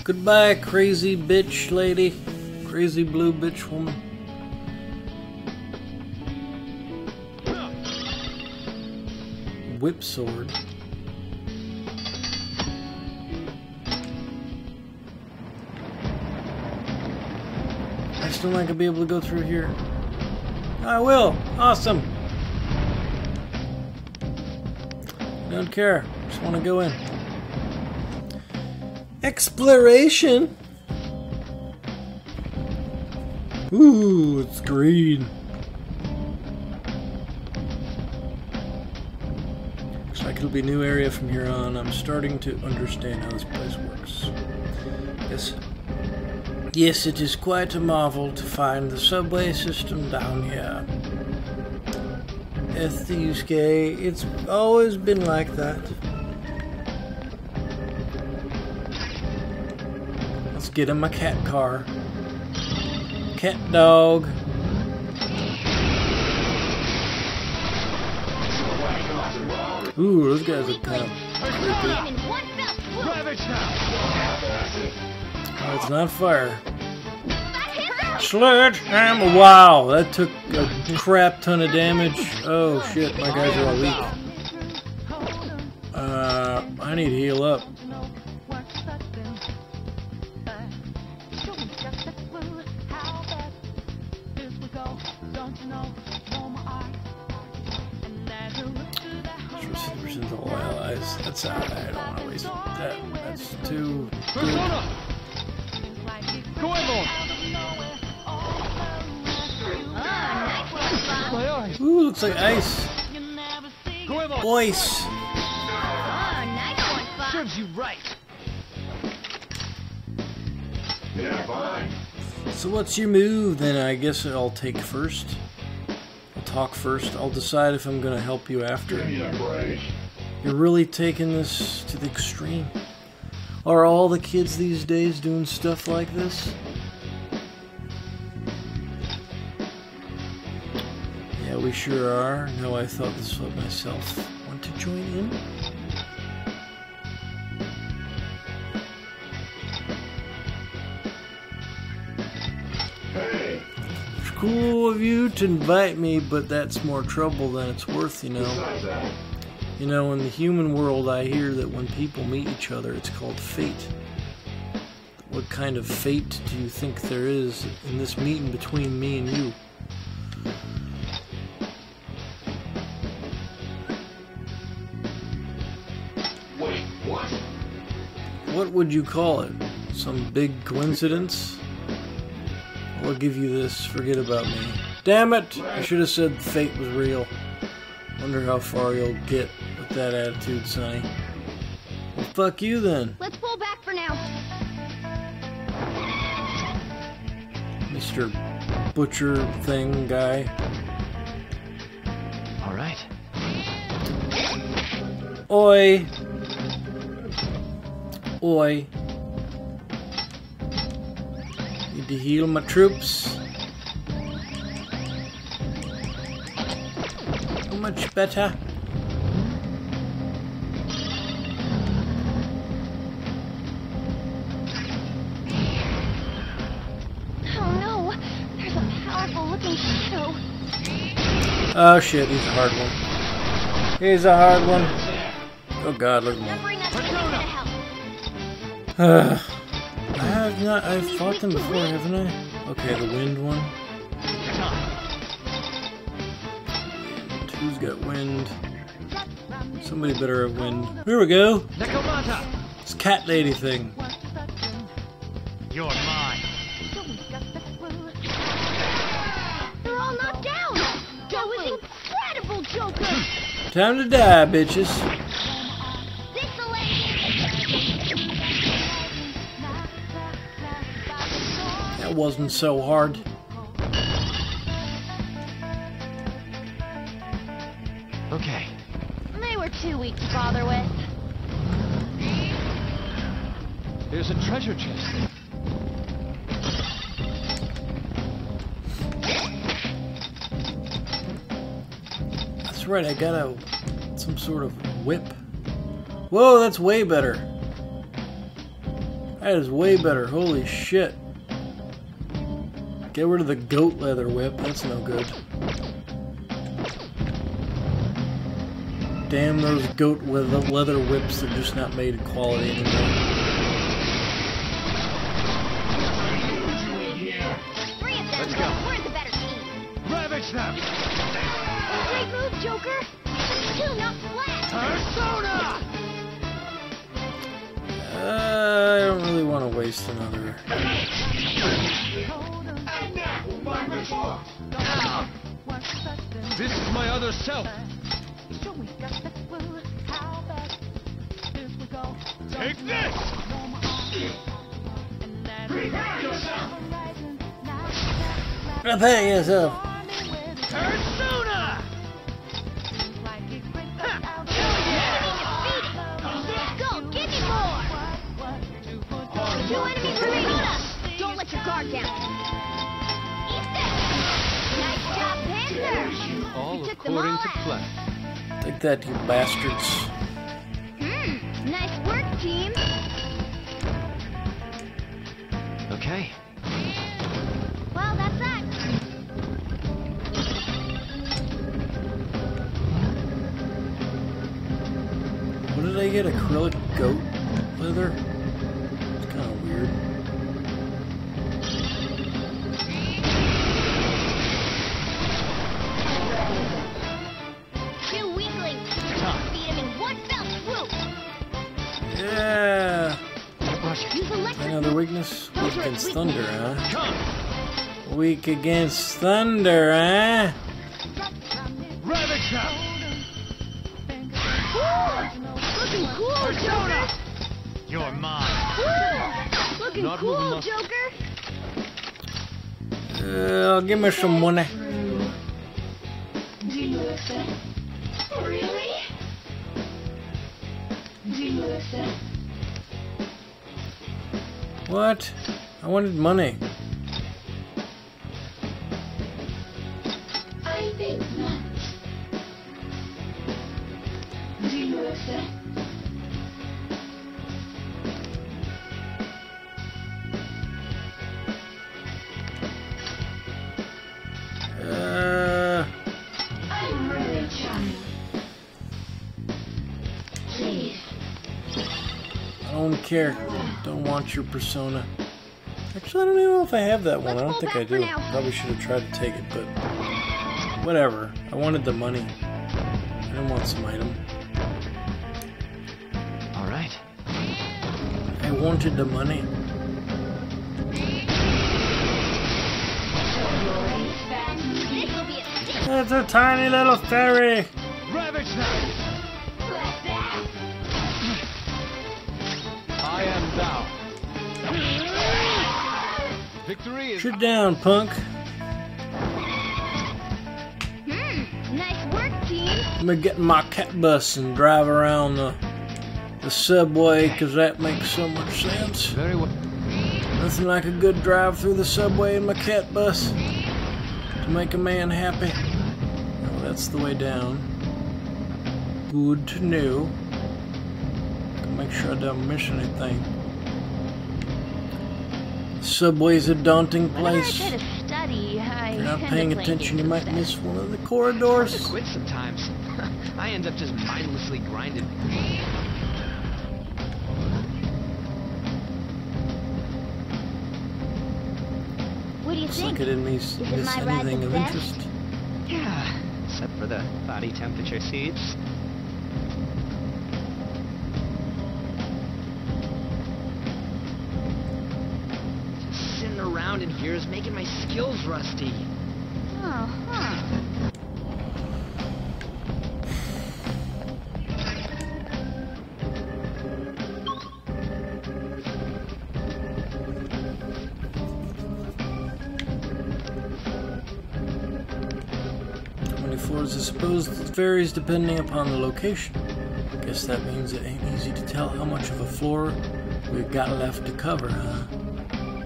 A: Goodbye, crazy bitch lady. Crazy blue bitch woman. Whip sword. I still not gonna be able to go through here. I will. Awesome. Don't care. Just want to go in. Exploration. Ooh, it's green. Looks like it'll be a new area from here on. I'm starting to understand how this place works. Yes, it is quite a marvel to find the subway system down here. FTUSK, it's always been like that. Let's get in my cat car. Cat dog. Ooh, those guys are kind of creepy. Oh, it's not fire. Sledgehammer! Wow, that took a crap ton of damage. Oh shit, my guys are all weak. I need to heal up. All allies. That's I don't want to waste that. That's too good. Ooh, looks like ice. Voice.
D: Serves you right.
F: Yeah, fine.
A: So what's your move then? I guess I'll take first. I'll talk first. I'll decide if I'm gonna help you after.
F: Give me a break.
A: You're really taking this to the extreme. Are all the kids these days doing stuff like this? Yeah, we sure are. No, I thought this was myself. Want to join in?
F: Hey.
A: It's cool of you to invite me, but that's more trouble than it's worth, you know.
F: Besides that.
A: You know, in the human world, I hear that when people meet each other, it's called fate. What kind of fate do you think there is in this meeting between me and you?
F: Wait, what?
A: What would you call it? Some big coincidence? I'll give you this. Forget about me. Damn it! I should have said fate was real. Wonder how far you'll get with that attitude, Sonny. Well, fuck you then.
C: Let's pull back for now.
A: Mr. Butcher thing guy.
K: All right.
A: Oi. Oi. Need to heal my troops. Much better.
C: Oh no, there's a powerful looking shadow.
A: Oh shit, he's a hard one. He's a hard one. Oh god, look at him. I've fought them before, haven't I? Okay, the wind one. Who's got wind? Somebody better have wind. Here we go. It's cat lady thing.
D: You're mine.
C: They're all knocked down. That was incredible, Joker.
A: Time to die, bitches. That wasn't so hard.
K: Okay.
I: They were too weak to bother with.
K: There's a treasure chest.
A: That's right, I got some sort of whip. Whoa, that's way better. That is way better. Holy shit. Get rid of the goat leather whip. That's no good. Damn those goat leather whips. They're just not made of quality anymore.
E: Let's go.
C: We're the better team.
E: Ravage them!
C: Great move, Joker. Two, not flat.
E: Persona!
A: I don't really want to waste another.
K: This is my other self.
E: Take this!
F: Prepare yourself!
A: Prepare yourself.
E: Persona!
C: Go, give me more. Two enemies remaining. Don't let your guard down. Eat this. Nice job, Panther.
L: All
C: You took them all
L: according to
C: out.
L: plan.
A: Take that, you bastards.
C: Nice work, team.
K: Okay.
C: Well, that's that.
A: What did I get? Acrylic goat leather? It's kind of weird.
C: Two weaklings. Beat him in one fell swoop.
A: Yeah.
C: Use electric.
A: Another weakness? Weak against thunder, huh? Weak against thunder, huh?
E: Ravage them!
C: Looking cool, Joker.
D: You're mine.
C: Looking
K: Not
C: cool,
K: moving
C: Joker.
A: Give me some money.
C: Do you listen? Really? Do you listen?
A: What? I wanted money.
C: I think not. Do you listen? I'm really trying. Please.
A: I don't care. Don't want your persona. Actually, I don't even know if I have that one. I don't think I do. Probably should have tried to take it, but whatever. I wanted the money. I didn't want some item.
K: All right.
A: I wanted the money.
C: This'll be a stick.
A: It's a tiny little fairy.
E: Ravage them!
K: I am thou. Victory is...
A: Sit down, punk.
C: Nice work, team.
A: Let me get in my cat bus and drive around the subway, because that makes so much sense.
K: Very well.
A: Nothing like a good drive through the subway in my cat bus to make a man happy. Oh, that's the way down. Good to know. Make sure I don't miss anything. Subway's a daunting place.
I: Whenever I try to study, I
A: If you're not
I: end
A: paying
I: up playing
A: attention, you
I: games
A: might
I: instead.
A: miss one of the
J: Hard to
A: corridors.
J: quit sometimes. I end up just mindlessly grinding.
C: What do you
A: Looks
C: think?
A: like I didn't miss
C: Isn't my ride
A: anything
C: the
A: of
C: best?
A: interest.
J: Yeah, except for the body temperature seats. Just sitting around in here is making my skills rusty.
C: Oh, huh.
A: floors. I suppose it varies depending upon the location. Guess that means it ain't easy to tell how much of a floor we've got left to cover, huh?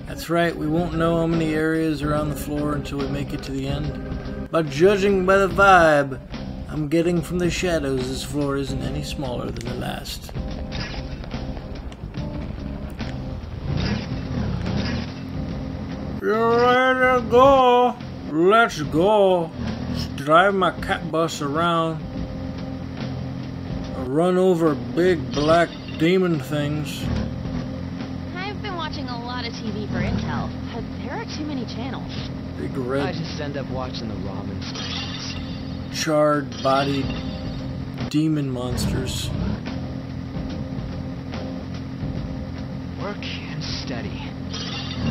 A: That's right, we won't know how many areas are on the floor until we make it to the end. But judging by the vibe I'm getting from the shadows, this floor isn't any smaller than the last. You're ready to go. Let's go. Just drive my cat bus around. Run over big black demon things.
I: I've been watching a lot of TV for intel, but there are too many channels.
A: Big red.
K: I just end up watching the ramen stations.
A: Charred bodied demon monsters.
J: Work and steady.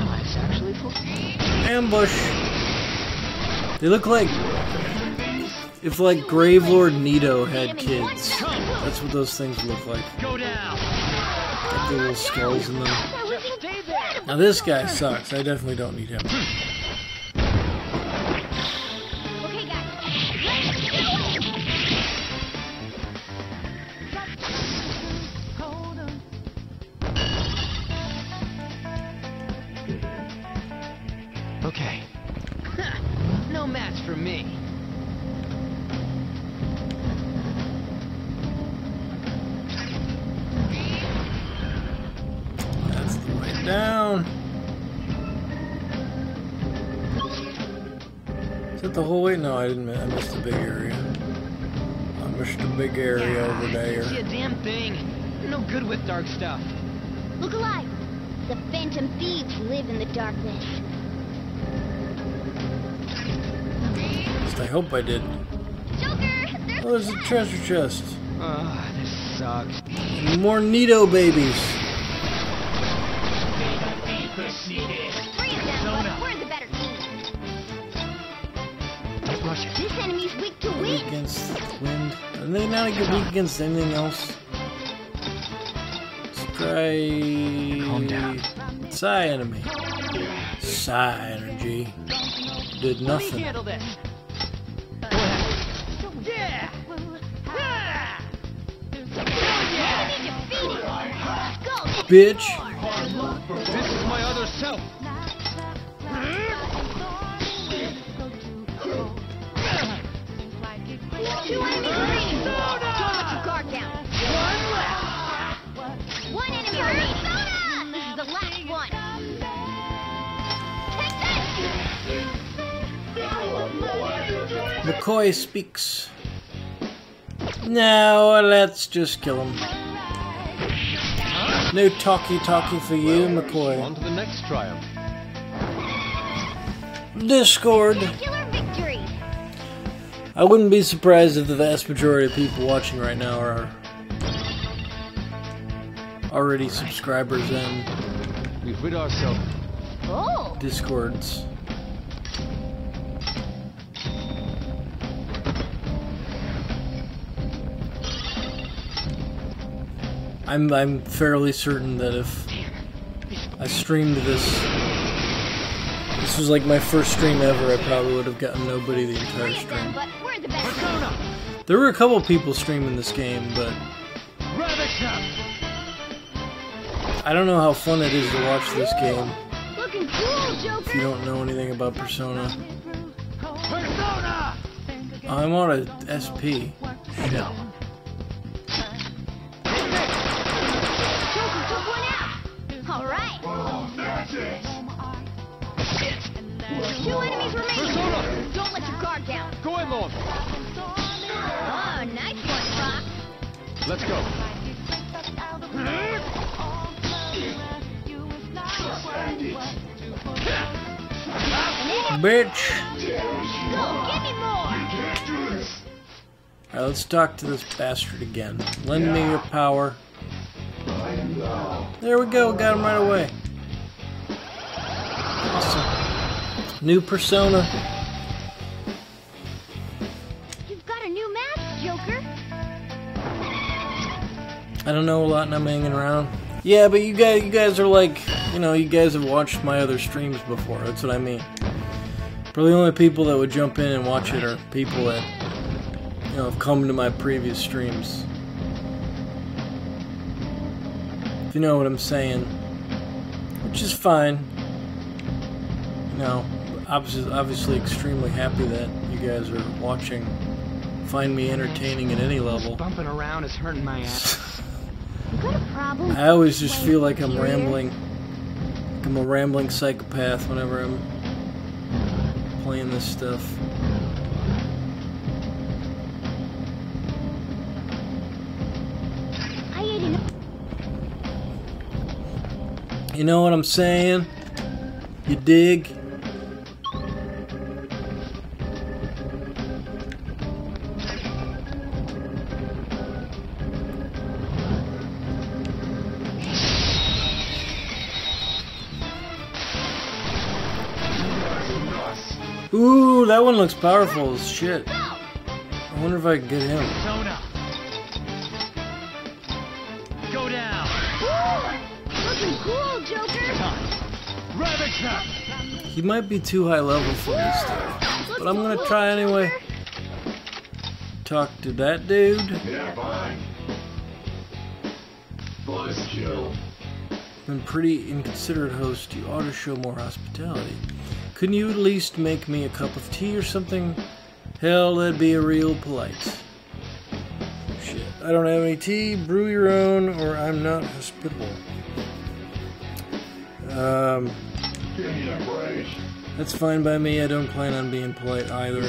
J: Life's actually full.
A: Ambush. They look like if like Gravelord Nito had kids. That's what those things look like.
D: Go down.
A: Got the little skulls in them. Now this guy sucks. I definitely don't need him.
C: Okay, guys.
J: Okay. No match for me.
A: That's the way down. Is that the whole way? No, I didn't. I missed the big area. I missed the big area over there.
J: See a damn thing. You're no good with dark stuff.
C: Look alive. The phantom thieves live in the darkness.
A: I hope I did.
C: Joker,
A: Oh, there's a treasure chest.
J: This sucks.
A: And more Nito babies.
C: Three of them, but we're the better team.
J: Rush it.
C: This enemy's weak to
A: Weak
C: wind.
A: against wind. Are they not weak against anything else? Let's try...
J: Calm down.
A: Psi enemy. Psi energy. Did
J: Let me
A: nothing.
J: handle this. Yeah!
A: Bitch!
J: This is my other self.
C: Two enemies remaining. Don't let your guard down.
J: One left.
C: One enemy remaining. This is the last one. Take this!
A: McCoy speaks. Now let's just kill him. No talkie for you, McCoy.
L: On to the next triumph.
A: Discord.
C: Spectacular victory.
A: I wouldn't be surprised if the vast majority of people watching right now are already subscribers and
L: We've rid ourselves.
C: Oh.
A: Discords. I'm fairly certain that if I streamed this was like my first stream ever, I probably would have gotten nobody the entire stream.
C: But we're the best.
A: There were a couple people streaming this game, but I don't know how fun it is to watch this game
C: Looking cool, Joker.
A: if you don't know anything about Persona. I'm on a SP.
J: No.
C: Joker took one out. All right. Two enemies remaining. Don't let your guard down.
L: Go in, Lord.
C: Oh, nice one, Fox.
L: Let's go.
A: Bitch!
C: Go, give me more.
A: Alright, let's talk to this bastard again. Lend me your power. There we go, got him right away. Awesome. New Persona.
C: You've got a new mask, Joker.
A: I don't know a lot and I'm hanging around. Yeah, but you guys are like, you know, you guys have watched my other streams before. That's what I mean. Probably the only people that would jump in and watch it are people that you know, have come to my previous streams. If you know what I'm saying, which is fine. You know, obviously extremely happy that you guys are watching. Find me entertaining at any level.
J: Bumping around is hurting my ass.
C: You got a problem?
A: I always just feel like I'm rambling. Like I'm a rambling psychopath whenever I'm playing this stuff. You know what I'm saying? You dig? Ooh, that one looks powerful as shit. I wonder if I can get him.
D: Persona. Go down.
C: Looking cool, Joker.
D: Ravage them.
A: He might be too high level for this stuff, but I'm gonna try anyway. Talk to that dude.
F: Yeah, fine. Bonus kill.
A: Been pretty inconsiderate host. You ought to show more hospitality. Couldn't you at least make me a cup of tea or something? Hell, that'd be a real polite. Shit. I don't have any tea. Brew your own, or I'm not hospitable. That's fine by me. I don't plan on being polite either.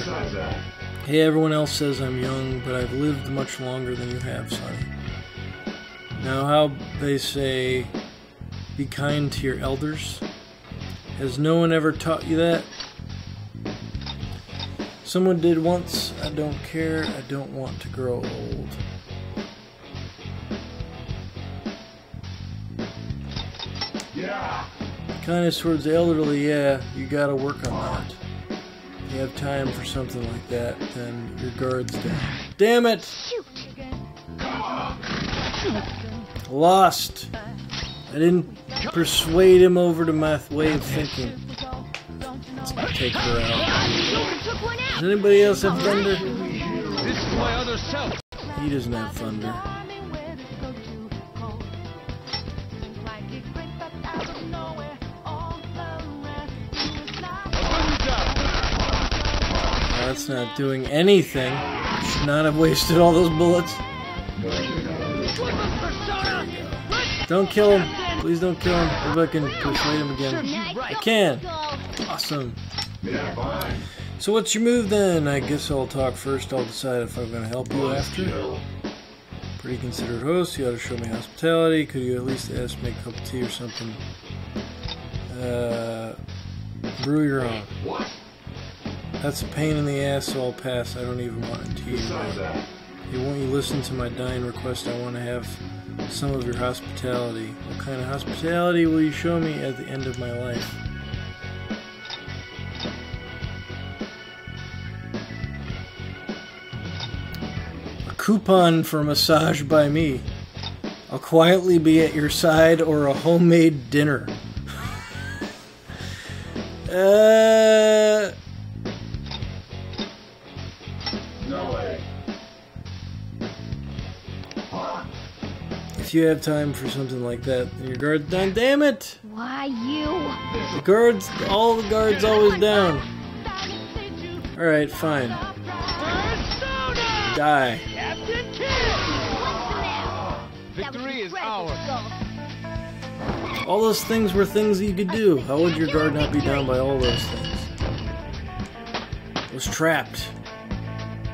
A: Hey, everyone else says I'm young, but I've lived much longer than you have, Sonny. Now, how they say, be kind to your elders. Has no one ever taught you that? Someone did once. I don't care. I don't want to grow old.
F: Yeah.
A: Kindness towards the elderly, yeah, you gotta work on that. If you have time for something like that, then your guard's down. Damn it!
C: Shoot.
A: Lost. I didn't persuade him over to my way of thinking. Let's take her out. Does anybody else have thunder?
D: This is my other self.
A: He doesn't have thunder. That's not doing anything. Should not have wasted all those bullets. Don't kill him. Please don't kill him. Maybe I can persuade him again. I can. Awesome. So what's your move then? I guess I'll talk first. I'll decide if I'm going to help you after. Pretty considerate host. You ought to show me hospitality. Could you at least ask me a cup of tea or something? Brew your own. That's a pain in the ass, so I'll pass. I don't even want tea anymore. Hey, won't you listen to my dying request? I want to have some of your hospitality. What kind of hospitality will you show me at the end of my life? A coupon for massage by me. I'll quietly be at your side, or a homemade dinner.
F: No way.
A: If you have time for something like that, then your guard's down. Damn it!
C: Why you?
A: The guards, all the guards always down. Alright, fine. Die.
J: Victory is ours.
A: All those things were things you could do. How would your guard not be down by all those things? It was trapped.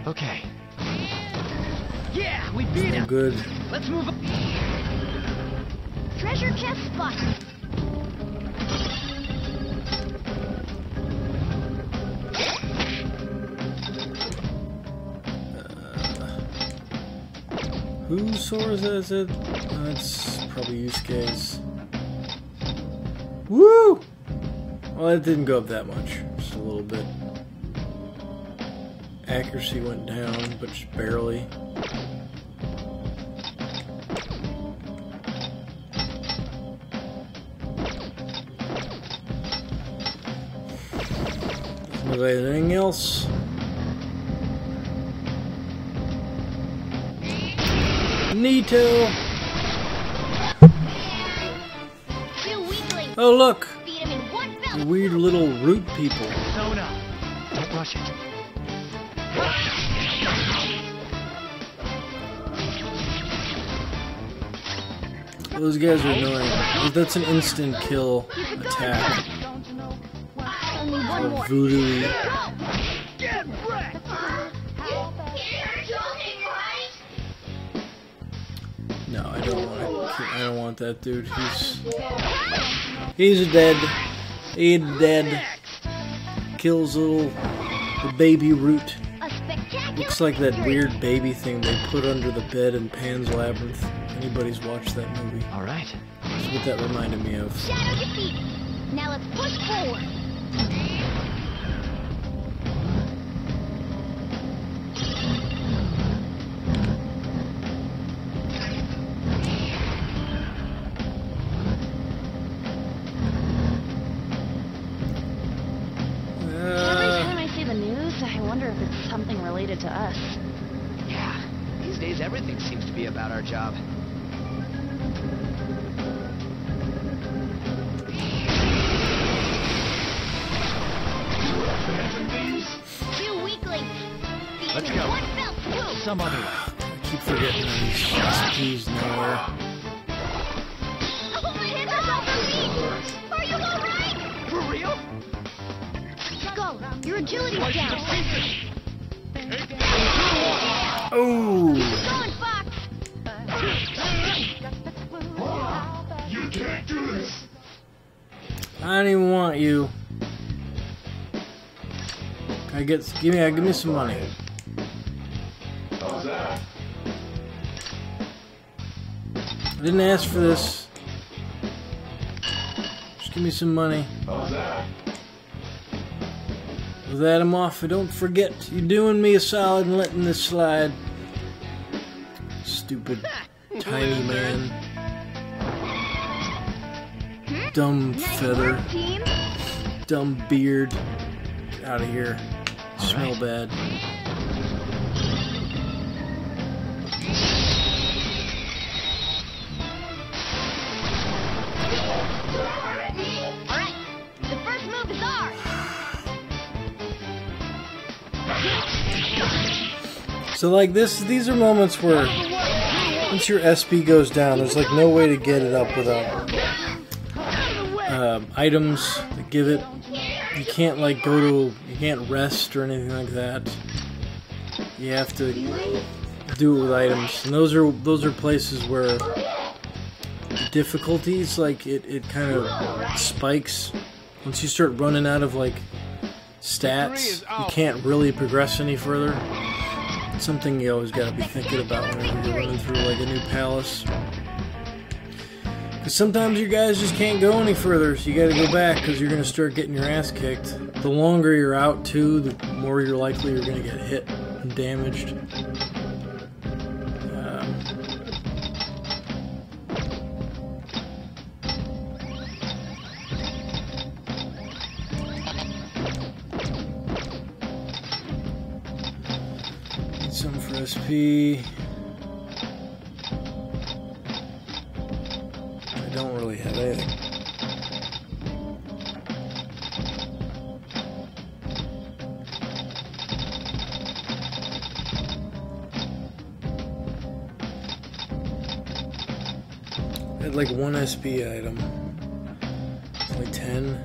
J: Okay. Yeah, we beat him.
A: Good.
J: Let's move on.
C: Treasure chest spotted.
A: Whose sword is it? That's probably Yusuke's. Woo! Well, it didn't go up that much. Just a little bit. Accuracy went down, but just barely. Doesn't look like anything else. Neato! Oh look! The weird little root people.
K: Sona, don't rush it.
A: Those guys are annoying. That's an instant kill attack. Or voodoo. No, I don't want that dude. He's dead. He's dead. Kills the baby root. Looks like that weird baby thing they put under the bed in Pan's Labyrinth. Anybody's watched that movie?
K: All right.
A: That's what that reminded me of.
C: Shadow defeated. Now let's push forward.
I: Every time I see the news, I wonder if it's something related to us.
J: Yeah, these days everything seems to be about our job.
C: Two weaklings.
K: Let's go. Some other way.
A: I keep forgetting these recipes nowhere.
C: Oh, my hands are so weak. Are you alright?
J: For real?
C: Go. Your agility's down.
A: Oh!
C: Going, Fox.
G: You can't do this.
A: I don't even want you. Give me some money.
G: How's that?
A: I didn't ask for this. Just give me some money.
G: How's that?
A: With that, I'm off. Don't forget, you're doing me a solid and letting this slide. Stupid tiny man. Dumb feather. Dumb beard. Get out of here. Smell bad.
C: Alright. The first move is ours.
A: So like these are moments where once your SP goes down, there's like no way to get it up without items that give it. You can't like you can't rest or anything like that. You have to do it with items, and those are places where the difficulties like it kind of spikes once you start running out of like stats. You can't really progress any further. It's something you always got to be thinking about whenever you're running through like a new palace. Because sometimes you guys just can't go any further, so you got to go back because you're going to start getting your ass kicked. The longer you're out too, the more you're likely you're going to get hit and damaged. Some for SP. I don't really have anything. I had like one SP item. Only 10.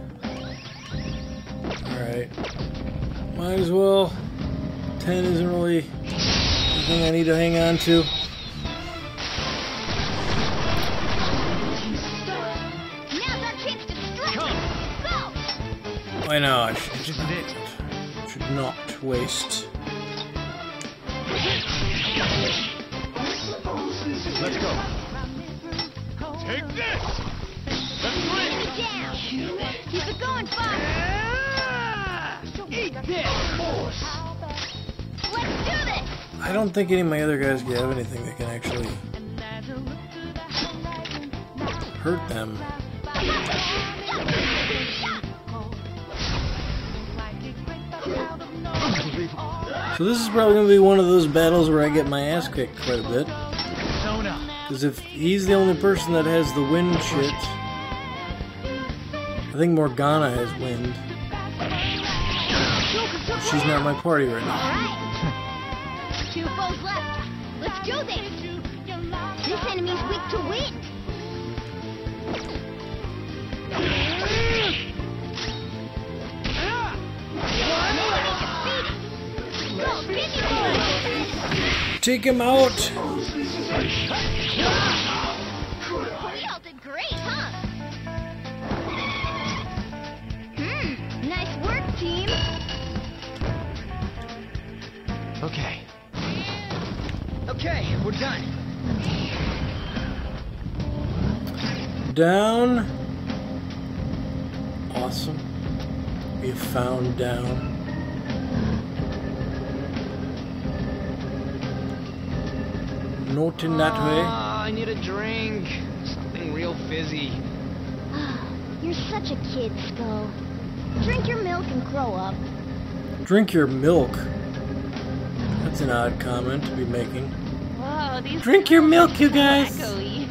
A: Alright. Might as well. 10 isn't really anything I need to hang on to.
C: Now's our chance to strike. Go.
A: I know, I should not waste.
D: Let's go. Take this! Let's
C: Get it down. Keep it going, Fox.
J: Eat this!
C: Let's do this.
A: I don't think any of my other guys have anything that can actually hurt them. So this is probably going to be one of those battles where I get my ass kicked quite a bit. Because if he's the only person that has the wind shit, I think Morgana has wind. She's not my party right now.
C: Alright. 2 foes left. Let's do this. This enemy's weak to wind.
A: Take him out.
C: We all did great, huh? Nice work, team.
J: Okay. Okay, we're done.
A: Down. Awesome. We have found down. Not in that way.
J: I need a drink. Something real fizzy.
C: You're such a kid, Skull. Drink your milk and grow up.
A: Drink your milk. That's an odd comment to be making.
I: Whoa, these
A: Drink your milk, you guys.
I: echoey.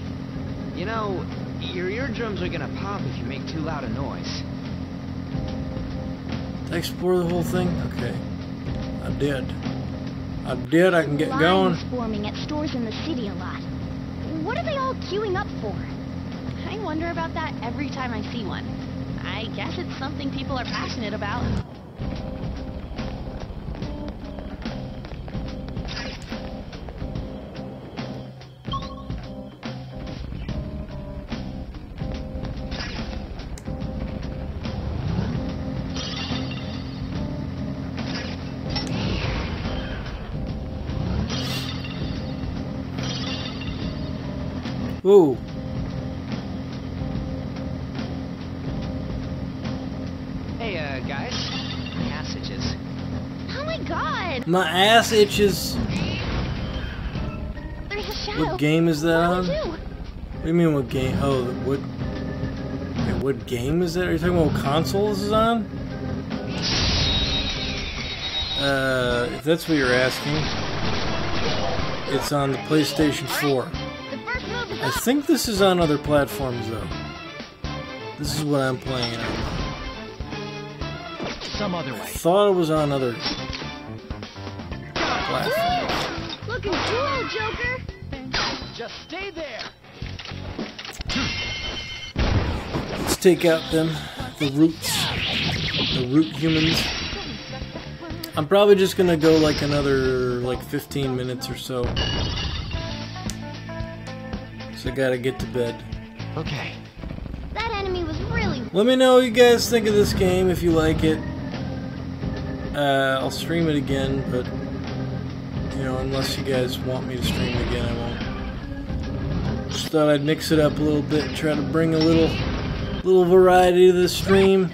J: You know, your eardrums are gonna pop if you make too loud a noise.
A: Did I explore the whole thing? Okay. I did. I can get going.
C: Lines forming at stores in the city a lot. What are they all queuing up for?
I: I wonder about that every time I see one. I guess it's something people are passionate about.
A: Whoa.
J: Hey, guys. My ass itches.
C: Oh my god!
A: My ass itches.
C: There's a shadow.
A: What game is that on?
C: What
A: What do you mean what game? Oh, what? Wait, what game is that? Are you talking about what console this is on? If that's what you're asking, it's on the PlayStation 4. I think this is on other platforms though. This is what I'm playing it on.
K: Some other way.
A: I thought it was on other platforms.
C: Looking cool, Joker.
K: Just stay there.
A: Let's take out them, the roots, the root humans. I'm probably just gonna go like another 15 minutes or so. So I gotta get to bed.
J: Okay.
C: That enemy was really...
A: Let me know what you guys think of this game, if you like it. I'll stream it again, but, you know, unless you guys want me to stream it again, I won't. Just thought I'd mix it up a little bit, try to bring a little variety to the stream.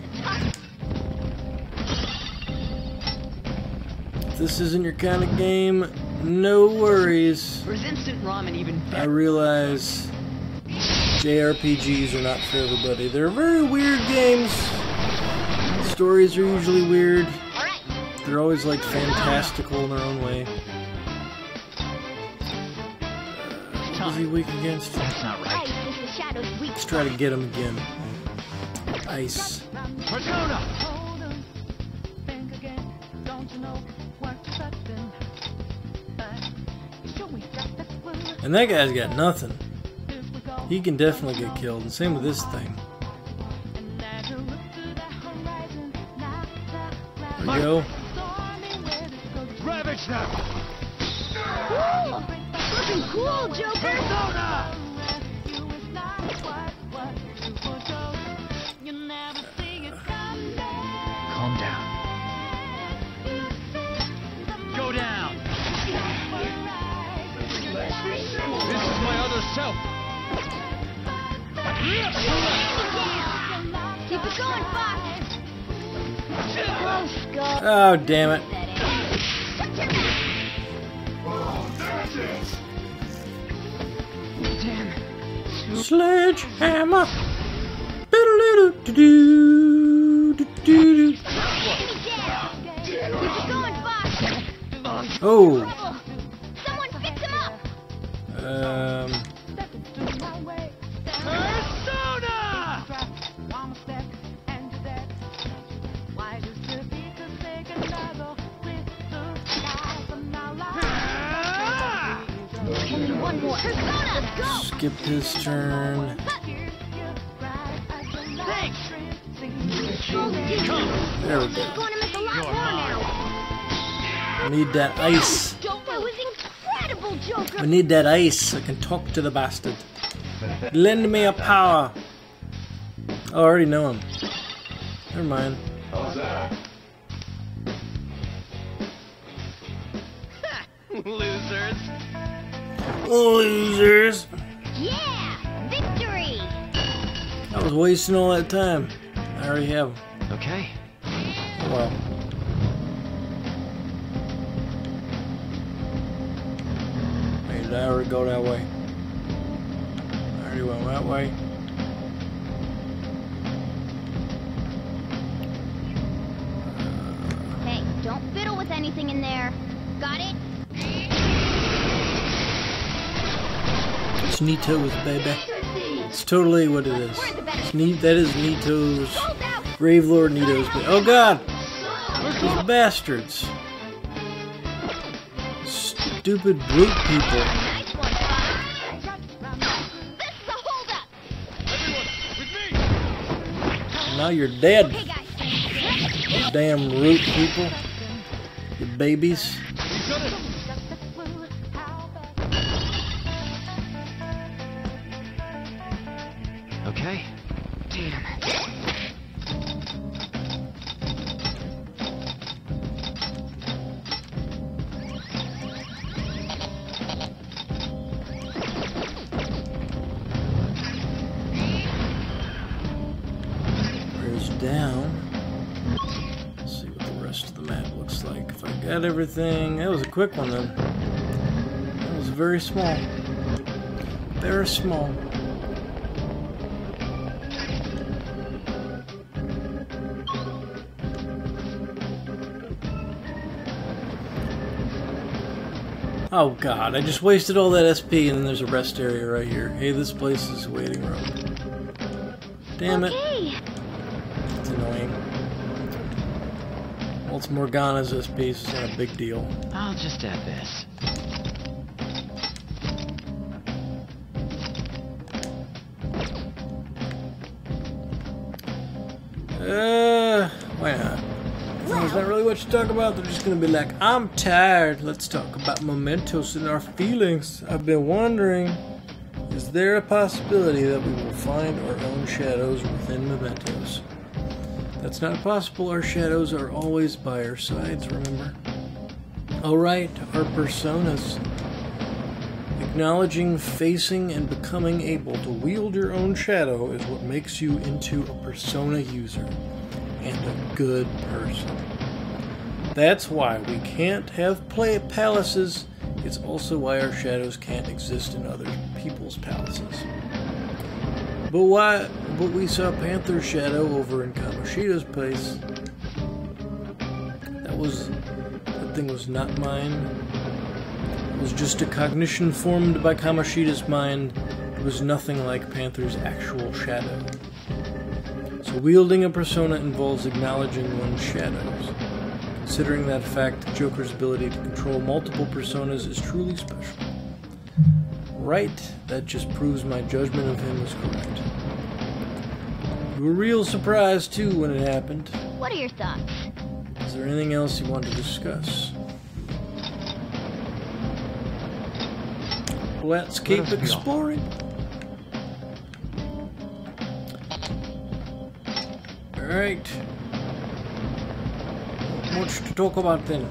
A: If this isn't your kind of game, no worries.
J: Or is instant ramen even better?
A: I realize JRPGs are not for everybody. They're very weird games. Stories are usually weird. They're always like fantastical in their own way. What was he weak against?
K: That's not right.
A: Let's try to get him again. Ice.
K: Persona!
A: And that guy's got nothing. He can definitely get killed. And same with this thing. There we go.
K: Ravage them!
C: Cool! Looking cool, Joker!
K: Persona! Calm down. Go down! This is my other self!
C: Keep it going, Fox! Close, Skull.
A: Oh, damn it.
J: Damn.
A: Sledgehammer. Oh.
C: Someone fix him up! One more. Persona, go!
A: Skip his turn. There we go.
C: Going to miss a lot more now.
A: I need that ice.
C: That was incredible, Joker.
A: I need that ice. I can talk to the bastard. Lend me a power. Oh, I already know him. Never mind.
F: How's that?
J: Losers.
A: Losers.
C: Yeah, victory.
A: I was wasting all that time. I already have.
L: Okay.
A: Oh, well. Wait, did I already go that way? I already went that way.
C: Hey, don't fiddle with anything in there. Got it?
A: It's Nito's, baby. It's totally what it is. It's that is Nito's. Gravelord Nito's. Oh god! Those bastards. Stupid brute people. Now you're dead. You damn root people. You babies.
L: Okay.
J: Damn.
A: Where's down? Let's see what the rest of the map looks like. If I got everything, that was a quick one then. That was very small. Very small. Oh god, I just wasted all that SP and then there's a rest area right here. Hey, this place is a waiting room. Damn it. It's annoying. Well, it's Morgana's SP, so it's not a big deal.
L: I'll just add this.
A: Why not? There's not really what to talk about. They're just gonna be like, I'm tired. Let's talk about mementos and our feelings. I've been wondering, is there a possibility that we will find our own shadows within mementos? That's not possible. Our shadows are always by our sides, remember? Alright, our personas. Acknowledging, facing, and becoming able to wield your own shadow is what makes you into a persona user and a good person. That's why we can't have palaces. It's also why our shadows can't exist in other people's palaces. But we saw Panther's shadow over in Kamoshida's place. That thing was not mine. It was just a cognition formed by Kamoshida's mind. It was nothing like Panther's actual shadow. So wielding a persona involves acknowledging one's shadows. Considering that fact, Joker's ability to control multiple personas is truly special. Right, that just proves my judgment of him was correct. You were real surprised too when it happened.
C: What are your thoughts?
A: Is there anything else you want to discuss? Let's keep exploring. Alright. Much to talk about then.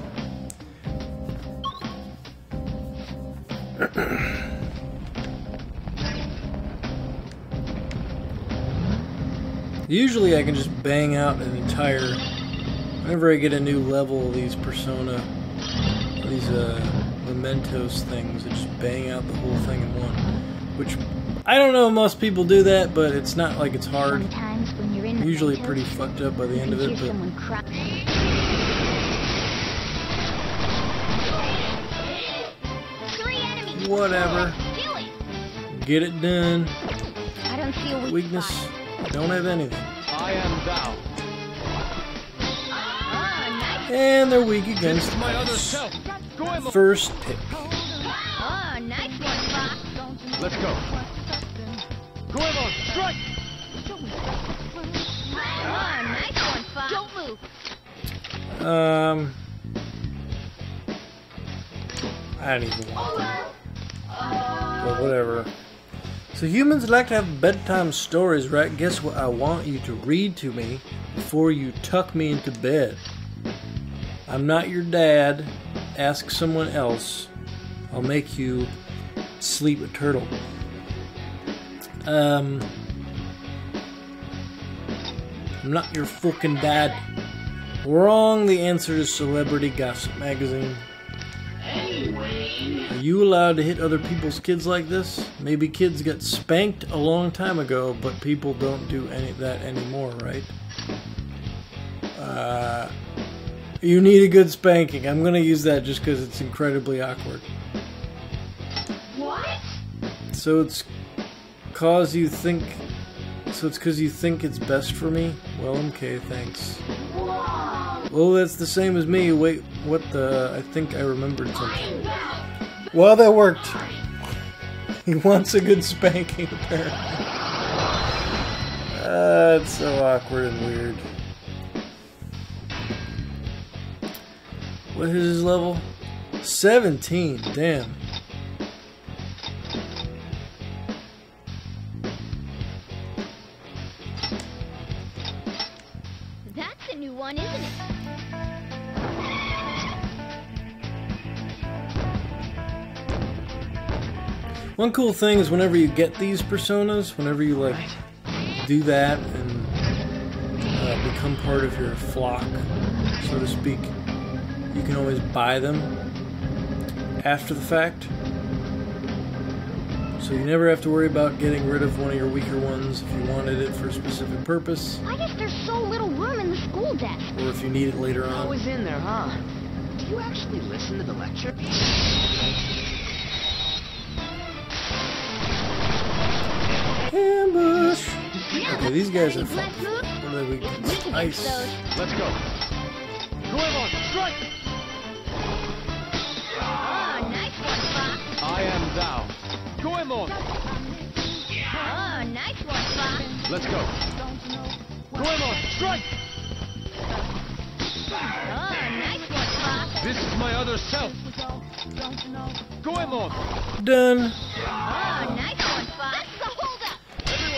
A: Usually I can just bang out an entire... Whenever I get a new level of these persona, these mementos things, I just bang out the whole thing in one. Which, I don't know if most people do that, but it's not like it's hard.
C: Sometimes when you're in
A: I'm usually pretty fucked up by the end of it, but... Whatever. Get it done.
C: I don't see a weak
A: Weakness.
C: spot.
A: Don't have anything.
K: I am thou.
A: And they're weak against
K: My other self. Goemon.
A: first pick.
C: Oh, nice one, Fox.
K: Let's go. Goemon, strike!
C: Oh, nice one, Fox. Don't move.
A: I don't even want that. But whatever. So humans like to have bedtime stories, right? Guess what I want you to read to me before you tuck me into bed. I'm not your dad. Ask someone else. I'll make you sleep a turtle. I'm not your fucking dad. Wrong. The answer is Celebrity Gossip Magazine. Are you allowed to hit other people's kids like this? Maybe kids got spanked a long time ago, but people don't do any of that anymore, right? You need a good spanking. I'm gonna use that just because it's incredibly awkward.
C: What?
A: So it's cause you think. So it's because you think it's best for me? Well, okay, thanks. Well, that's the same as me. Wait, what the? I think I remembered something. Well, that worked. He wants a good spanking, apparently. It's so awkward and weird. What is his level? 17, damn.
C: That's a new one, isn't it?
A: One cool thing is whenever you get these personas, whenever you like do that and become part of your flock, so to speak, you can always buy them after the fact. So you never have to worry about getting rid of one of your weaker ones if you wanted it for a specific purpose.
C: I guess there's so little room in the school desk.
A: Or if you need it later on.
J: Always in there, huh? Do you actually listen to the lecture?
A: Ambush! Okay, these guys are fun. What are they weak against? Ice.
K: Let's go. Goemon, strike!
C: Oh, nice one, Fox.
K: I am thou. Goemon!
C: Oh, nice one, Fox.
K: Let's go. Goemon, strike!
C: Oh, nice one, Fox.
K: This is my other self. Goemon!
A: Done.
C: Oh, nice one, Fox. That's the holdup.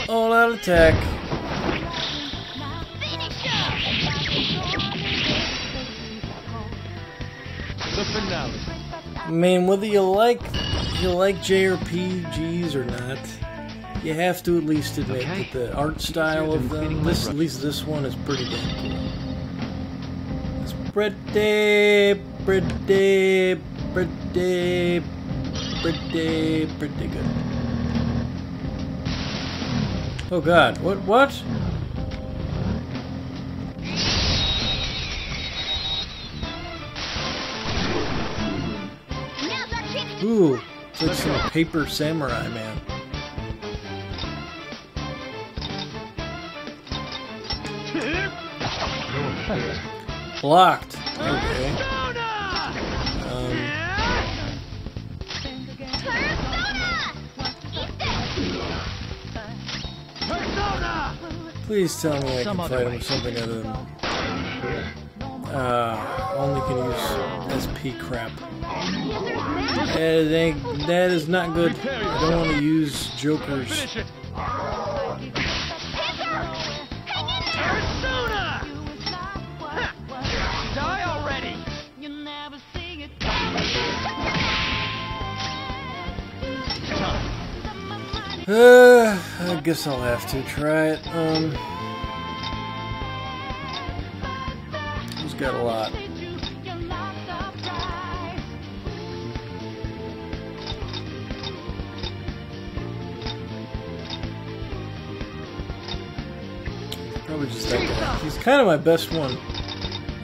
A: All out attack.
C: Finish him.
K: The finale.
A: I mean, whether you like JRPGs or not, you have to at least admit that the art style of them, at least this one, is pretty damn cool. It's pretty good. Oh God, what? Ooh, it's like some paper samurai man. Blocked. Okay. Please tell me I can fight him with something other than... only can use SP crap. That is not good. I don't want to use jokers.
J: Die already!
A: I guess I'll have to try it. He's got a lot. Probably just that guy. He's kind of my best one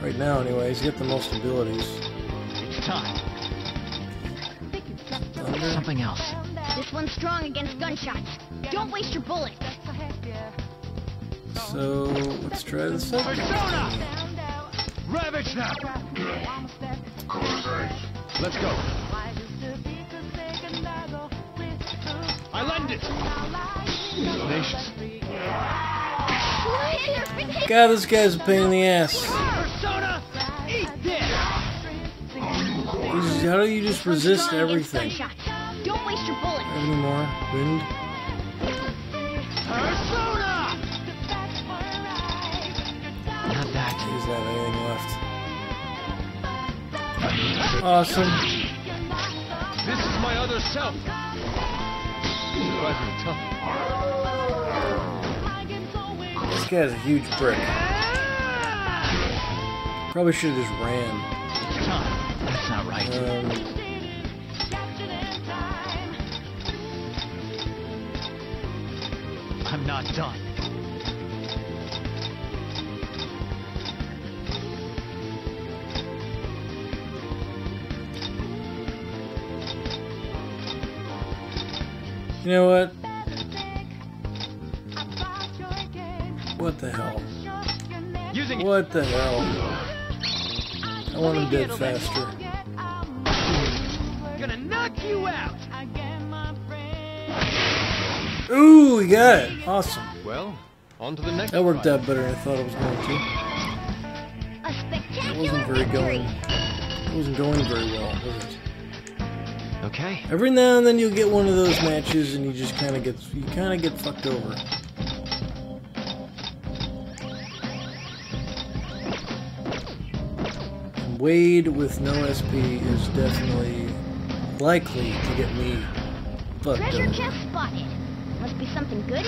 A: right now, anyway. He's got the most abilities.
J: It's time.
A: Thunder.
J: Something else.
C: This one's strong against gunshots. Don't waste your bullets.
A: So, let's try this out.
E: Persona! Ravage now! Let's go. I lend it!
A: God, this guy's a pain in the ass.
E: Persona! Eat this!
A: How do you just resist everything?
C: Don't waste your bullets.
A: Any more? Wind?
E: Persona!
K: Not that.
A: He doesn't have anything left. Awesome.
E: This is my other self.
A: This guy's a huge prick. Probably should have just ran.
K: That's not right. I'm not done.
A: You know what? What the hell? What the hell? I want him dead faster.
J: Gonna knock you out.
A: Ooh, we got it. Awesome.
L: Well, on to the next.
A: That worked out better than I thought it was going to. It wasn't very going. It wasn't going very well, was it?
K: Okay.
A: Every now and then you'll get one of those matches, and you just kind of get fucked over. And Wade with no SP is definitely likely to get me fucked
C: Treasure
A: over.
C: chest spotted. Must be something good.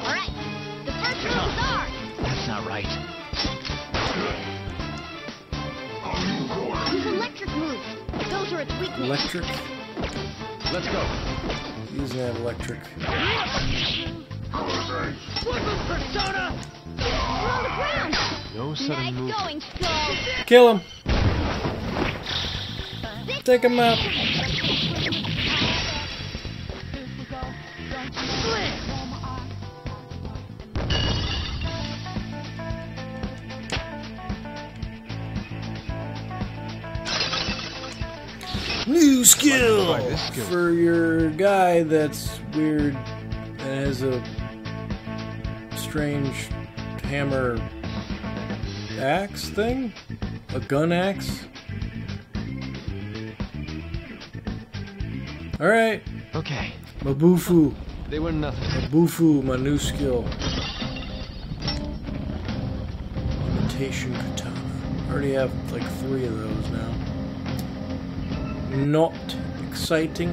C: Alright, the first room is ours.
K: That's not right.
C: Use electric moves. Those are its weaknesses.
A: Electric?
E: Let's go.
A: He doesn't have electric.
J: Persona!
C: We're on the ground.
L: No sudden
C: Nice
L: move.
C: going, Skull.
A: Kill him. Take him out. New skill for your guy that's weird and has a strange hammer axe thing? A gun axe? Alright.
K: Okay.
A: Mabufu.
L: They were nothing.
A: Mabufu, my new skill. Imitation katana. I already have like 3 of those now. Not exciting.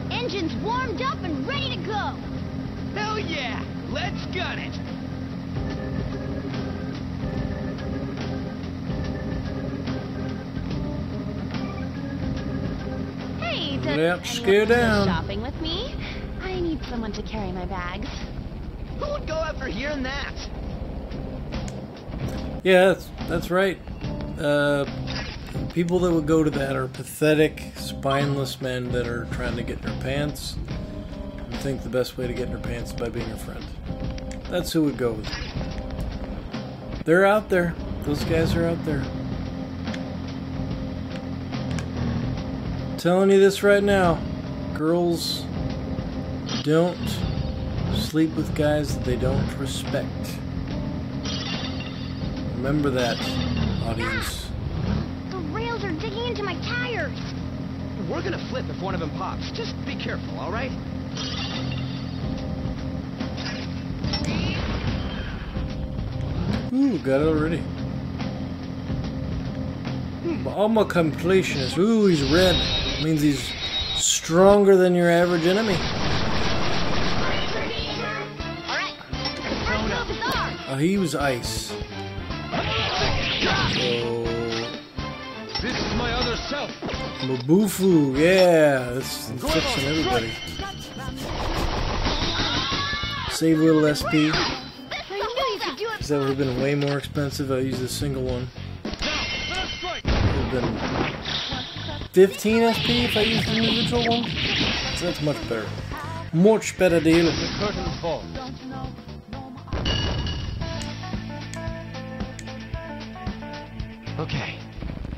C: Engine's warmed up and ready to go.
J: Hell yeah! Let's gun it!
I: Hey, does
A: Let's
I: anyone
A: go
I: wanna go
A: down.
I: shopping with me? I need someone to carry my bags.
J: Who would go after hearing that?
A: Yeah, that's right. People that would go to that are pathetic, spineless men that are trying to get in their pants and think the best way to get in their pants is by being a friend. That's who would go with it. They're out there. Those guys are out there. I'm telling you this right now. Girls don't sleep with guys that they don't respect. Remember that, audience.
C: The rails are digging into my tires.
J: We're gonna flip if one of them pops. Just be careful, alright?
A: Ooh, got it already. Almost completionist. Ooh, he's red. Means he's stronger than your average enemy.
C: Alright, the first move is ours.
A: Oh, he was ice. So,
D: This is my other self.
A: Mabufu, yeah, that's fixing everybody. Save a little SP. That would have been way more expensive. I used a single one. It would have been 15 SP if I used an individual one. So that's much better. Much better deal.
D: The curtain falls.
J: Okay.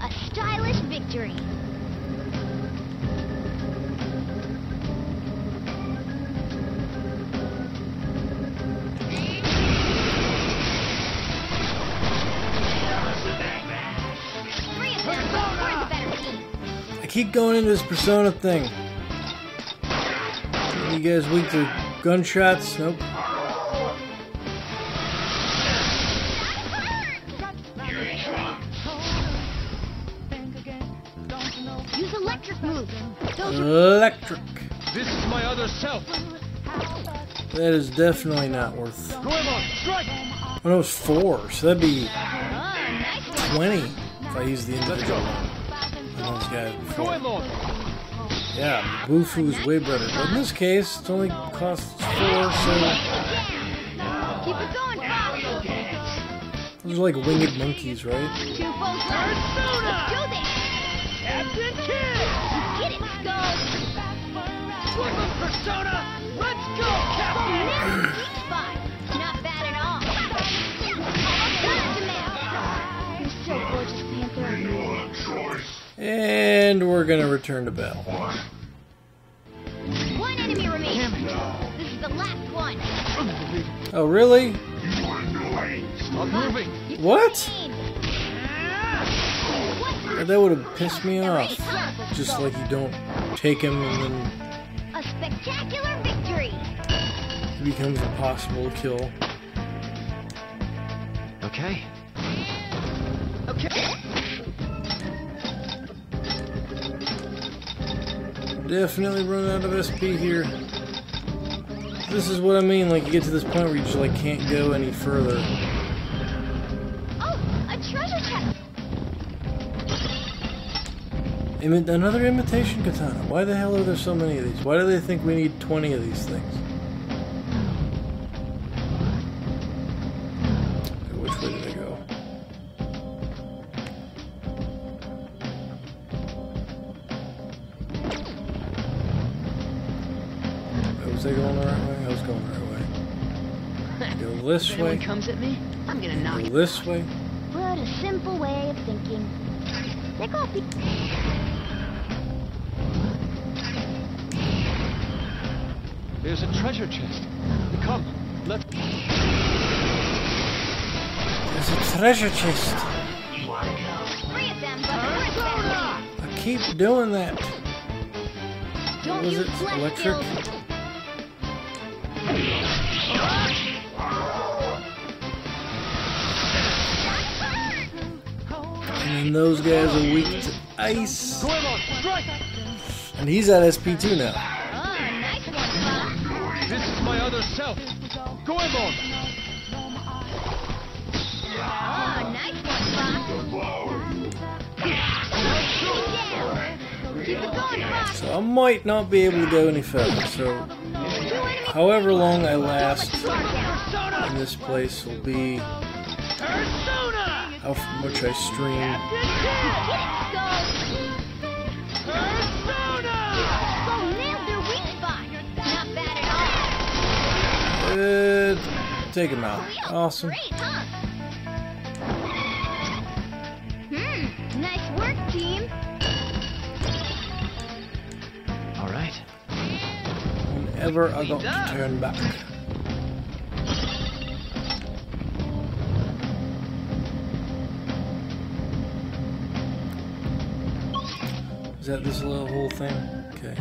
C: A stylish victory.
A: I keep going into this Persona thing. You guys weak to gunshots? Nope.
C: Use electric moves.
A: Electric.
D: This is my other self.
A: That is definitely not worth.
D: Goemon, strike!
A: Oh no, it's 4, so that'd be 20 if I use the individual one. Those guys before.
D: Goemon!
A: Yeah, Bufu is way better. But in this case, it only costs 4, so.
C: Keep it going, Fox.
A: Those are like winged monkeys, right?
C: Two foes left. Let's do this.
D: Captain Kidd!
C: Get it, Skull.
D: Look at Persona! Let's go, Captain!
C: Weak spot. Not bad at all. You're so gorgeous, Panther.
A: And we're gonna return to battle.
C: One enemy remains. This is the last one.
A: Oh, really?
D: Stop moving!
A: What? That would have pissed me off. Just like you don't take him and then
C: A spectacular victory.
A: he becomes impossible to kill.
J: Okay. Okay.
A: Definitely run out of SP here. This is what I mean, like you get to this point where you just like can't go any further.
C: Oh, a treasure chest.
A: Another imitation katana. Why the hell are there so many of these? Why do they think we need 20 of these things? Okay, which way did I go? Was I going the right way? I was going the right way. Go this
J: If
A: way.
J: anyone comes at me, I'm gonna knock
A: Go
J: it.
A: this way.
C: What a simple way of thinking. Take off the...
D: There's a treasure chest. Come, let's...
A: There's a treasure chest.
C: Three of them, but we're expecting.
A: I keep doing that.
C: Don't
A: Was
C: use
A: it
C: flesh
A: electric?
C: skills.
A: And those guys are weak to ice.
D: Goemon, strike!
A: And he's at SP2 now.
C: Oh, nice one, Fox.
D: This is my other self. Goemon!
C: Oh, nice one, Fox. Keep it going, Fox.
A: So I might not be able to go any further. So however long I last in this place will be how much I stream. Take him out. Awesome.
C: Nice work, team.
J: All right.
A: Whenever I got to turn back. Is that this little whole thing? Okay.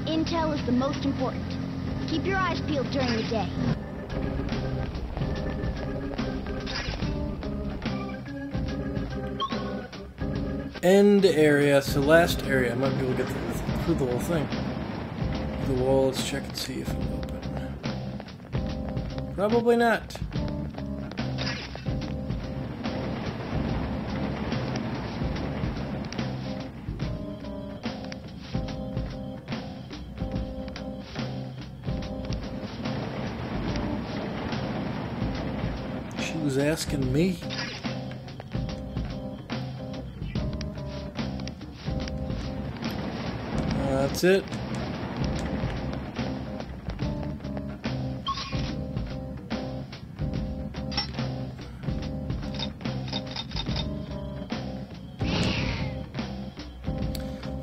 C: Intel is the most important. Keep your eyes peeled during the day.
A: End area, so last area. I might be able to get through the whole thing. the wall. Let's check and see if it'll open. Probably not. She was asking me. That's it.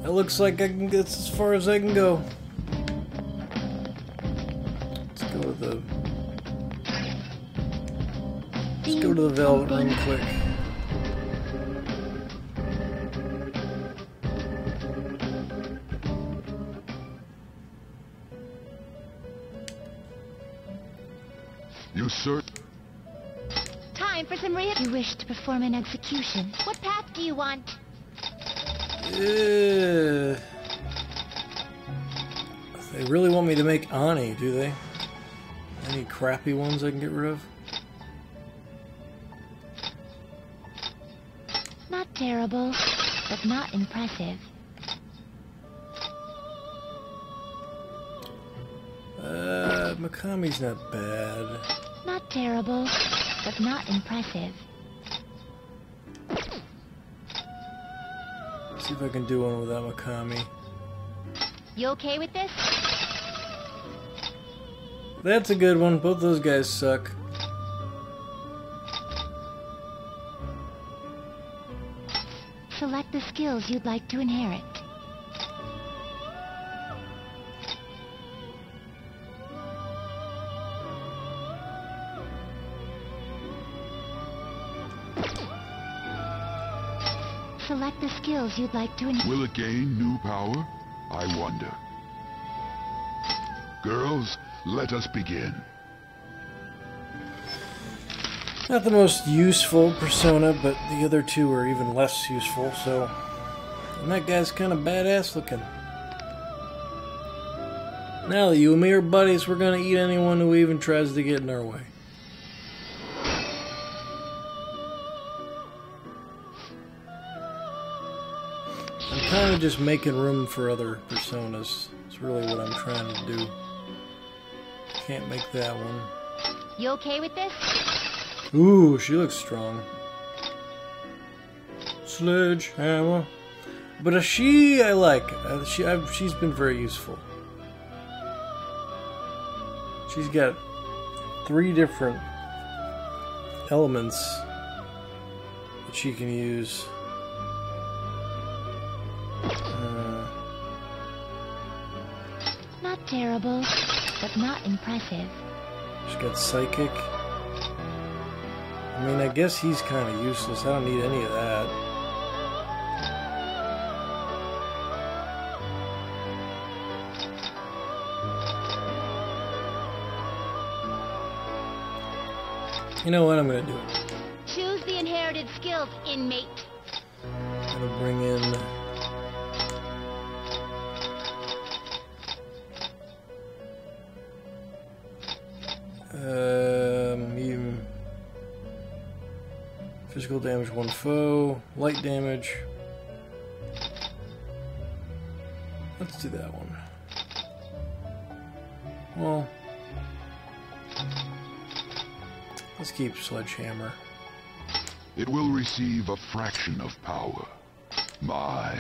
A: It looks like I can get as far as I can go. Let's go to the velvet room quick.
F: You sir?
C: Time for some You wish to perform an execution. What path do you want?
A: They really want me to make Ani, do they? Any crappy ones I can get rid of?
C: Not terrible, but not impressive.
A: Makami's not bad.
C: Not terrible, but not impressive.
A: See if I can do one without Makami.
C: You okay with this?
A: That's a good one. Both those guys suck.
C: Select the skills you'd like to inherit. Select the skills you'd like to inherit.
F: Will it gain new power? I wonder. Girls, let us begin.
A: Not the most useful persona, but the other two are even less useful, so... And that guy's kind of badass looking. Now that you and me are buddies, we're gonna eat anyone who even tries to get in our way. I'm kind of just making room for other personas. It's really what I'm trying to do. Can't make that one.
C: You okay with this?
A: Ooh, she looks strong. Sledgehammer. But she, I like. She's been very useful. She's got 3 different elements that she can use.
C: Not terrible, but not impressive.
A: She's got psychic. I mean, I guess he's kind of useless. I don't need any of that. You know what? I'm going to do it.
C: Choose the inherited skills, inmate.
A: I'm going to bring in... Physical damage 1 foe, light damage. Let's do that one. Well, let's keep Sledgehammer.
F: It will receive a fraction of power. My.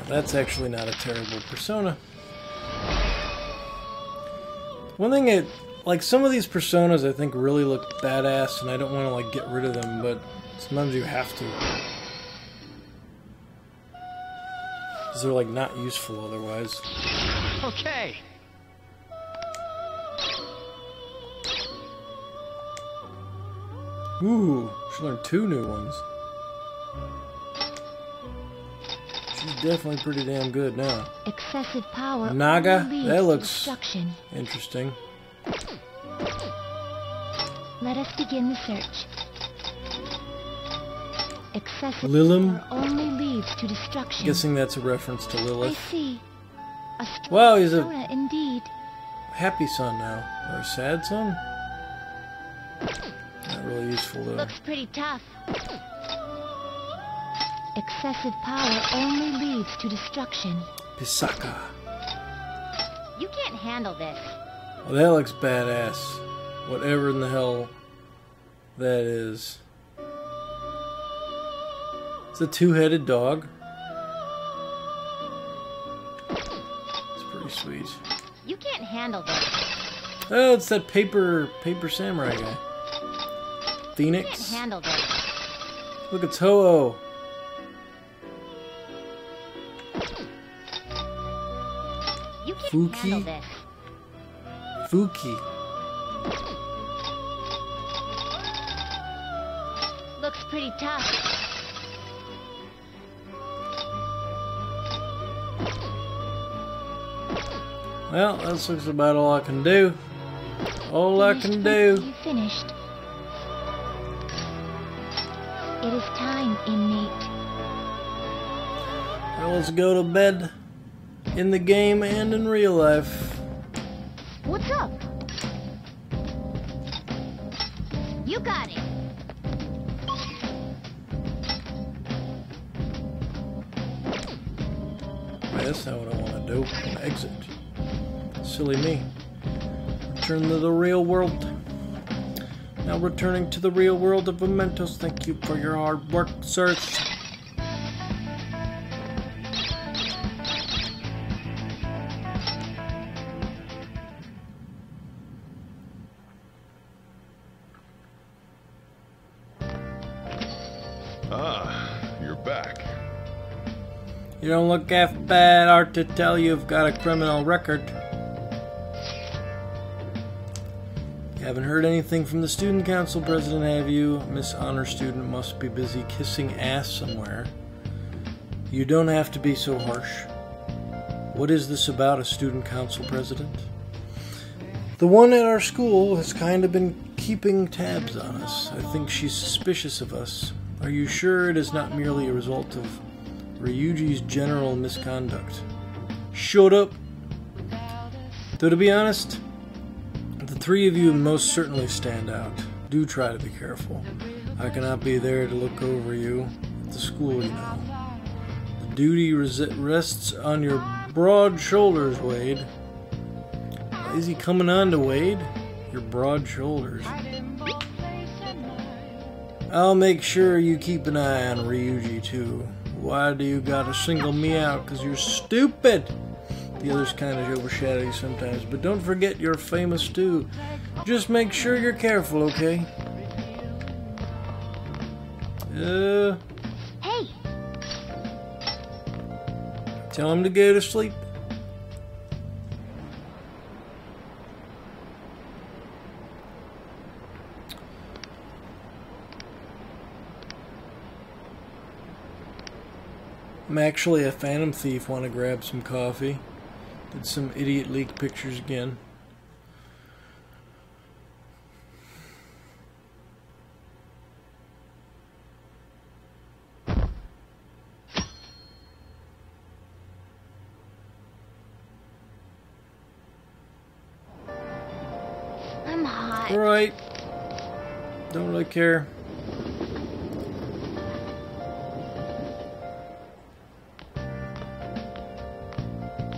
A: That's actually not a terrible persona. One thing like some of these personas I think really look badass and I don't want to like get rid of them, but sometimes you have to. Because they're like not useful otherwise.
J: Okay.
A: Ooh, she learned 2 new ones. She's definitely pretty damn good now.
C: Excessive power.
A: Naga, that looks
C: destruction.
A: Interesting.
C: Let us begin the search. Excessive
A: Lilim?
C: power only leads to destruction.
A: Guessing that's a reference to
C: I
A: Lilith.
C: see. A strong
A: Wow, he's a
C: persona indeed.
A: happy son now. Or a sad son? Not really useful though.
C: Looks pretty tough. Excessive power only leads to destruction.
A: Pisaka.
C: You can't handle this.
A: Well, that looks badass. Whatever in the hell that is. It's a two-headed dog. It's pretty sweet.
C: You can't handle this.
A: Oh, it's that paper samurai guy.
C: You
A: Phoenix.
C: can't handle this.
A: Look, it's Ho-Oh.
C: You can't
A: Fuki?
C: handle this.
A: Fuki.
C: Looks pretty tough.
A: Well, that looks about all I can do. All I can do.
C: You finished. It is time, inmate.
A: Well, let's go to bed. In the game and in real life.
C: What's up? You got it.
A: That's not what I want to do. Exit. Silly me. Return to the real world. Now returning to the real world of Mementos. Thank you for your hard work, sirs.
F: Ah, you're back.
A: You don't look half bad. Hard to tell you've got a criminal record. You haven't heard anything from the student council president, have you? Miss Honor Student must be busy kissing ass somewhere. You don't have to be so harsh. What is this about a student council president? The one at our school has kind of been keeping tabs on us. I think she's suspicious of us. Are you sure it is not merely a result of Ryuji's general misconduct? Shut up! Though to be honest, the three of you most certainly stand out. Do try to be careful. I cannot be there to look over you at the school, you know. The duty rests on your broad shoulders, Wade. Is he coming on to Wade? Your broad shoulders. I'll make sure you keep an eye on Ryuji too. Why do you gotta single me out? 'Cause you're stupid! The others kind of overshadow you sometimes, but don't forget you're famous too. Just make sure you're careful, okay?
C: Hey!
A: Tell him to go to sleep. I'm actually a phantom thief. Want to grab some coffee? Did some idiot leak pictures again.
C: I'm hot.
A: Alright. Don't really care.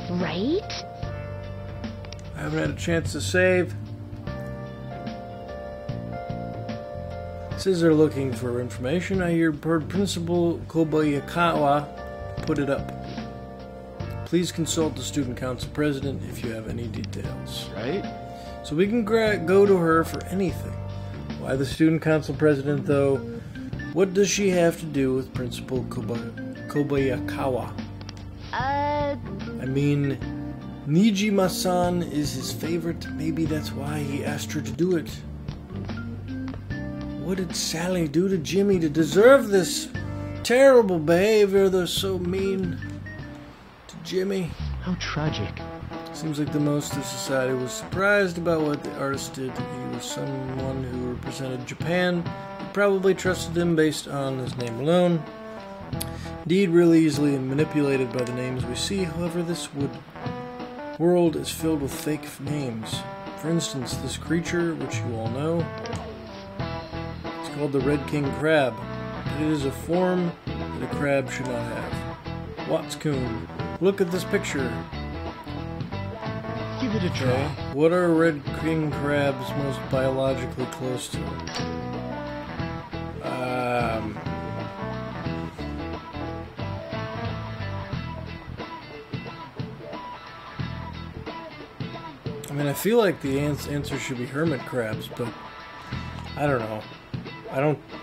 C: Right?
A: I haven't had a chance to save. Says they're looking for information. I hear Principal Kobayakawa put it up. Please consult the student council president if you have any details.
K: Right?
A: So we can go to her for anything. Why the student council president, though? What does she have to do with Principal Kobayakawa? I mean, Nijima-san is his favorite. Maybe that's why he asked her to do it. What did Sally do to Jimmy to deserve this terrible behavior? They're so mean to Jimmy.
K: How tragic.
A: Seems like the most of society was surprised about what the artist did. He was someone who represented Japan, who probably trusted him based on his name alone. Indeed, really easily manipulated by the names we see. However, this world is filled with fake names. For instance, this creature, which you all know, is called the Red King Crab. But it is a form that a crab should not have. Watts-kun, look at this picture.
J: Give it a try.
A: Okay. What are red king crabs most biologically close to? I mean, I feel like the answer should be hermit crabs, but I don't know.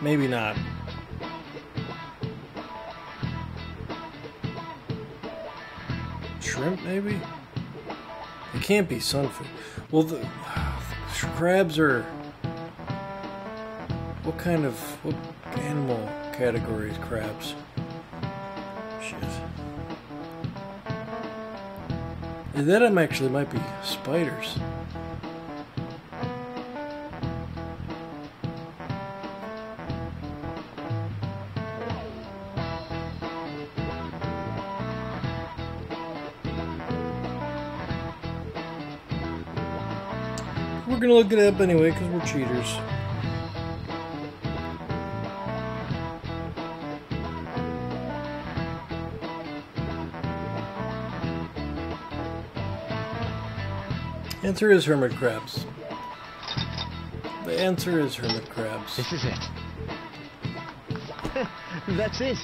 A: Maybe not. Shrimp, maybe? It can't be sunfish. Well, the crabs are... What animal category is crabs? Shit. That actually might be spiders. We're gonna look it up anyway because we're cheaters. Answer is hermit crabs. The answer is hermit crabs.
K: This is it. That's it.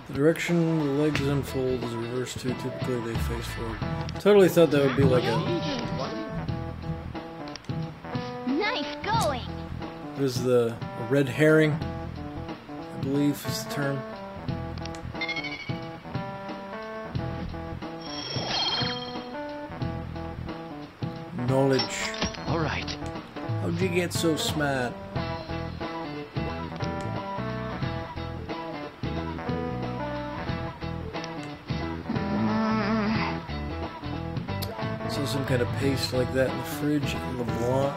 A: The direction the legs unfold is reversed to. Typically they face forward. Totally thought that would be like a...
C: Nice going!
A: What is a red herring? I believe is the term. Knowledge.
K: All right.
A: How'd you get so smart? So some kind of paste like that in the fridge, LeBlanc.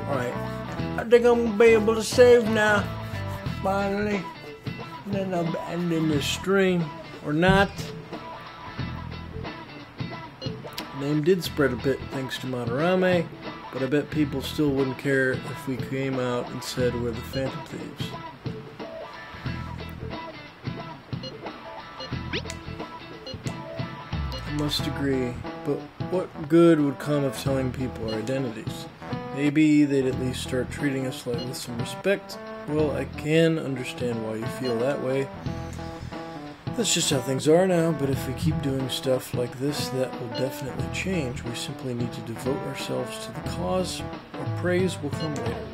A: Alright, I think I'm gonna be able to save now, finally. Then I'll abandon this stream, or not. The name did spread a bit thanks to Madarame, but I bet people still wouldn't care if we came out and said we're the Phantom Thieves. I must agree, but what good would come of telling people our identities? Maybe they'd at least start treating us like with some respect. Well, I can understand why you feel that way. That's just how things are now, but if we keep doing stuff like this, that will definitely change. We simply need to devote ourselves to the cause. Our praise will come later.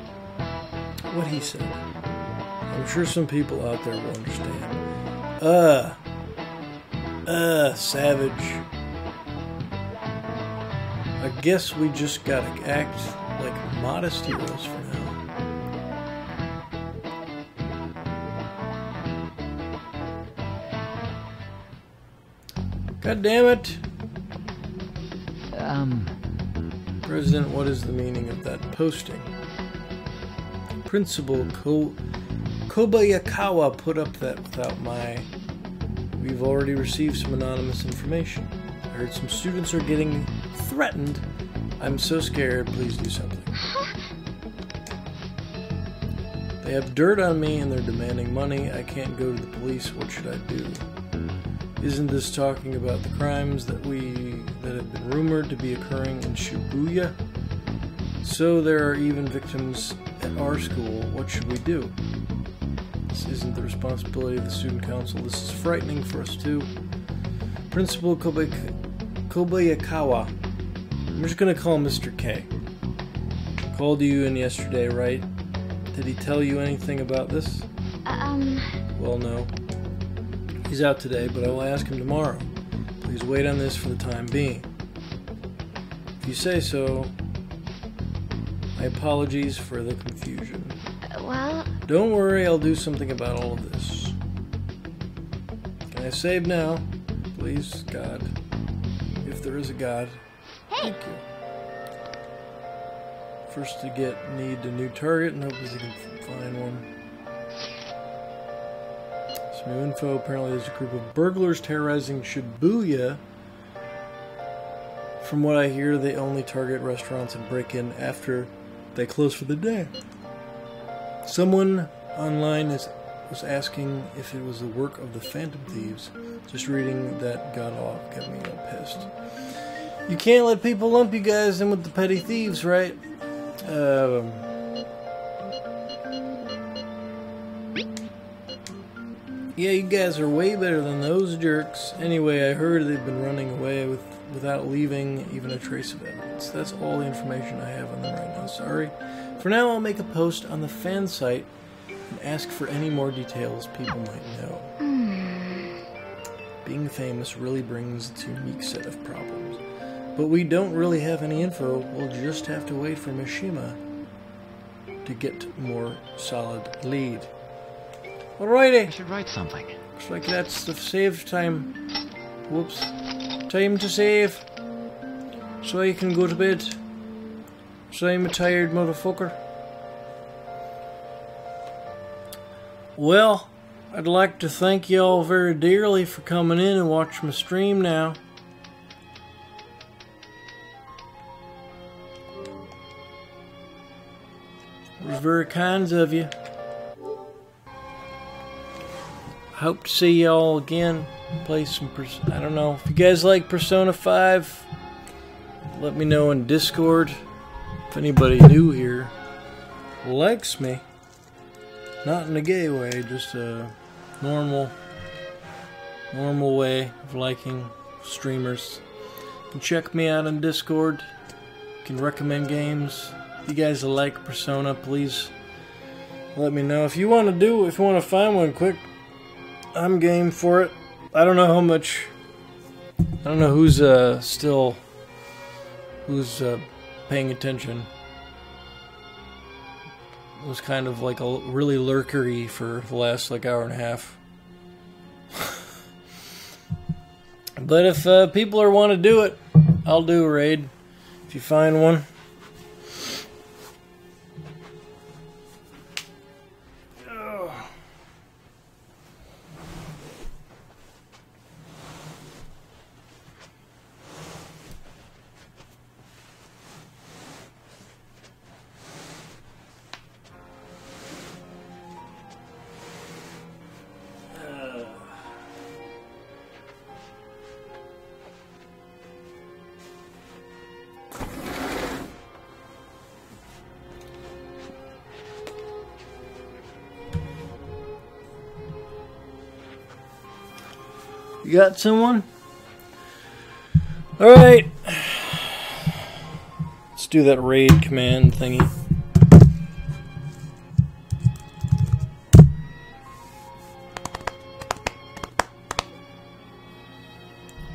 A: What he said. I'm sure some people out there will understand. Savage. I guess we just gotta act like modest heroes for now. God damn it! President, what is the meaning of that posting? Principal Kobayakawa put up that without my... We've already received some anonymous information. I heard some students are getting threatened. I'm so scared, please do something. They have dirt on me and they're demanding money. I can't go to the police. What should I do? Isn't this talking about the crimes that have been rumored to be occurring in Shibuya? So there are even victims at our school. What should we do? This isn't the responsibility of the student council. This is frightening for us too. Principal Kobayakawa. I'm just gonna call him Mr. K. Called you in yesterday, right? Did he tell you anything about this? Well, no. He's out today, but I will ask him tomorrow. Please wait on this for the time being. If you say so, My apologies for the confusion.
C: Well...
A: Don't worry, I'll do something about all of this. Can I save now? Please, God. If there is a God.
C: Hey.
A: Thank you. First to need a new target and hope that you can find one. Some new info. Apparently there's a group of burglars terrorizing Shibuya. From what I hear, they only target restaurants and break in after they close for the day. Someone online was asking if it was the work of the Phantom Thieves. Just reading that got me all pissed. You can't let people lump you guys in with the petty thieves, right? Yeah, you guys are way better than those jerks. Anyway, I heard they've been running away without leaving even a trace of evidence. That's all the information I have on them right now. Sorry. For now, I'll make a post on the fan site and ask for any more details people might know. Being famous really brings its unique set of problems. But we don't really have any info. We'll just have to wait for Mishima to get more solid lead. Alrighty.
J: I should write something.
A: Looks like that's the save time. Whoops. Time to save. So I can go to bed. So I'm a tired motherfucker. Well, I'd like to thank y'all very dearly for coming in and watching my stream now. It was very kind of you. Hope to see y'all again. Play some I don't know. If you guys like Persona 5, let me know in Discord. If anybody new here likes me. Not in a gay way, just a normal way of liking streamers. You can check me out on Discord. You can recommend games. If you guys like Persona, please let me know. If you want to find one quick, I'm game for it. I don't know how much. I don't know who's paying attention. It was kind of like a really lurkery for the last hour and a half. But if people want to do it, I'll do a raid. If you find one. You got someone? Alright. Let's do that raid command thingy.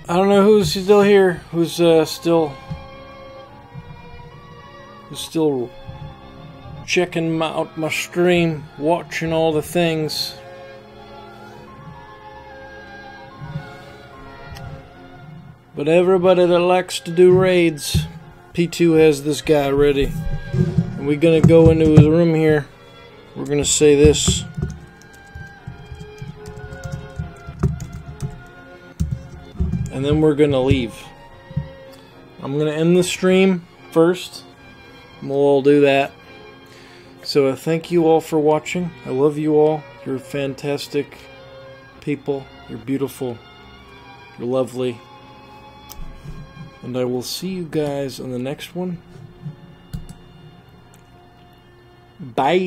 A: I don't know who's still here, who's still checking out my stream, watching all the things. But everybody that likes to do raids, P2 has this guy ready. And we're gonna go into his room here. We're gonna say this. And then we're gonna leave. I'm gonna end the stream first. And we'll all do that. So thank you all for watching. I love you all. You're fantastic people. You're beautiful. You're lovely. And I will see you guys on the next one. Bye.